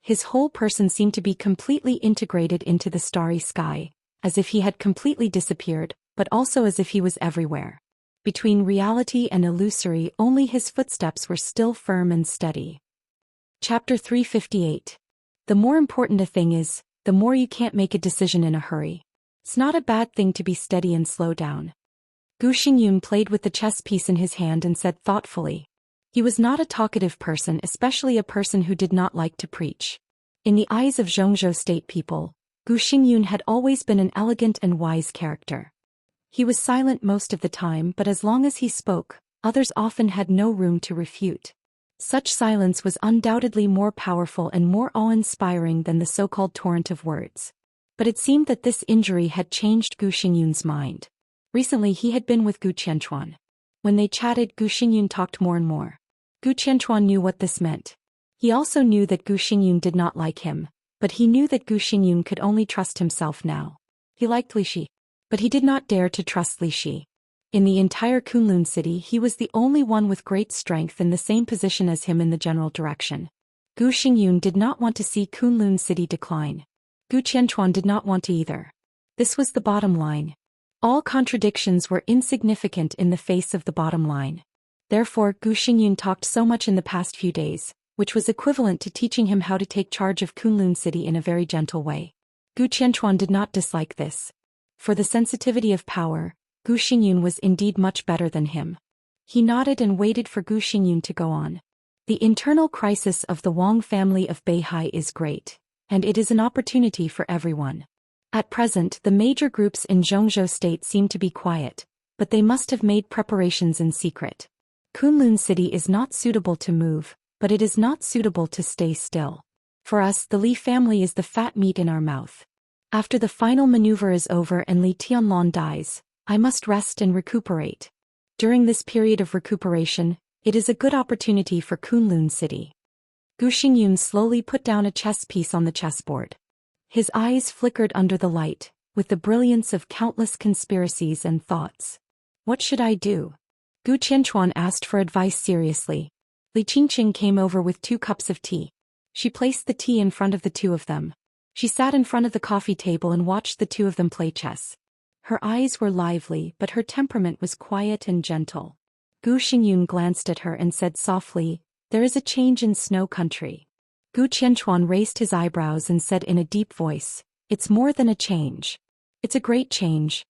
Speaker 1: His whole person seemed to be completely integrated into the starry sky, as if he had completely disappeared, but also as if he was everywhere. Between reality and illusory, only his footsteps were still firm and steady. Chapter 358. The more important a thing is, the more you can't make a decision in a hurry. It's not a bad thing to be steady and slow down. Gu Xingyun played with the chess piece in his hand and said thoughtfully. He was not a talkative person, especially a person who did not like to preach. In the eyes of Zhongzhou State people, Gu Xingyun had always been an elegant and wise character. He was silent most of the time, but as long as he spoke, others often had no room to refute. Such silence was undoubtedly more powerful and more awe-inspiring than the so-called torrent of words. But it seemed that this injury had changed Gu Xingyun's mind. Recently he had been with Gu Qianchuan. When they chatted, Gu Xingyun talked more and more. Gu Qianchuan knew what this meant. He also knew that Gu Xingyun did not like him, but he knew that Gu Xingyun could only trust himself now. He liked Li Shi, but he did not dare to trust Li Shi. In the entire Kunlun city he was the only one with great strength in the same position as him in the general direction. Gu Xingyun did not want to see Kunlun city decline. Gu Qianchuan did not want to either. This was the bottom line. All contradictions were insignificant in the face of the bottom line. Therefore Gu Xingyun talked so much in the past few days, which was equivalent to teaching him how to take charge of Kunlun city in a very gentle way. Gu Qianchuan did not dislike this. For the sensitivity of power, Gu Xingyun was indeed much better than him. He nodded and waited for Gu Xingyun to go on. The internal crisis of the Wang family of Beihai is great, and it is an opportunity for everyone. At present the major groups in Zhongzhou state seem to be quiet, but they must have made preparations in secret. Kunlun city is not suitable to move, but it is not suitable to stay still. For us the Li family is the fat meat in our mouth. After the final maneuver is over and Li Tianlan dies, I must rest and recuperate. During this period of recuperation, it is a good opportunity for Kunlun city. Gu Xingyun slowly put down a chess piece on the chessboard. His eyes flickered under the light, with the brilliance of countless conspiracies and thoughts. What should I do? Gu Qianchuan asked for advice seriously. Li Qingqing came over with 2 cups of tea. She placed the tea in front of the two of them. She sat in front of the coffee table and watched the two of them play chess. Her eyes were lively, but her temperament was quiet and gentle. Gu Xingyun glanced at her and said softly, "There is a change in Snow Country." Gu Qianchuan raised his eyebrows and said in a deep voice, "It's more than a change. It's a great change."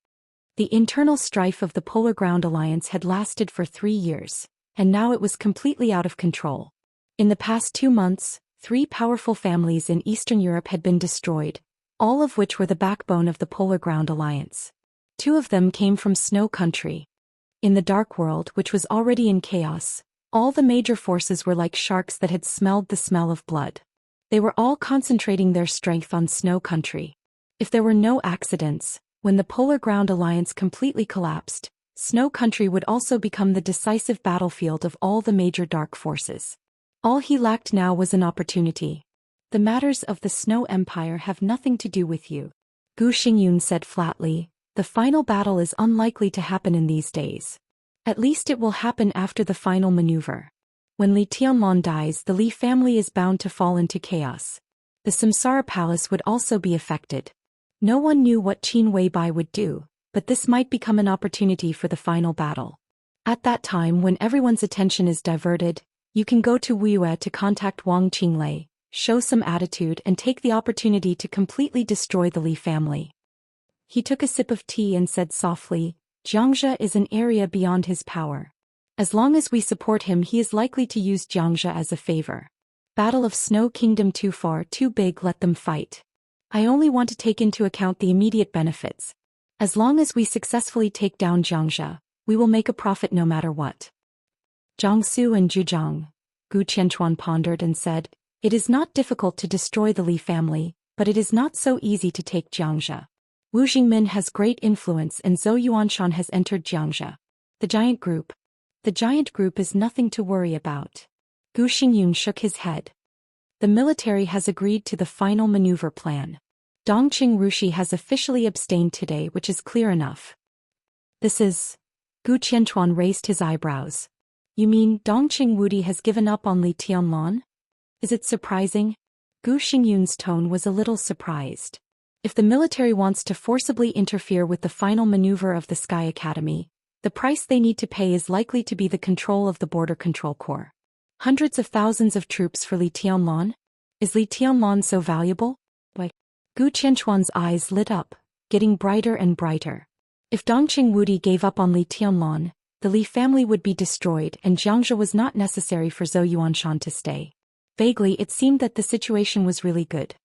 Speaker 1: The internal strife of the Polar Ground Alliance had lasted for 3 years, and now it was completely out of control. In the past 2 months, 3 powerful families in Eastern Europe had been destroyed, all of which were the backbone of the Polar Ground Alliance. 2 of them came from Snow Country. In the Dark World, which was already in chaos, all the major forces were like sharks that had smelled the smell of blood. They were all concentrating their strength on Snow Country. If there were no accidents, when the Polar Ground Alliance completely collapsed, Snow Country would also become the decisive battlefield of all the major dark forces. All he lacked now was an opportunity. "The matters of the Snow Empire have nothing to do with you," Gu Xingyun said flatly. "The final battle is unlikely to happen in these days. At least it will happen after the final maneuver. When Li Tianlan dies, the Li family is bound to fall into chaos. The Samsara Palace would also be affected. No one knew what Qin Weibai would do, but this might become an opportunity for the final battle. At that time, when everyone's attention is diverted, you can go to Wuxia to contact Wang Qinglei, show some attitude and take the opportunity to completely destroy the Li family." He took a sip of tea and said softly, "Xianxia is an area beyond his power. As long as we support him, he is likely to use Xianxia as a favor. Battle of Snow Kingdom too far, too big, let them fight. I only want to take into account the immediate benefits. As long as we successfully take down Xianxia, we will make a profit no matter what." Jiangsu and Zhujiang, Gu Qianchuan pondered and said, "It is not difficult to destroy the Li family, but it is not so easy to take Xianxia. Wu Jingmin has great influence and Zhou Yuanshan has entered Xianxia. The giant group. The giant group is nothing to worry about." Gu Xingyun shook his head. "The military has agreed to the final maneuver plan. Dongqing Rushi has officially abstained today, which is clear enough." "This is..." Gu Qianchuan raised his eyebrows. "You mean Dongqing Wudi has given up on Li Tianlan? Is it surprising?" Gu Xingyun's tone was a little surprised. If the military wants to forcibly interfere with the final maneuver of the Sky Academy, the price they need to pay is likely to be the control of the Border Control Corps. Hundreds of thousands of troops for Li Tianlan? Is Li Tianlan so valuable? Why? Gu Qianchuan's eyes lit up, getting brighter and brighter. If Dongqing Wudi gave up on Li Tianlan, the Li family would be destroyed and Xianxia was not necessary for Zhou Yuanshan to stay. Vaguely it seemed that the situation was really good.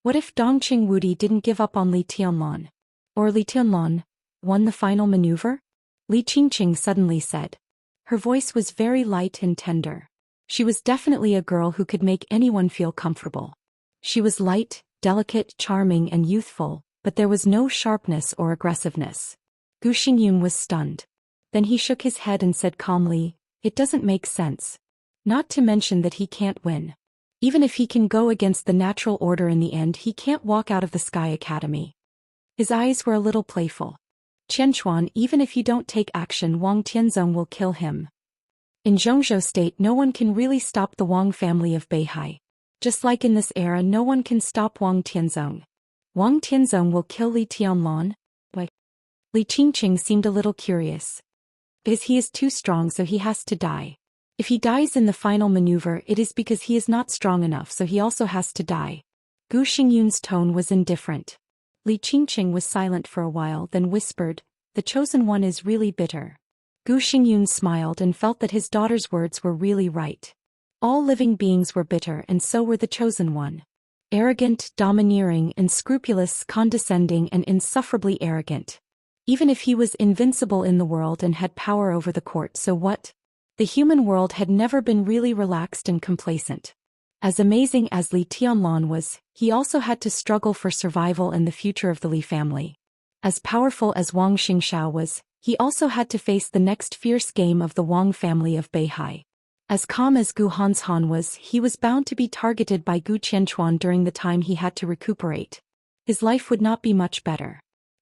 Speaker 1: What if Dongqing Wudi didn't give up on Li Tianlan? Or Li Tianlan won the final maneuver? Li Qingqing suddenly said. Her voice was very light and tender. She was definitely a girl who could make anyone feel comfortable. She was light, delicate, charming and youthful, but there was no sharpness or aggressiveness. Gu Xingyun was stunned. Then he shook his head and said calmly, "It doesn't make sense. Not to mention that he can't win. Even if he can go against the natural order in the end, he can't walk out of the Sky Academy." His eyes were a little playful. "Qianquan, even if you don't take action, Wang Tianzong will kill him. In Zhongzhou state no one can really stop the Wang family of Beihai. Just like in this era no one can stop Wang Tianzong. Wang Tianzong will kill Li Tianlan?" Why? Li Qingqing seemed a little curious. "Because he is too strong, so he has to die. If he dies in the final maneuver, it is because he is not strong enough, so he also has to die." Gu Xingyun's tone was indifferent. Li Qingqing was silent for a while, then whispered, "The chosen one is really bitter." Gu Xingyun smiled and felt that his daughter's words were really right. All living beings were bitter, and so were the chosen one. Arrogant, domineering, unscrupulous, condescending and insufferably arrogant. Even if he was invincible in the world and had power over the court, so what? The human world had never been really relaxed and complacent. As amazing as Li Tianlan was, he also had to struggle for survival and the future of the Li family. As powerful as Wang Xingxiao was, he also had to face the next fierce game of the Wang family of Beihai. As calm as Gu Hanshan was, he was bound to be targeted by Gu Qianquan during the time he had to recuperate. His life would not be much better.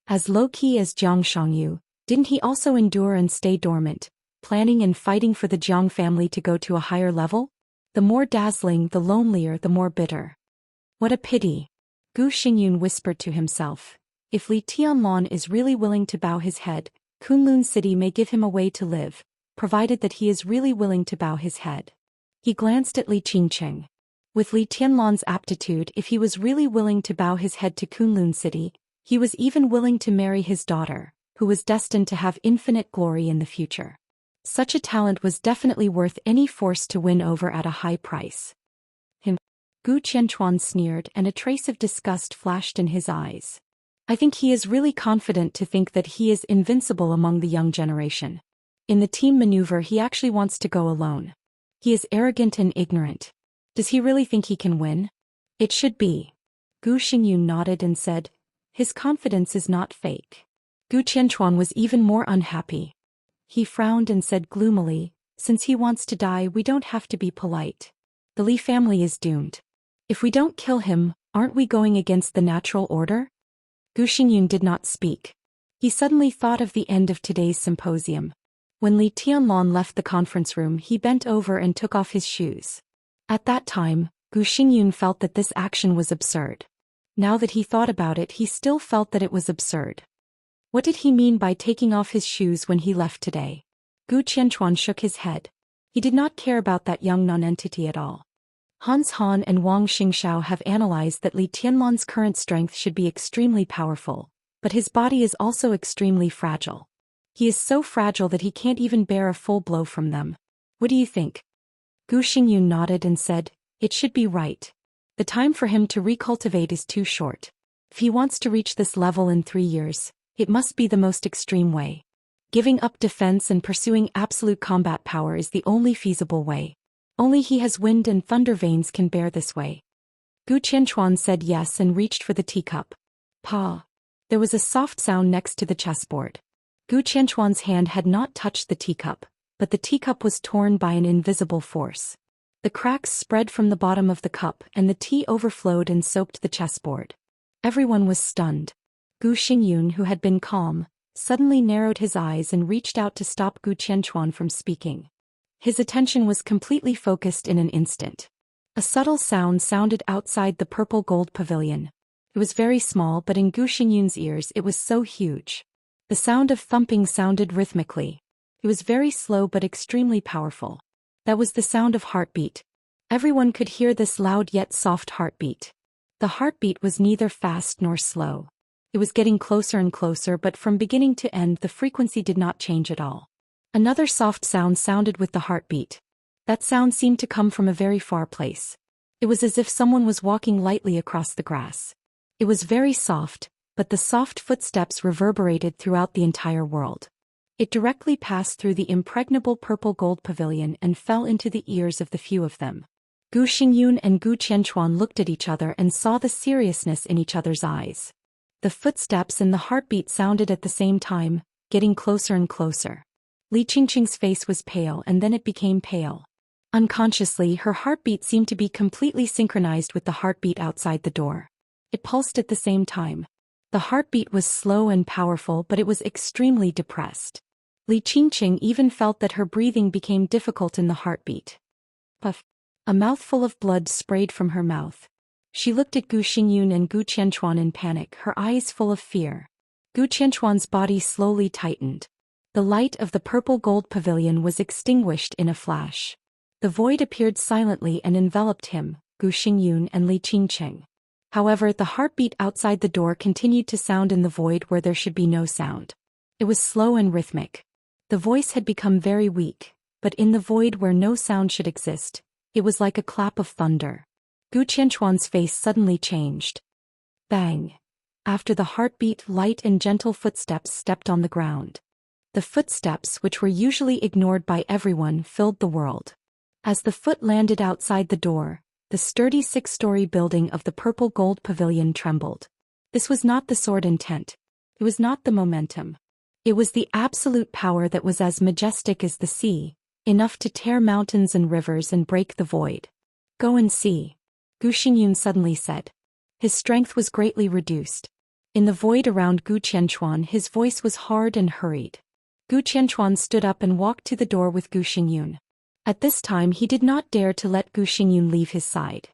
Speaker 1: As low-key as Jiang Shangyu, didn't he also endure and stay dormant, planning and fighting for the Jiang family to go to a higher level? The more dazzling, the lonelier, the more bitter. What a pity. Gu Xingyun whispered to himself. If Li Tianlan is really willing to bow his head, Kunlun City may give him a way to live, provided that he is really willing to bow his head. He glanced at Li Qingqing. With Li Tianlan's aptitude, if he was really willing to bow his head to Kunlun City, he was even willing to marry his daughter, who was destined to have infinite glory in the future. Such a talent was definitely worth any force to win over at a high price. Gu Qianquan sneered, and a trace of disgust flashed in his eyes. "I think he is really confident to think that he is invincible among the young generation. In the team maneuver he actually wants to go alone. He is arrogant and ignorant. Does he really think he can win? It should be." Gu Xingyun nodded and said, "His confidence is not fake." Gu Qianquan was even more unhappy. He frowned and said gloomily, "Since he wants to die, we don't have to be polite. The Li family is doomed. If we don't kill him, aren't we going against the natural order?" Gu Xingyun did not speak. He suddenly thought of the end of today's symposium. When Li Tianlan left the conference room, he bent over and took off his shoes. At that time, Gu Xingyun felt that this action was absurd. Now that he thought about it, he still felt that it was absurd. What did he mean by taking off his shoes when he left today? Gu Qianquan shook his head. He did not care about that young nonentity at all. Hans Han and Wang Xingxiao have analyzed that Li Tianlan's current strength should be extremely powerful, but his body is also extremely fragile. He is so fragile that he can't even bear a full blow from them. What do you think? Gu Xingyun nodded and said, "It should be right. The time for him to recultivate is too short. If he wants to reach this level in 3 years, it must be the most extreme way. Giving up defense and pursuing absolute combat power is the only feasible way. Only he has wind and thunder veins can bear this way." Gu Qianquan said yes and reached for the teacup. Pa! There was a soft sound next to the chessboard. Gu Qianquan's hand had not touched the teacup, but the teacup was torn by an invisible force. The cracks spread from the bottom of the cup and the tea overflowed and soaked the chessboard. Everyone was stunned. Gu Xingyun, who had been calm, suddenly narrowed his eyes and reached out to stop Gu Qianquan from speaking. His attention was completely focused in an instant. A subtle sound sounded outside the purple gold pavilion. It was very small, but in Gu Xingyun's ears it was so huge. The sound of thumping sounded rhythmically. It was very slow but extremely powerful. That was the sound of heartbeat. Everyone could hear this loud yet soft heartbeat. The heartbeat was neither fast nor slow. It was getting closer and closer, but from beginning to end the frequency did not change at all. Another soft sound sounded with the heartbeat. That sound seemed to come from a very far place. It was as if someone was walking lightly across the grass. It was very soft, but the soft footsteps reverberated throughout the entire world. It directly passed through the impregnable purple gold pavilion and fell into the ears of the few of them. Gu Xingyun and Gu Qianchuan looked at each other and saw the seriousness in each other's eyes. The footsteps and the heartbeat sounded at the same time, getting closer and closer. Li Qingqing's face was pale and then it became pale. Unconsciously, her heartbeat seemed to be completely synchronized with the heartbeat outside the door. It pulsed at the same time. The heartbeat was slow and powerful, but it was extremely depressed. Li Qingqing even felt that her breathing became difficult in the heartbeat. Puff. A mouthful of blood sprayed from her mouth. She looked at Gu Xingyun and Gu Qianchuan in panic, her eyes full of fear. Gu Qianchuan's body slowly tightened. The light of the purple gold pavilion was extinguished in a flash. The void appeared silently and enveloped him, Gu Xingyun and Li Qingqing. However, the heartbeat outside the door continued to sound in the void where there should be no sound. It was slow and rhythmic. The voice had become very weak, but in the void where no sound should exist, it was like a clap of thunder. Gu Qianchuan's face suddenly changed. Bang! After the heartbeat, light and gentle footsteps stepped on the ground. The footsteps, which were usually ignored by everyone, filled the world. As the foot landed outside the door, the sturdy 6-story building of the purple gold pavilion trembled. This was not the sword intent. It was not the momentum. It was the absolute power that was as majestic as the sea, enough to tear mountains and rivers and break the void. Go and see, Gu Xingyun suddenly said. His strength was greatly reduced. In the void around Gu Qianchuan, his voice was hard and hurried. Gu Qianchuan stood up and walked to the door with Gu Xingyun. At this time he did not dare to let Gu Xingyun leave his side.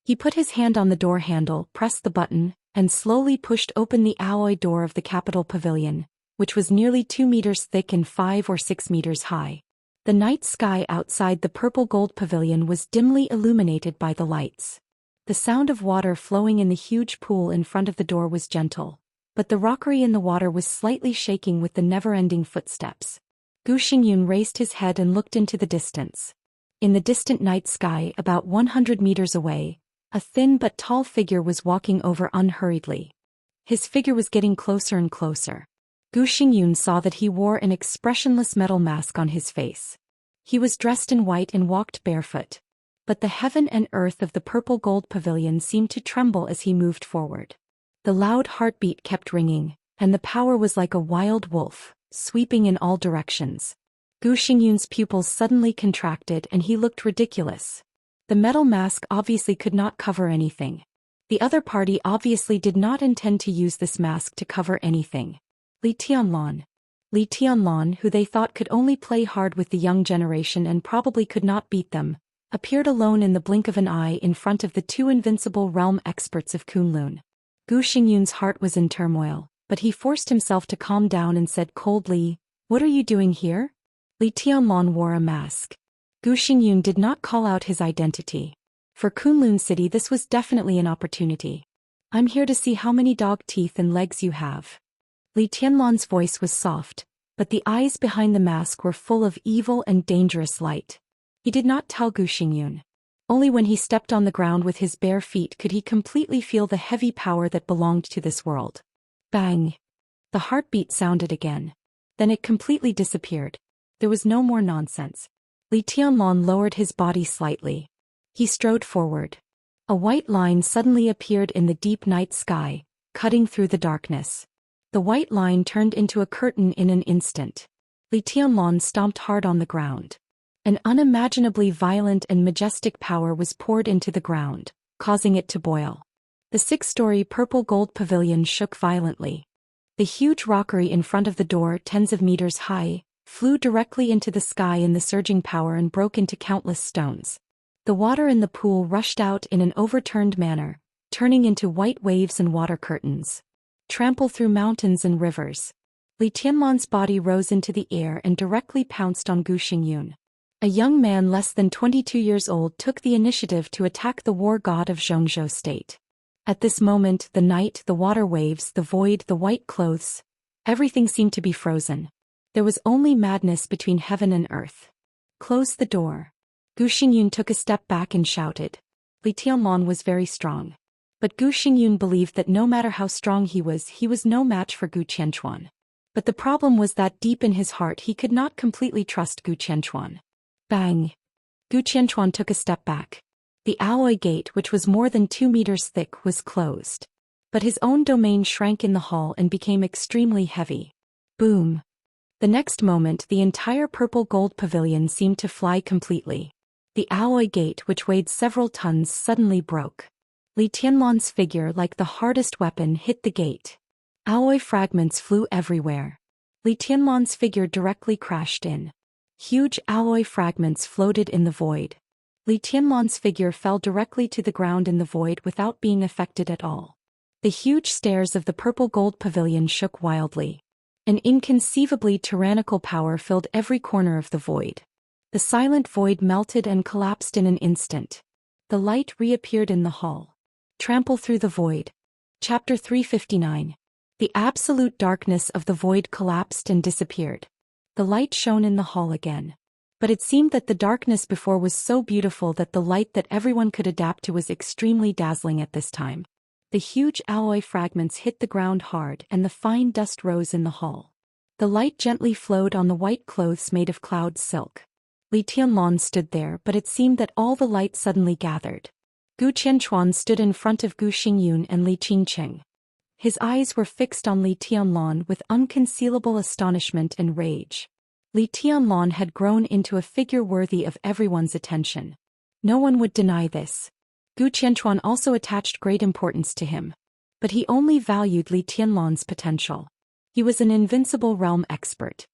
Speaker 1: He put his hand on the door handle, pressed the button, and slowly pushed open the alloy door of the capital pavilion, which was nearly 2 meters thick and 5 or 6 meters high. The night sky outside the purple gold pavilion was dimly illuminated by the lights. The sound of water flowing in the huge pool in front of the door was gentle, but the rockery in the water was slightly shaking with the never-ending footsteps. Gu Xingyun raised his head and looked into the distance. In the distant night sky, about 100 meters away, a thin but tall figure was walking over unhurriedly. His figure was getting closer and closer. Gu Xingyun saw that he wore an expressionless metal mask on his face. He was dressed in white and walked barefoot. But the heaven and earth of the purple gold pavilion seemed to tremble as he moved forward. The loud heartbeat kept ringing, and the power was like a wild wolf, sweeping in all directions. Gu Xingyun's pupils suddenly contracted and he looked ridiculous. The metal mask obviously could not cover anything. The other party obviously did not intend to use this mask to cover anything. Li Tianlan, who they thought could only play hard with the young generation and probably could not beat them, appeared alone in the blink of an eye in front of the 2 invincible realm experts of Kunlun. Gu Xingyun's heart was in turmoil, but he forced himself to calm down and said coldly, "What are you doing here?" Li Tianlan wore a mask. Gu Xingyun did not call out his identity. For Kunlun City this was definitely an opportunity. "I'm here to see how many dog teeth and legs you have." Li Tianlan's voice was soft, but the eyes behind the mask were full of evil and dangerous light. He did not tell Gu Xingyun. Only when he stepped on the ground with his bare feet could he completely feel the heavy power that belonged to this world. Bang! The heartbeat sounded again. Then it completely disappeared. There was no more nonsense. Li Tianlan lowered his body slightly. He strode forward. A white line suddenly appeared in the deep night sky, cutting through the darkness. The white line turned into a curtain in an instant. Li Tianlan stomped hard on the ground. An unimaginably violent and majestic power was poured into the ground, causing it to boil. The 6-story purple gold pavilion shook violently. The huge rockery in front of the door, tens of meters high, flew directly into the sky in the surging power and broke into countless stones. The water in the pool rushed out in an overturned manner, turning into white waves and water curtains. Trample through mountains and rivers. Li Tianlan's body rose into the air and directly pounced on Gu Xingyun. A young man less than 22 years old took the initiative to attack the war god of Zhongzhou state. At this moment, the night, the water waves, the void, the white clothes, everything seemed to be frozen. There was only madness between heaven and earth. Close the door. Gu Xingyun took a step back and shouted. Li Tianlan was very strong. But Gu Xingyun believed that no matter how strong he was no match for Gu Qianchuan. But the problem was that deep in his heart he could not completely trust Gu Qianchuan. Bang! Gu Qianchuan took a step back. The alloy gate, which was more than 2 meters thick, was closed. But his own domain shrank in the hall and became extremely heavy. Boom! The next moment the entire purple gold pavilion seemed to fly completely. The alloy gate, which weighed several tons, suddenly broke. Li Tianlan's figure, like the hardest weapon, hit the gate. Alloy fragments flew everywhere. Li Tianlan's figure directly crashed in. Huge alloy fragments floated in the void. Li Tianlan's figure fell directly to the ground in the void without being affected at all. The huge stairs of the purple gold pavilion shook wildly. An inconceivably tyrannical power filled every corner of the void. The silent void melted and collapsed in an instant. The light reappeared in the hall. Trample through the void. Chapter 359. The absolute darkness of the void collapsed and disappeared. The light shone in the hall again. But it seemed that the darkness before was so beautiful that the light that everyone could adapt to was extremely dazzling at this time. The huge alloy fragments hit the ground hard and the fine dust rose in the hall. The light gently flowed on the white clothes made of cloud silk. Li Tianlan stood there, but it seemed that all the light suddenly gathered. Gu Qianchuan stood in front of Gu Xingyun and Li Qingqing. His eyes were fixed on Li Tianlan with unconcealable astonishment and rage. Li Tianlan had grown into a figure worthy of everyone's attention. No one would deny this. Gu Qianchuan also attached great importance to him. But he only valued Li Tianlan's potential. He was an invincible realm expert.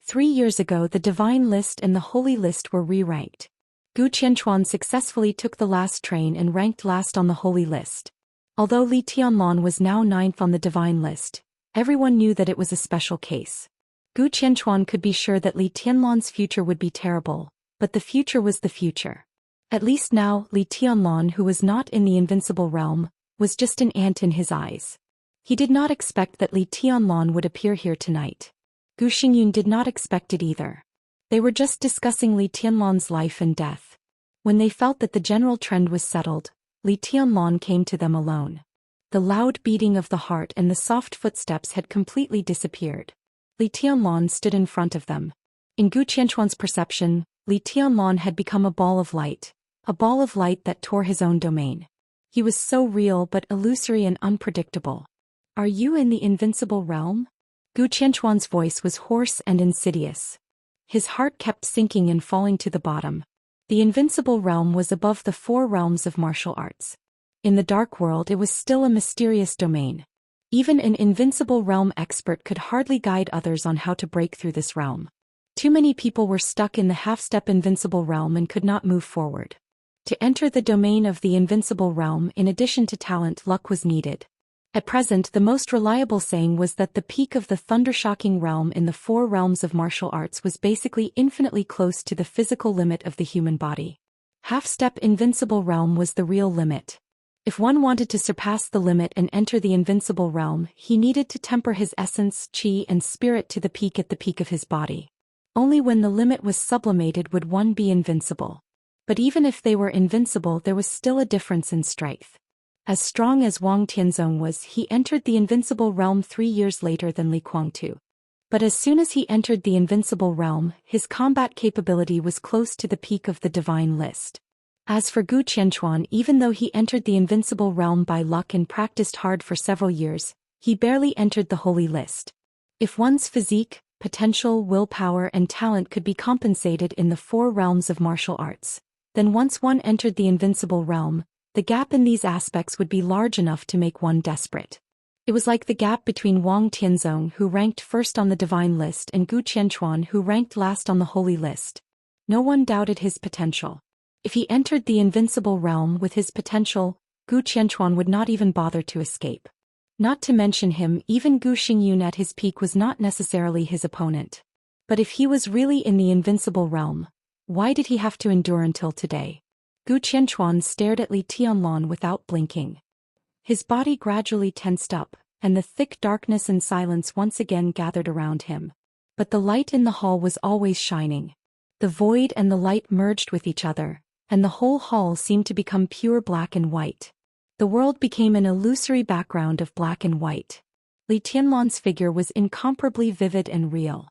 Speaker 1: 3 years ago the Divine List and the Holy List were re-ranked. Gu Qianchuan successfully took the last train and ranked last on the Holy List. Although Li Tianlan was now 9th on the Divine List, everyone knew that it was a special case. Gu Qianchuan could be sure that Li Tianlan's future would be terrible, but the future was the future. At least now, Li Tianlan, who was not in the invincible realm, was just an ant in his eyes. He did not expect that Li Tianlan would appear here tonight. Gu Xingyun did not expect it either. They were just discussing Li Tianlan's life and death. When they felt that the general trend was settled, Li Tianlan came to them alone. The loud beating of the heart and the soft footsteps had completely disappeared. Li Tianlan stood in front of them. In Gu Qianchuan's perception, Li Tianlan had become a ball of light that tore his own domain. He was so real but illusory and unpredictable. "Are you in the invincible realm?" Gu Qianchuan's voice was hoarse and insidious. His heart kept sinking and falling to the bottom. The invincible realm was above the 4 realms of martial arts. In the dark world it was still a mysterious domain. Even an invincible realm expert could hardly guide others on how to break through this realm. Too many people were stuck in the half-step invincible realm and could not move forward. To enter the domain of the invincible realm, in addition to talent, luck was needed. At present, the most reliable saying was that the peak of the thundershocking realm in the 4 realms of martial arts was basically infinitely close to the physical limit of the human body. Half-step invincible realm was the real limit. If one wanted to surpass the limit and enter the invincible realm, he needed to temper his essence, qi and spirit to the peak at the peak of his body. Only when the limit was sublimated would one be invincible. But even if they were invincible, there was still a difference in strength. As strong as Wang Tianzong was, he entered the invincible realm 3 years later than Li Guangtu. But as soon as he entered the invincible realm, his combat capability was close to the peak of the Divine List. As for Gu Qianchuan, even though he entered the invincible realm by luck and practiced hard for several years, he barely entered the Holy List. If one's physique, potential, willpower and talent could be compensated in the 4 realms of martial arts, then once one entered the invincible realm, the gap in these aspects would be large enough to make one desperate. It was like the gap between Wang Tianzong, who ranked first on the Divine List, and Gu Qianchuan, who ranked last on the Holy List. No one doubted his potential. If he entered the invincible realm with his potential, Gu Qianchuan would not even bother to escape. Not to mention him, even Gu Xingyun at his peak was not necessarily his opponent. But if he was really in the invincible realm, why did he have to endure until today? Gu Qianchuan stared at Li Tianlan without blinking. His body gradually tensed up, and the thick darkness and silence once again gathered around him. But the light in the hall was always shining. The void and the light merged with each other, and the whole hall seemed to become pure black and white. The world became an illusory background of black and white. Li Tianlan's figure was incomparably vivid and real.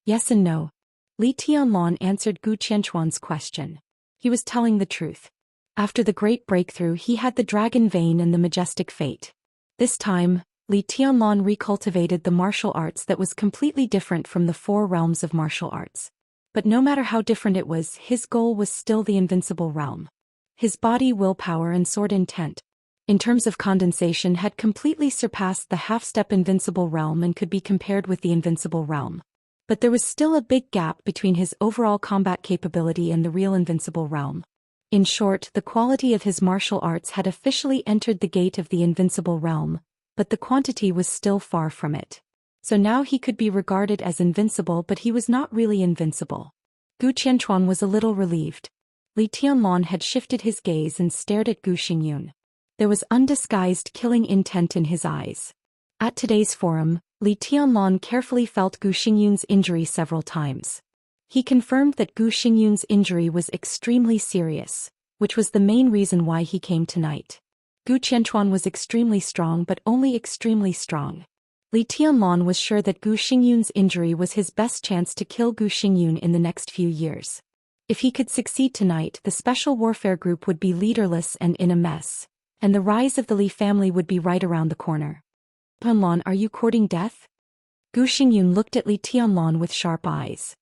Speaker 1: Yes and no. Li Tianlan answered Gu Qianchuan's question. He was telling the truth. After the great breakthrough he had the dragon vein and the majestic fate. This time, Li Tianlan recultivated the martial arts that was completely different from the four realms of martial arts. But no matter how different it was, his goal was still the invincible realm. His body, willpower and sword intent, in terms of condensation, had completely surpassed the half-step invincible realm and could be compared with the invincible realm. But there was still a big gap between his overall combat capability and the real invincible realm. In short, the quality of his martial arts had officially entered the gate of the invincible realm, but the quantity was still far from it. So now he could be regarded as invincible, but he was not really invincible. Gu Qianchuan was a little relieved. Li Tianlan had shifted his gaze and stared at Gu Xingyun. There was undisguised killing intent in his eyes. At today's forum, Li Tianlan carefully felt Gu Xingyun's injury several times. He confirmed that Gu Xingyun's injury was extremely serious, which was the main reason why he came tonight. Gu Qianchuan was extremely strong, but only extremely strong. Li Tianlan was sure that Gu Xingyun's injury was his best chance to kill Gu Xingyun in the next few years. If he could succeed tonight, the special warfare group would be leaderless and in a mess, and the rise of the Li family would be right around the corner. Tianlan, are you courting death? Gu Xingyun looked at Li Tianlan with sharp eyes.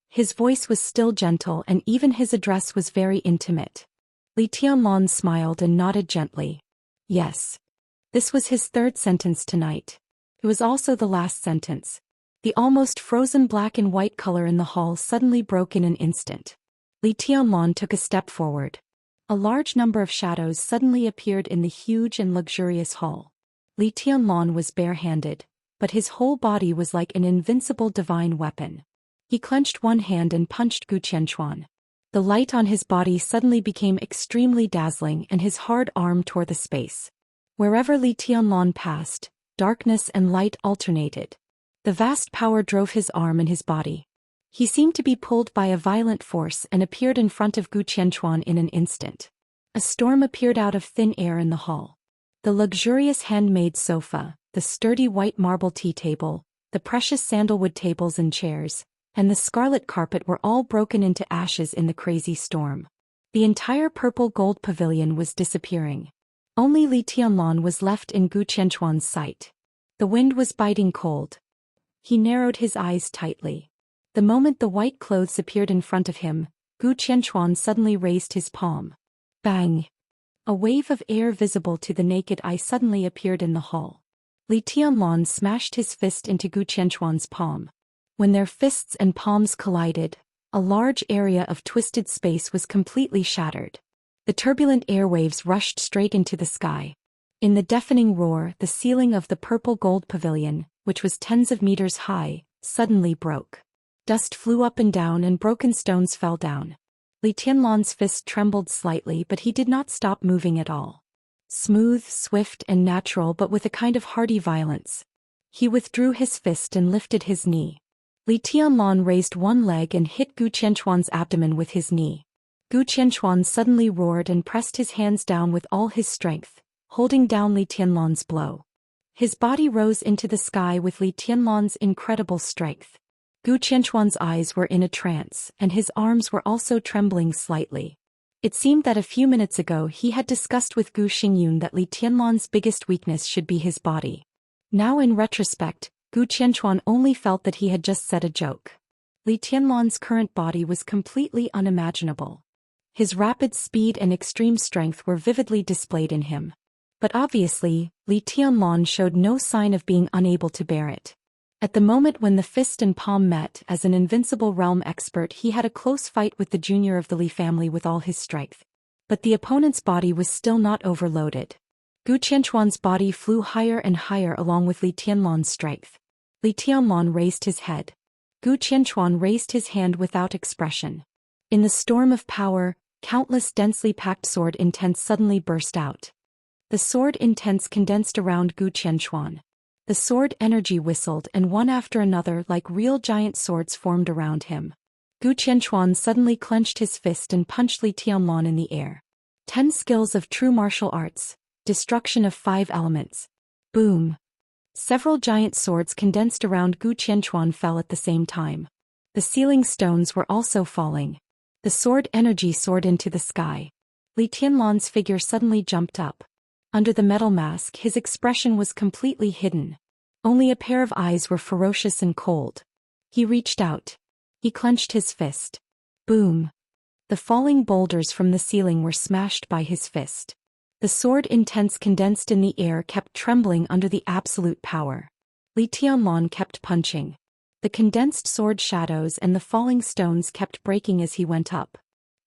Speaker 1: His voice was still gentle and even his address was very intimate. Li Tianlan smiled and nodded gently. Yes. This was his third sentence tonight. It was also the last sentence. The almost frozen black and white color in the hall suddenly broke in an instant. Li Tianlan took a step forward. A large number of shadows suddenly appeared in the huge and luxurious hall. Li Tianlan was bare-handed, but his whole body was like an invincible divine weapon. He clenched one hand and punched Gu Qianchuan. The light on his body suddenly became extremely dazzling and his hard arm tore the space. Wherever Li Tianlan passed, darkness and light alternated. The vast power drove his arm and his body. He seemed to be pulled by a violent force and appeared in front of Gu Qianchuan in an instant. A storm appeared out of thin air in the hall. The luxurious handmade sofa, the sturdy white marble tea table, the precious sandalwood tables and chairs, and the scarlet carpet were all broken into ashes in the crazy storm. The entire purple-gold pavilion was disappearing. Only Li Tianlan was left in Gu Qianchuan's sight. The wind was biting cold. He narrowed his eyes tightly. The moment the white clothes appeared in front of him, Gu Qianchuan suddenly raised his palm. Bang! A wave of air visible to the naked eye suddenly appeared in the hall. Li Tianlan smashed his fist into Gu Qianchuan's palm. When their fists and palms collided, a large area of twisted space was completely shattered. The turbulent airwaves rushed straight into the sky. In the deafening roar, the ceiling of the purple-gold pavilion, which was tens of meters high, suddenly broke. Dust flew up and down and broken stones fell down. Li Tianlan's fist trembled slightly, but he did not stop moving at all. Smooth, swift and natural, but with a kind of hearty violence. He withdrew his fist and lifted his knee. Li Tianlan raised one leg and hit Gu Qianchuan's abdomen with his knee. Gu Qianchuan suddenly roared and pressed his hands down with all his strength, holding down Li Tianlan's blow. His body rose into the sky with Li Tianlan's incredible strength. Gu Qianchuan's eyes were in a trance, and his arms were also trembling slightly. It seemed that a few minutes ago he had discussed with Gu Xingyun that Li Tianlan's biggest weakness should be his body. Now in retrospect, Gu Qianchuan only felt that he had just said a joke. Li Tianlan's current body was completely unimaginable. His rapid speed and extreme strength were vividly displayed in him. But obviously, Li Tianlan showed no sign of being unable to bear it. At the moment when the fist and palm met, as an invincible realm expert he had a close fight with the junior of the Li family with all his strength. But the opponent's body was still not overloaded. Gu Qianchuan's body flew higher and higher along with Li Tianlan's strength. Li Tianlan raised his head. Gu Qianchuan raised his hand without expression. In the storm of power, countless densely packed sword intents suddenly burst out. The sword intents condensed around Gu Qianchuan. The sword energy whistled and one after another like real giant swords formed around him. Gu Qianchuan suddenly clenched his fist and punched Li Tianlan in the air. 10 skills of true martial arts. Destruction of 5 elements. Boom. Several giant swords condensed around Gu Qianchuan fell at the same time. The ceiling stones were also falling. The sword energy soared into the sky. Li Tianlan's figure suddenly jumped up. Under the metal mask, his expression was completely hidden. Only a pair of eyes were ferocious and cold. He reached out. He clenched his fist. Boom! The falling boulders from the ceiling were smashed by his fist. The sword intense condensed in the air kept trembling under the absolute power. Li Tianlan kept punching. The condensed sword shadows and the falling stones kept breaking as he went up.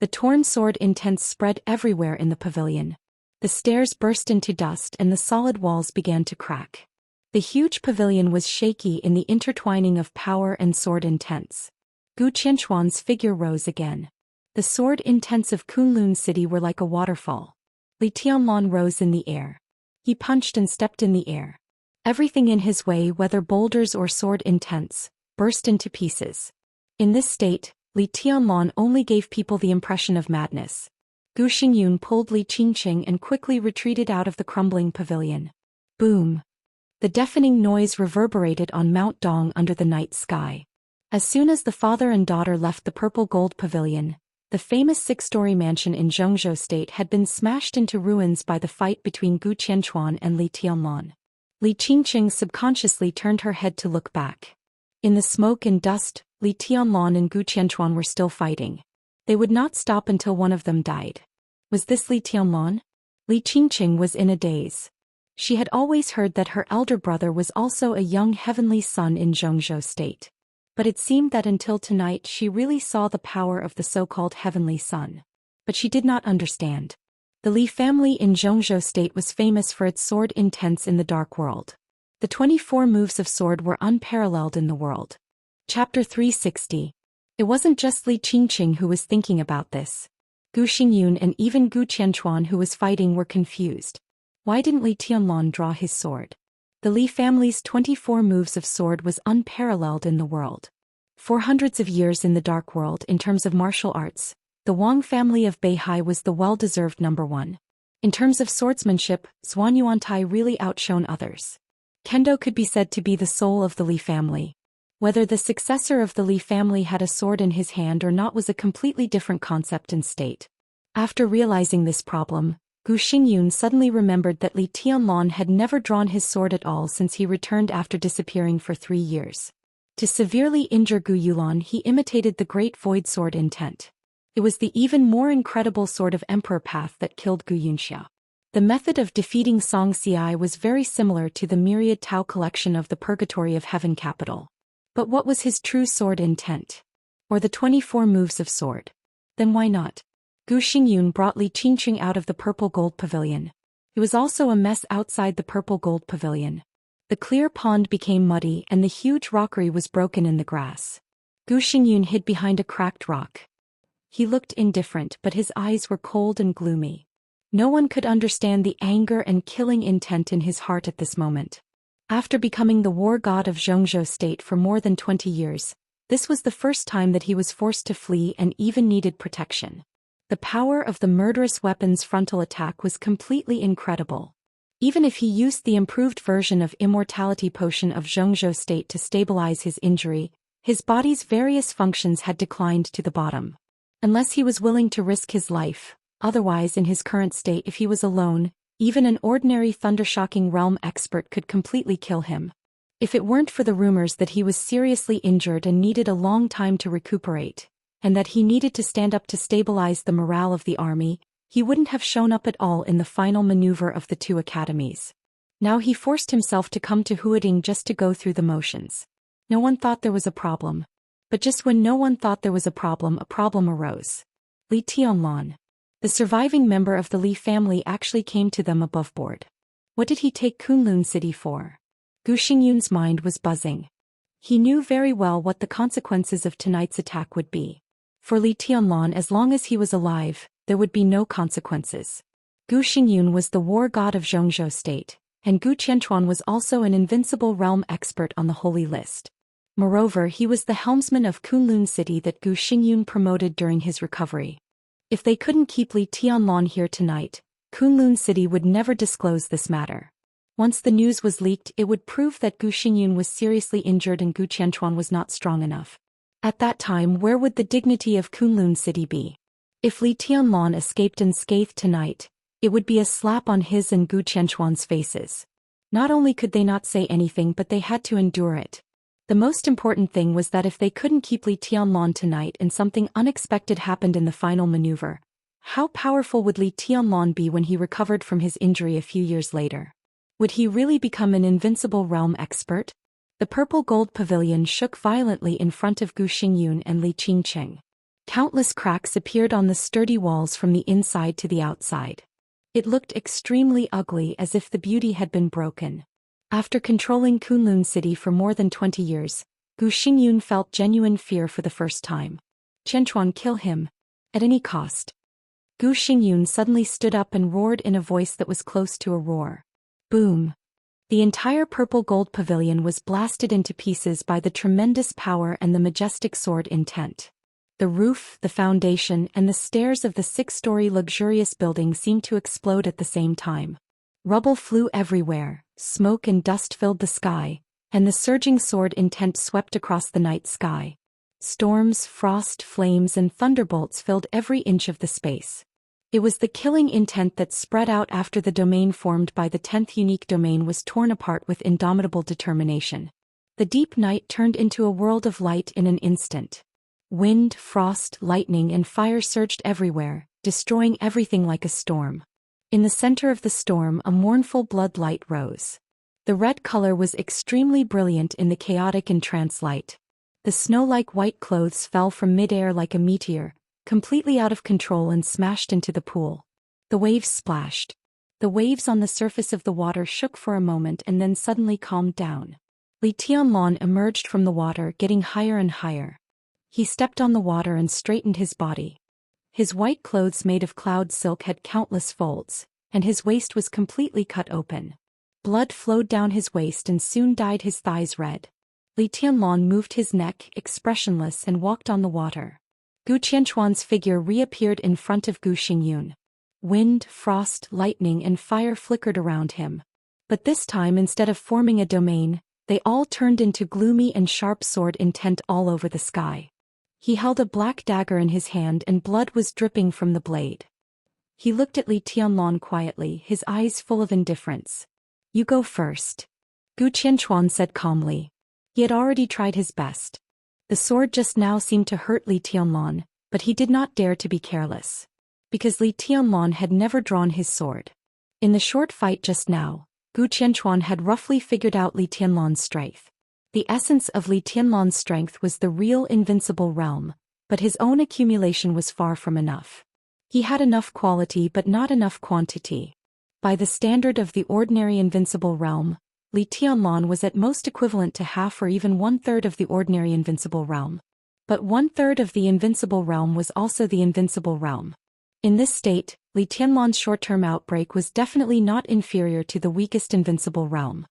Speaker 1: The torn sword intense spread everywhere in the pavilion. The stairs burst into dust and the solid walls began to crack. The huge pavilion was shaky in the intertwining of power and sword intense. Gu Qianchuan's figure rose again. The sword intense of Kunlun City were like a waterfall. Li Tianlan rose in the air. He punched and stepped in the air. Everything in his way, whether boulders or sword intense, burst into pieces. In this state, Li Tianlan only gave people the impression of madness. Gu Xingyun pulled Li Qingqing and quickly retreated out of the crumbling pavilion. Boom! The deafening noise reverberated on Mount Dong under the night sky. As soon as the father and daughter left the purple gold pavilion, the famous six-story mansion in Zhongzhou State had been smashed into ruins by the fight between Gu Qianchuan and Li Tianlan. Li Qingqing subconsciously turned her head to look back. In the smoke and dust, Li Tianlan and Gu Qianchuan were still fighting. They would not stop until one of them died. Was this Li Tianlan? Li Qingqing was in a daze. She had always heard that her elder brother was also a young heavenly son in Zhongzhou State. But it seemed that until tonight she really saw the power of the so-called heavenly son. But she did not understand. The Li family in Zhongzhou State was famous for its sword intense in the dark world. The 24 moves of sword were unparalleled in the world. Chapter 360. It wasn't just Li Qingqing who was thinking about this. Gu Xingyun and even Gu Qianchuan who was fighting were confused. Why didn't Li Tianlan draw his sword? The Li family's 24 moves of sword was unparalleled in the world. For hundreds of years in the dark world in terms of martial arts, the Wang family of Beihai was the well-deserved number one. In terms of swordsmanship, Zhuanyuantai really outshone others. Kendo could be said to be the soul of the Li family. Whether the successor of the Li family had a sword in his hand or not was a completely different concept and state. After realizing this problem, Gu Xingyun suddenly remembered that Li Tianlan had never drawn his sword at all since he returned after disappearing for 3 years. To severely injure Gu Yulan, he imitated the great void sword intent. It was the even more incredible sword of Emperor Path that killed Gu Yunxia. The method of defeating Song Xiai was very similar to the myriad Tao collection of the Purgatory of Heaven capital. But what was his true sword intent? Or the 24 moves of sword? Then why not? Gu Xingyun brought Li Qingqing out of the purple gold pavilion. It was also a mess outside the purple gold pavilion. The clear pond became muddy and the huge rockery was broken in the grass. Gu Xingyun hid behind a cracked rock. He looked indifferent, but his eyes were cold and gloomy. No one could understand the anger and killing intent in his heart at this moment. After becoming the war god of Zhongzhou State for more than 20 years, this was the first time that he was forced to flee and even needed protection. The power of the murderous weapon's frontal attack was completely incredible. Even if he used the improved version of Immortality Potion of Zhongzhou State to stabilize his injury, his body's various functions had declined to the bottom. Unless he was willing to risk his life, otherwise in his current state if he was alone, even an ordinary thundershocking realm expert could completely kill him. If it weren't for the rumors that he was seriously injured and needed a long time to recuperate, and that he needed to stand up to stabilize the morale of the army, he wouldn't have shown up at all in the final maneuver of the 2 academies. Now he forced himself to come to Huading just to go through the motions. No one thought there was a problem. But just when no one thought there was a problem arose. Li Tianlan, the surviving member of the Li family, actually came to them above board. What did he take Kunlun City for? Gu Xingyun's mind was buzzing. He knew very well what the consequences of tonight's attack would be. For Li Tianlan, as long as he was alive, there would be no consequences. Gu Xingyun was the war god of Zhongzhou State, and Gu Qianchuan was also an invincible realm expert on the holy list. Moreover, he was the helmsman of Kunlun City that Gu Xingyun promoted during his recovery. If they couldn't keep Li Tianlan here tonight, Kunlun City would never disclose this matter. Once the news was leaked, it would prove that Gu Xingyun was seriously injured and Gu Qianchuan was not strong enough. At that time, where would the dignity of Kunlun City be? If Li Tianlan escaped unscathed tonight, it would be a slap on his and Gu Qianchuan's faces. Not only could they not say anything, but they had to endure it. The most important thing was that if they couldn't keep Li Tianlan tonight and something unexpected happened in the final maneuver, how powerful would Li Tianlan be when he recovered from his injury a few years later? Would he really become an invincible realm expert? The purple gold pavilion shook violently in front of Gu Xingyun and Li Qingqing. Countless cracks appeared on the sturdy walls from the inside to the outside. It looked extremely ugly, as if the beauty had been broken. After controlling Kunlun City for more than 20 years, Gu Xingyun felt genuine fear for the first time. Qianchuan, kill him. At any cost. Gu Xingyun suddenly stood up and roared in a voice that was close to a roar. Boom. The entire purple gold pavilion was blasted into pieces by the tremendous power and the majestic sword intent. The roof, the foundation, and the stairs of the 6-story luxurious building seemed to explode at the same time. Rubble flew everywhere, smoke and dust filled the sky, and the surging sword intent swept across the night sky. Storms, frost, flames, and thunderbolts filled every inch of the space. It was the killing intent that spread out after the domain formed by the 10th unique domain was torn apart with indomitable determination. The deep night turned into a world of light in an instant. Wind, frost, lightning, and fire surged everywhere, destroying everything like a storm. In the center of the storm, a mournful blood light rose. The red color was extremely brilliant in the chaotic and trance light. The snow-like white clothes fell from midair like a meteor, completely out of control, and smashed into the pool. The waves splashed. The waves on the surface of the water shook for a moment and then suddenly calmed down. Li Tianlan emerged from the water, getting higher and higher. He stepped on the water and straightened his body. His white clothes made of cloud silk had countless folds, and his waist was completely cut open. Blood flowed down his waist and soon dyed his thighs red. Li Tianlan moved his neck, expressionless, and walked on the water. Gu Qianchuan's figure reappeared in front of Gu Xingyun. Wind, frost, lightning, and fire flickered around him. But this time, instead of forming a domain, they all turned into gloomy and sharp sword intent all over the sky. He held a black dagger in his hand and blood was dripping from the blade. He looked at Li Tianlan quietly, his eyes full of indifference. You go first. Gu Qianchuan said calmly. He had already tried his best. The sword just now seemed to hurt Li Tianlan, but he did not dare to be careless. Because Li Tianlan had never drawn his sword. In the short fight just now, Gu Qianchuan had roughly figured out Li Tianlan's strength. The essence of Li Tianlan's strength was the real invincible realm, but his own accumulation was far from enough. He had enough quality but not enough quantity. By the standard of the ordinary invincible realm, Li Tianlan was at most equivalent to half or even 1/3 of the ordinary invincible realm. But 1/3 of the invincible realm was also the invincible realm. In this state, Li Tianlan's short-term outbreak was definitely not inferior to the weakest invincible realm.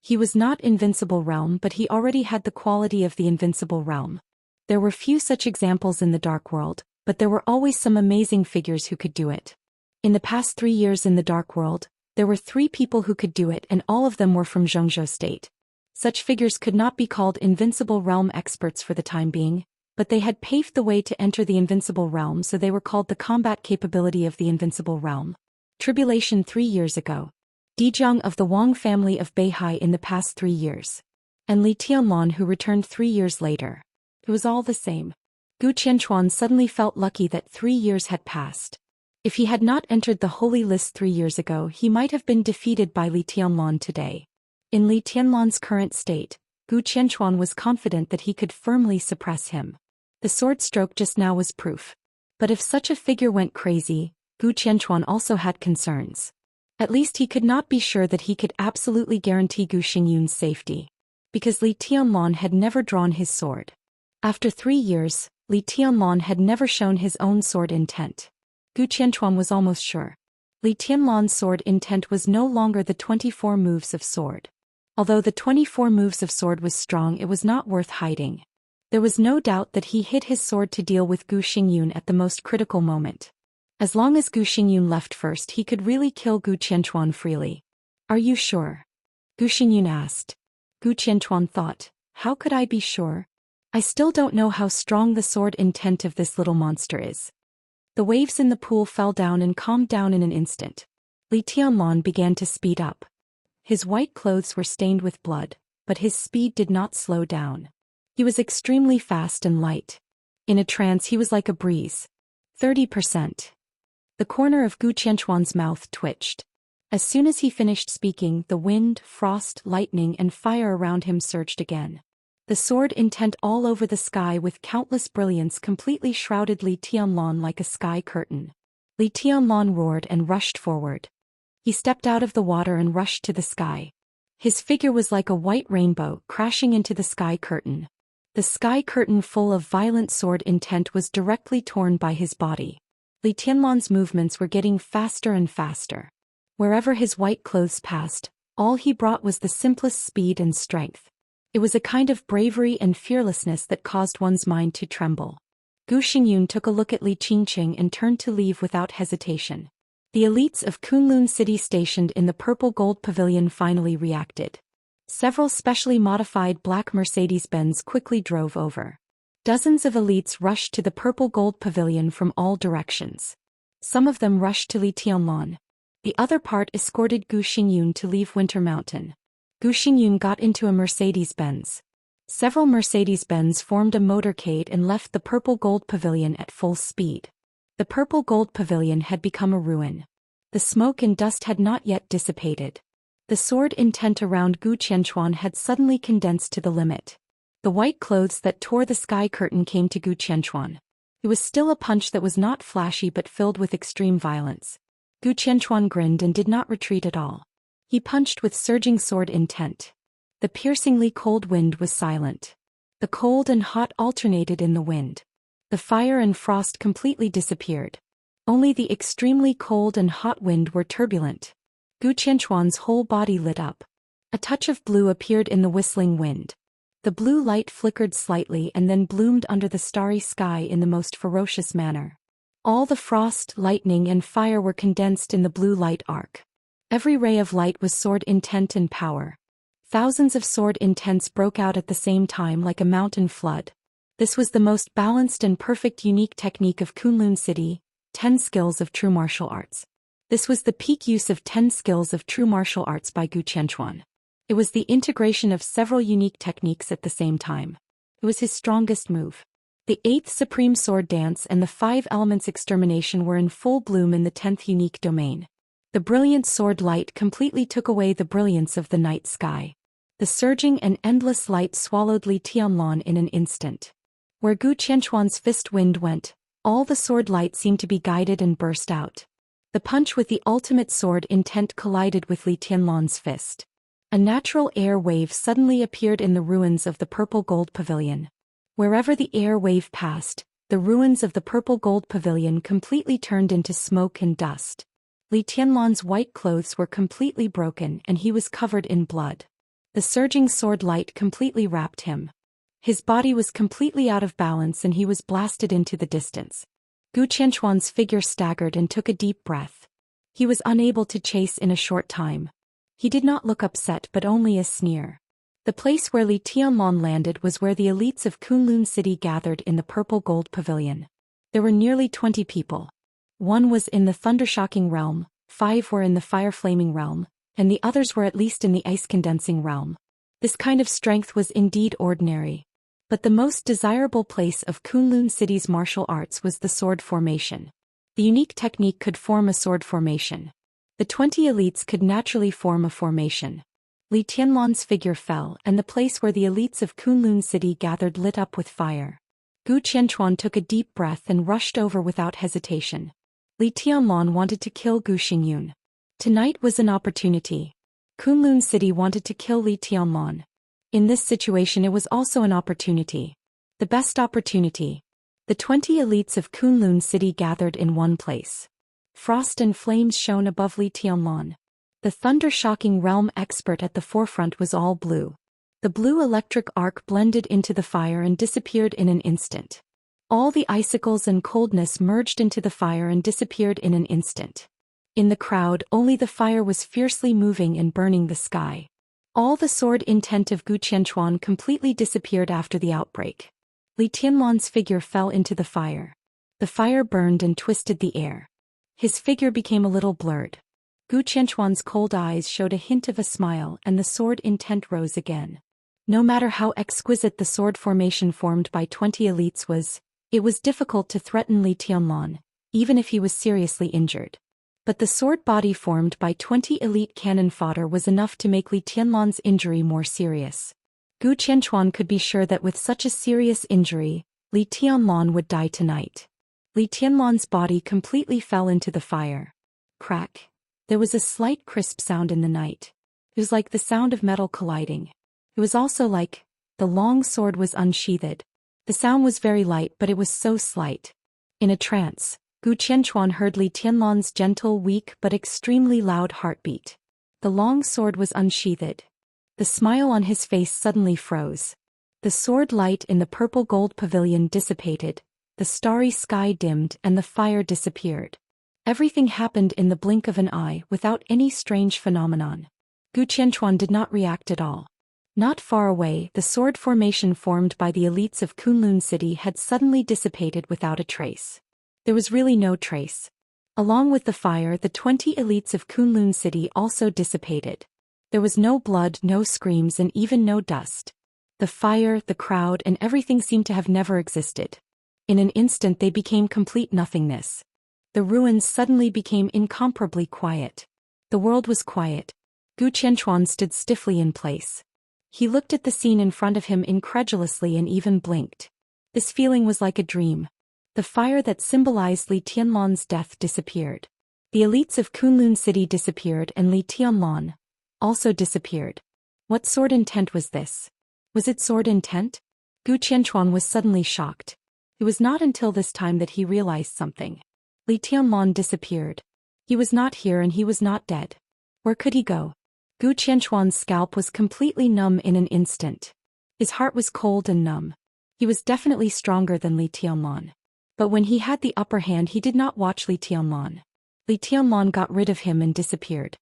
Speaker 1: He was not invincible realm, but he already had the quality of the invincible realm. There were few such examples in the Dark World, but there were always some amazing figures who could do it. In the past 3 years in the Dark World, there were 3 people who could do it, and all of them were from Zhengzhou State. Such figures could not be called invincible realm experts for the time being, but they had paved the way to enter the invincible realm, so they were called the combat capability of the invincible realm. Tribulation 3 years ago. Dijiang of the Wang family of Beihai in the past 3 years. And Li Tianlan who returned 3 years later. It was all the same. Gu Qianchuan suddenly felt lucky that 3 years had passed. If he had not entered the holy list 3 years ago, he might have been defeated by Li Tianlan today. In Li Tianlan's current state, Gu Qianchuan was confident that he could firmly suppress him. The sword stroke just now was proof. But if such a figure went crazy, Gu Qianchuan also had concerns. At least he could not be sure that he could absolutely guarantee Gu Xingyun's safety. Because Li Tianlan had never drawn his sword. After 3 years, Li Tianlan had never shown his own sword intent. Gu Qianchuan was almost sure. Li Tianlan's sword intent was no longer the 24 moves of sword. Although the 24 moves of sword was strong, it was not worth hiding. There was no doubt that he hid his sword to deal with Gu Xingyun at the most critical moment. As long as Gu Xingyun left first, he could really kill Gu Qianchuan freely. Are you sure? Gu Xingyun asked. Gu Qianchuan thought, how could I be sure? I still don't know how strong the sword intent of this little monster is. The waves in the pool fell down and calmed down in an instant. Li Tianlan began to speed up. His white clothes were stained with blood, but his speed did not slow down. He was extremely fast and light. In a trance he was like a breeze. 30%. The corner of Gu Qianchuan's mouth twitched. As soon as he finished speaking, the wind, frost, lightning and fire around him surged again. The sword intent all over the sky with countless brilliance completely shrouded Li Tianlan like a sky curtain. Li Tianlan roared and rushed forward. He stepped out of the water and rushed to the sky. His figure was like a white rainbow crashing into the sky curtain. The sky curtain full of violent sword intent was directly torn by his body. Li Tianlan's movements were getting faster and faster. Wherever his white clothes passed, all he brought was the simplest speed and strength. It was a kind of bravery and fearlessness that caused one's mind to tremble. Gu Xingyun took a look at Li Qingqing and turned to leave without hesitation. The elites of Kunlun City stationed in the Purple Gold Pavilion finally reacted. Several specially modified black Mercedes-Benz quickly drove over. Dozens of elites rushed to the Purple Gold Pavilion from all directions. Some of them rushed to Li Tianlan. The other part escorted Gu Xingyun to leave Winter Mountain. Gu Xingyun got into a Mercedes-Benz. Several Mercedes-Benz formed a motorcade and left the Purple Gold Pavilion at full speed. The Purple Gold Pavilion had become a ruin. The smoke and dust had not yet dissipated. The sword intent around Gu Qianchuan had suddenly condensed to the limit. The white clothes that tore the sky curtain came to Gu Qianchuan. It was still a punch that was not flashy but filled with extreme violence. Gu Qianchuan grinned and did not retreat at all. He punched with surging sword intent. The piercingly cold wind was silent. The cold and hot alternated in the wind. The fire and frost completely disappeared. Only the extremely cold and hot wind were turbulent. Gu Qianchuan's whole body lit up. A touch of blue appeared in the whistling wind. The blue light flickered slightly and then bloomed under the starry sky in the most ferocious manner. All the frost, lightning and fire were condensed in the blue light arc. Every ray of light was sword intent and power. Thousands of sword intents broke out at the same time like a mountain flood. This was the most balanced and perfect unique technique of Kunlun City, 10 skills of true martial arts. This was the peak use of 10 skills of true martial arts by Gu Qianchuan. It was the integration of several unique techniques at the same time. It was his strongest move. The 8th Supreme Sword Dance and the 5 Elements Extermination were in full bloom in the 10th unique domain. The brilliant sword light completely took away the brilliance of the night sky. The surging and endless light swallowed Li Tianlan in an instant. Where Gu Qianchuan's fist wind went, all the sword light seemed to be guided and burst out. The punch with the ultimate sword intent collided with Li Tianlan's fist. A natural air wave suddenly appeared in the ruins of the Purple Gold Pavilion. Wherever the air wave passed, the ruins of the Purple Gold Pavilion completely turned into smoke and dust. Li Tianlan's white clothes were completely broken and he was covered in blood. The surging sword light completely wrapped him. His body was completely out of balance and he was blasted into the distance. Gu Qianchuan's figure staggered and took a deep breath. He was unable to chase in a short time. He did not look upset but only a sneer. The place where Li Tianlan landed was where the elites of Kunlun City gathered in the Purple Gold Pavilion. There were nearly 20 people. 1 was in the Thundershocking realm, 5 were in the Fire-Flaming realm, and the others were at least in the Ice-Condensing realm. This kind of strength was indeed ordinary. But the most desirable place of Kunlun City's martial arts was the sword formation. The unique technique could form a sword formation. The 20 elites could naturally form a formation. Li Tianlan's figure fell and the place where the elites of Kunlun City gathered lit up with fire. Gu Qianchuan took a deep breath and rushed over without hesitation. Li Tianlan wanted to kill Gu Xingyun. Tonight was an opportunity. Kunlun City wanted to kill Li Tianlan. In this situation it was also an opportunity. The best opportunity. The 20 elites of Kunlun City gathered in one place. Frost and flames shone above Li Tianlan. The thunder-shocking realm expert at the forefront was all blue. The blue electric arc blended into the fire and disappeared in an instant. All the icicles and coldness merged into the fire and disappeared in an instant. In the crowd, only the fire was fiercely moving and burning the sky. All the sword intent of Gu Qianchuan completely disappeared after the outbreak. Li Tianlan's figure fell into the fire. The fire burned and twisted the air. His figure became a little blurred. Gu Qianchuan's cold eyes showed a hint of a smile, and the sword intent rose again. No matter how exquisite the sword formation formed by 20 elites was, it was difficult to threaten Li Tianlan, even if he was seriously injured. But the sword body formed by 20 elite cannon fodder was enough to make Li Tianlan's injury more serious. Gu Qianchuan could be sure that with such a serious injury, Li Tianlan would die tonight. Li Tianlan's body completely fell into the fire. Crack. There was a slight crisp sound in the night. It was like the sound of metal colliding. It was also like the long sword was unsheathed. The sound was very light, but it was so slight. In a trance, Gu Qianchuan heard Li Tianlan's gentle, weak but extremely loud heartbeat. The long sword was unsheathed. The smile on his face suddenly froze. The sword light in the purple-gold pavilion dissipated, the starry sky dimmed and the fire disappeared. Everything happened in the blink of an eye without any strange phenomenon. Gu Qianchuan did not react at all. Not far away, the sword formation formed by the elites of Kunlun City had suddenly dissipated without a trace. There was really no trace. Along with the fire, the 20 elites of Kunlun City also dissipated. There was no blood, no screams, and even no dust. The fire, the crowd, and everything seemed to have never existed. In an instant they became complete nothingness. The ruins suddenly became incomparably quiet. The world was quiet. Gu Qianchuan stood stiffly in place. He looked at the scene in front of him incredulously and even blinked. This feeling was like a dream. The fire that symbolized Li Tianlan's death disappeared. The elites of Kunlun City disappeared and Li Tianlan also disappeared. What sword intent was this? Was it sword intent? Gu Qianchuan was suddenly shocked. It was not until this time that he realized something. Li Tianlan disappeared. He was not here and he was not dead. Where could he go? Gu Qianchuan's scalp was completely numb in an instant. His heart was cold and numb. He was definitely stronger than Li Tianlan. But when he had the upper hand, he did not watch Li Tianlan. Li Tianlan got rid of him and disappeared.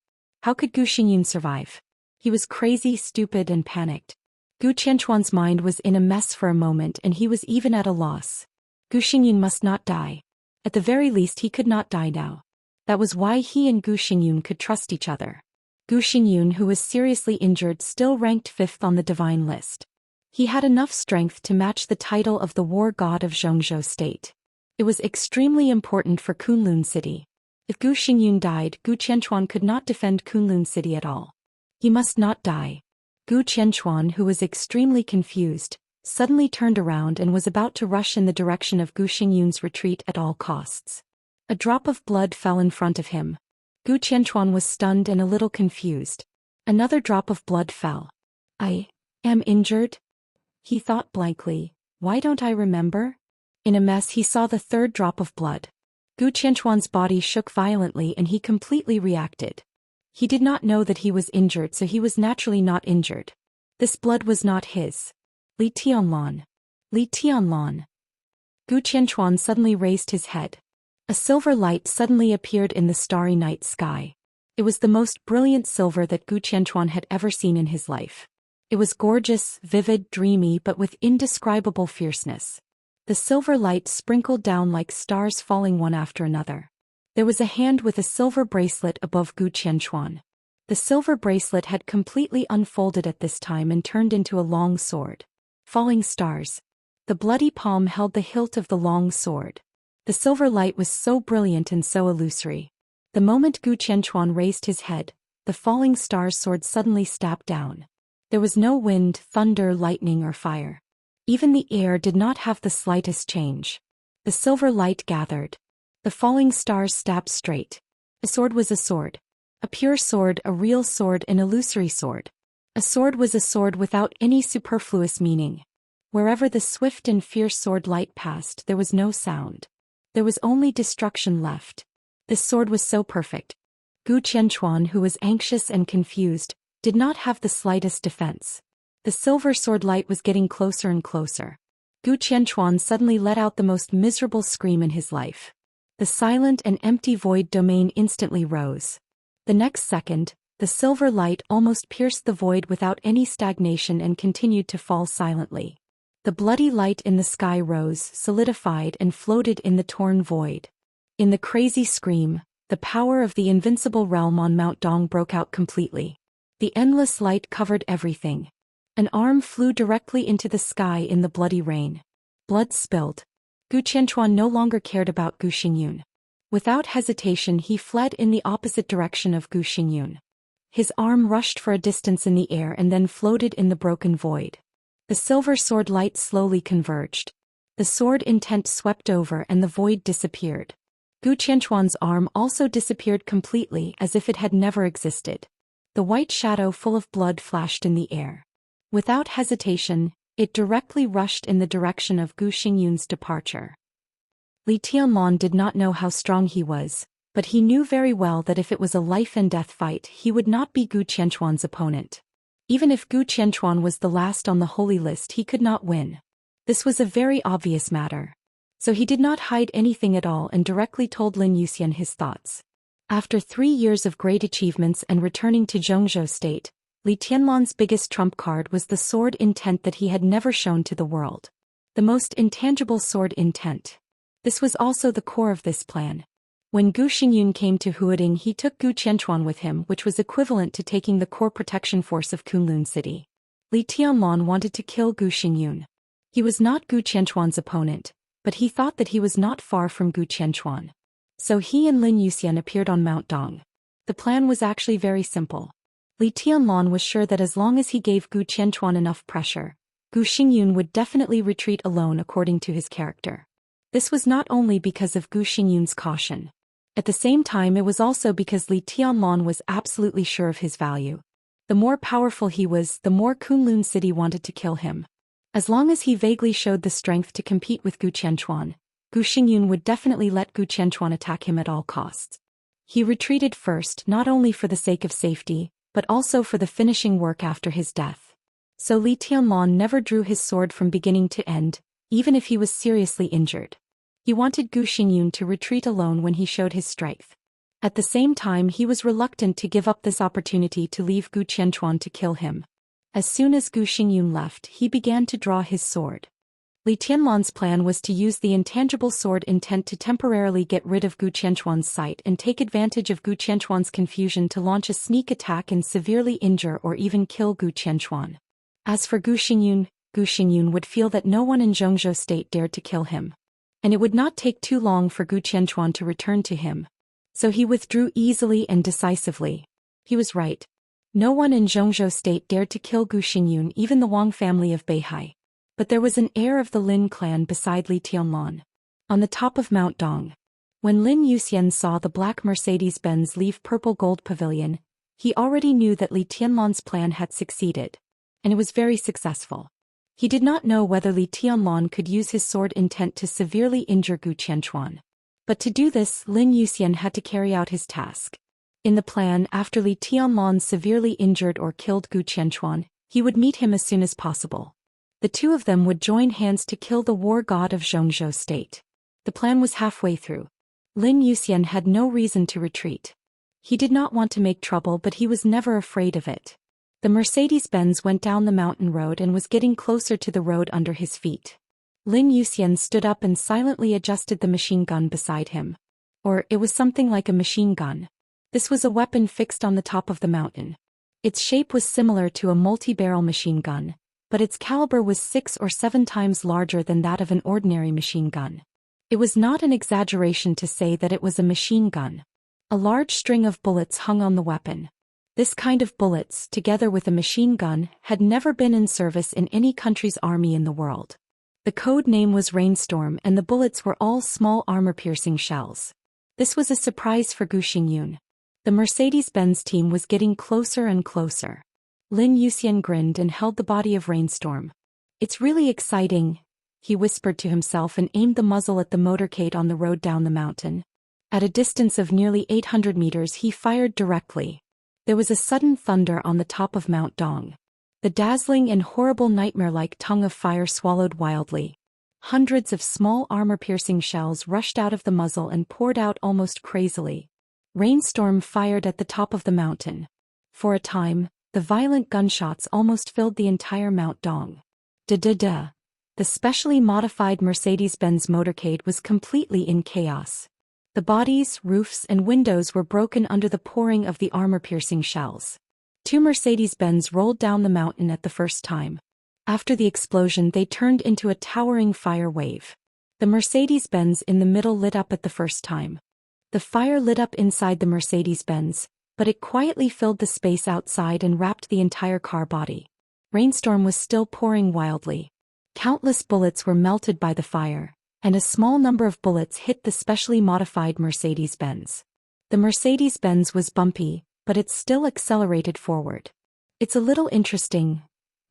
Speaker 1: How could Gu Xingyun survive? He was crazy, stupid, and panicked. Gu Qianchuan's mind was in a mess for a moment and he was even at a loss. Gu Xingyun must not die. At the very least he could not die now. That was why he and Gu Xingyun could trust each other. Gu Xingyun, who was seriously injured, still ranked 5th on the divine list. He had enough strength to match the title of the war god of Zhongzhou state. It was extremely important for Kunlun City. If Gu Xingyun died, Gu Qianchuan could not defend Kunlun City at all. He must not die. Gu Qianchuan, who was extremely confused, suddenly turned around and was about to rush in the direction of Gu Xingyun's retreat at all costs. A drop of blood fell in front of him. Gu Qianchuan was stunned and a little confused. Another drop of blood fell. I am injured? He thought blankly. Why don't I remember? In a mess he saw the third drop of blood. Gu Qianchuan's body shook violently and he completely reacted. He did not know that he was injured, so he was naturally not injured. This blood was not his. Li Tianlan. Li Tianlan. Gu Qianchuan suddenly raised his head. A silver light suddenly appeared in the starry night sky. It was the most brilliant silver that Gu Qianchuan had ever seen in his life. It was gorgeous, vivid, dreamy, but with indescribable fierceness. The silver light sprinkled down like stars falling one after another. There was a hand with a silver bracelet above Gu Qianchuan. The silver bracelet had completely unfolded at this time and turned into a long sword. Falling stars. The bloody palm held the hilt of the long sword. The silver light was so brilliant and so illusory. The moment Gu Qianchuan raised his head, the falling star's sword suddenly stabbed down. There was no wind, thunder, lightning, or fire. Even the air did not have the slightest change. The silver light gathered. The falling stars stabbed straight. A sword was a sword. A pure sword, a real sword, an illusory sword. A sword was a sword without any superfluous meaning. Wherever the swift and fierce sword light passed, there was no sound. There was only destruction left. This sword was so perfect. Gu Qianchuan, who was anxious and confused, did not have the slightest defense. The silver sword light was getting closer and closer. Gu Qianchuan suddenly let out the most miserable scream in his life. The silent and empty void domain instantly rose. The next second, The silver light almost pierced the void without any stagnation and continued to fall silently. The bloody light in the sky rose, solidified and floated in the torn void. In the crazy scream, the power of the invincible realm on Mount Dong broke out completely. The endless light covered everything. An arm flew directly into the sky in the bloody rain. Blood spilled. Gu Qianchuan no longer cared about Gu Xingyun. Without hesitation he fled in the opposite direction of Gu Xingyun. His arm rushed for a distance in the air and then floated in the broken void. The silver sword light slowly converged. The sword intent swept over and the void disappeared. Gu Qianchuan's arm also disappeared completely as if it had never existed. The white shadow full of blood flashed in the air. Without hesitation, it directly rushed in the direction of Gu Xingyun's departure. Li Tianlan did not know how strong he was, but he knew very well that if it was a life-and-death fight he would not be Gu Qianchuan's opponent. Even if Gu Qianchuan was the last on the holy list he could not win. This was a very obvious matter. So he did not hide anything at all and directly told Lin Yuxian his thoughts. After 3 years of great achievements and returning to Zhongzhou state, Li Tianlan's biggest trump card was the sword intent that he had never shown to the world. The most intangible sword intent. This was also the core of this plan. When Gu Xingyun came to Huading he took Gu Qianchuan with him, which was equivalent to taking the core protection force of Kunlun city. Li Tianlan wanted to kill Gu Xingyun. He was not Gu Qianchuan's opponent, but he thought that he was not far from Gu Qianchuan. So he and Lin Yuxian appeared on Mount Dong. The plan was actually very simple. Li Tianlan was sure that as long as he gave Gu Qianchuan enough pressure, Gu Xingyun would definitely retreat alone according to his character. This was not only because of Gu Xingyun's caution. At the same time it was also because Li Tianlan was absolutely sure of his value. The more powerful he was, the more Kunlun city wanted to kill him. As long as he vaguely showed the strength to compete with Gu Qianchuan, Gu Xingyun would definitely let Gu Qianchuan attack him at all costs. He retreated first not only for the sake of safety, but also for the finishing work after his death. So Li Tianlan never drew his sword from beginning to end, even if he was seriously injured. He wanted Gu Xingyun to retreat alone when he showed his strength. At the same time he was reluctant to give up this opportunity to leave Gu Qianchuan to kill him. As soon as Gu Xingyun left he began to draw his sword. Li Tianlan's plan was to use the intangible sword intent to temporarily get rid of Gu Qianchuan's sight and take advantage of Gu Qianchuan's confusion to launch a sneak attack and severely injure or even kill Gu Qianchuan. As for Gu Xingyun would feel that no one in Zhongzhou state dared to kill him. And it would not take too long for Gu Qianchuan to return to him. So he withdrew easily and decisively. He was right. No one in Zhongzhou state dared to kill Gu Xingyun, even the Wang family of Beihai. But there was an heir of the Lin clan beside Li Tianlan. On the top of Mount Dong. When Lin Yuxian saw the black Mercedes-Benz leave Purple Gold Pavilion, he already knew that Li Tianlan's plan had succeeded. And it was very successful. He did not know whether Li Tianlan could use his sword intent to severely injure Gu Qianchuan. But to do this, Lin Yuxian had to carry out his task. In the plan, after Li Tianlan severely injured or killed Gu Qianchuan, he would meet him as soon as possible. The two of them would join hands to kill the war god of Zhongzhou state. The plan was halfway through. Lin Yuxian had no reason to retreat. He did not want to make trouble, but he was never afraid of it. The Mercedes-Benz went down the mountain road and was getting closer to the road under his feet. Lin Yuxian stood up and silently adjusted the machine gun beside him. Or, it was something like a machine gun. This was a weapon fixed on the top of the mountain. Its shape was similar to a multi-barrel machine gun, but its caliber was 6 or 7 times larger than that of an ordinary machine gun. It was not an exaggeration to say that it was a machine gun. A large string of bullets hung on the weapon. This kind of bullets, together with a machine gun, had never been in service in any country's army in the world. The code name was Rainstorm and the bullets were all small armor-piercing shells. This was a surprise for Gu Xingyun. The Mercedes-Benz team was getting closer and closer. Lin Yuxian grinned and held the body of Rainstorm. "It's really exciting," he whispered to himself and aimed the muzzle at the motorcade on the road down the mountain. At a distance of nearly 800 meters he fired directly. There was a sudden thunder on the top of Mount Dong. The dazzling and horrible nightmare-like tongue of fire swallowed wildly. Hundreds of small armor-piercing shells rushed out of the muzzle and poured out almost crazily. Rainstorm fired at the top of the mountain. For a time, the violent gunshots almost filled the entire Mount Dong. Da-da-da. The specially modified Mercedes-Benz motorcade was completely in chaos. The bodies, roofs, and windows were broken under the pouring of the armor-piercing shells. 2 Mercedes-Benz rolled down the mountain at the first time. After the explosion, they turned into a towering fire wave. The Mercedes-Benz in the middle lit up at the first time. The fire lit up inside the Mercedes-Benz, but it quietly filled the space outside and wrapped the entire car body. Rainstorm was still pouring wildly. Countless bullets were melted by the fire, and a small number of bullets hit the specially modified Mercedes-Benz. The Mercedes-Benz was bumpy, but it still accelerated forward. "It's a little interesting,"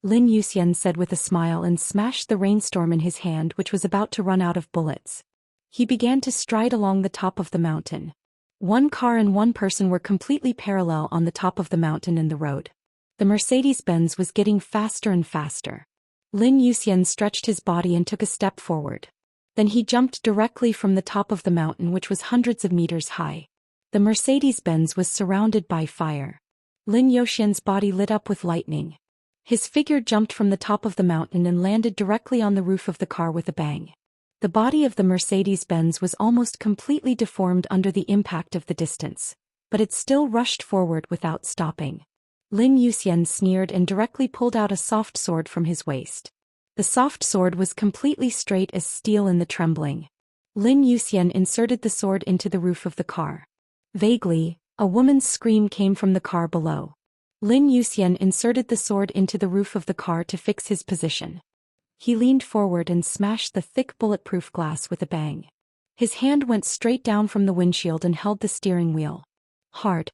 Speaker 1: Lin Yuxian said with a smile and smashed the rainstorm in his hand, which was about to run out of bullets. He began to stride along the top of the mountain. 1 car and 1 person were completely parallel on the top of the mountain and the road. The Mercedes-Benz was getting faster and faster. Lin Yuxian stretched his body and took a step forward. Then he jumped directly from the top of the mountain, which was hundreds of meters high. The Mercedes-Benz was surrounded by fire. Lin Yuxian's body lit up with lightning. His figure jumped from the top of the mountain and landed directly on the roof of the car with a bang. The body of the Mercedes-Benz was almost completely deformed under the impact of the distance, but it still rushed forward without stopping. Lin Yuxian sneered and directly pulled out a soft sword from his waist. The soft sword was completely straight as steel in the trembling. Lin Yuxian inserted the sword into the roof of the car. Vaguely, a woman's scream came from the car below. Lin Yuxian inserted the sword into the roof of the car to fix his position. He leaned forward and smashed the thick bulletproof glass with a bang. His hand went straight down from the windshield and held the steering wheel. Hard.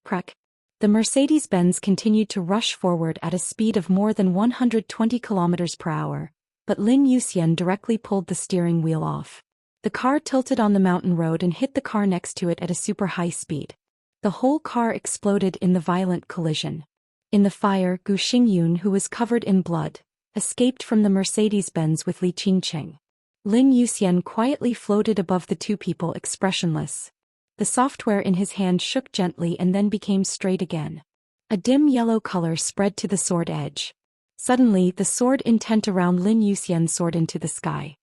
Speaker 1: Crack. The Mercedes-Benz continued to rush forward at a speed of more than 120 kilometers per hour, but Lin Yuxian directly pulled the steering wheel off. The car tilted on the mountain road and hit the car next to it at a super high speed. The whole car exploded in the violent collision. In the fire, Gu Xingyun, who was covered in blood, escaped from the Mercedes-Benz with Li Qingqing. Lin Yuxian quietly floated above the 2 people, expressionless. The software in his hand shook gently and then became straight again. A dim yellow color spread to the sword edge. Suddenly, the sword intent around Lin Yuxian soared into the sky.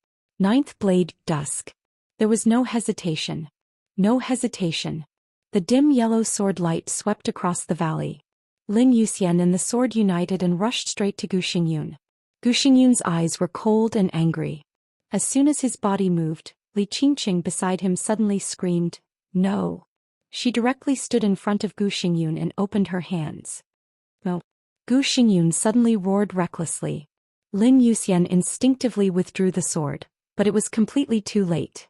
Speaker 1: 9th blade, dusk. There was no hesitation. No hesitation. The dim yellow sword light swept across the valley. Lin Yuxian and the sword united and rushed straight to Gu Xingyun. Gu Xingyun's eyes were cold and angry. As soon as his body moved, Li Qingqing beside him suddenly screamed, "No." She directly stood in front of Gu Xingyun and opened her hands. "No." Gu Xingyun suddenly roared recklessly. Lin Yuxian instinctively withdrew the sword, but it was completely too late.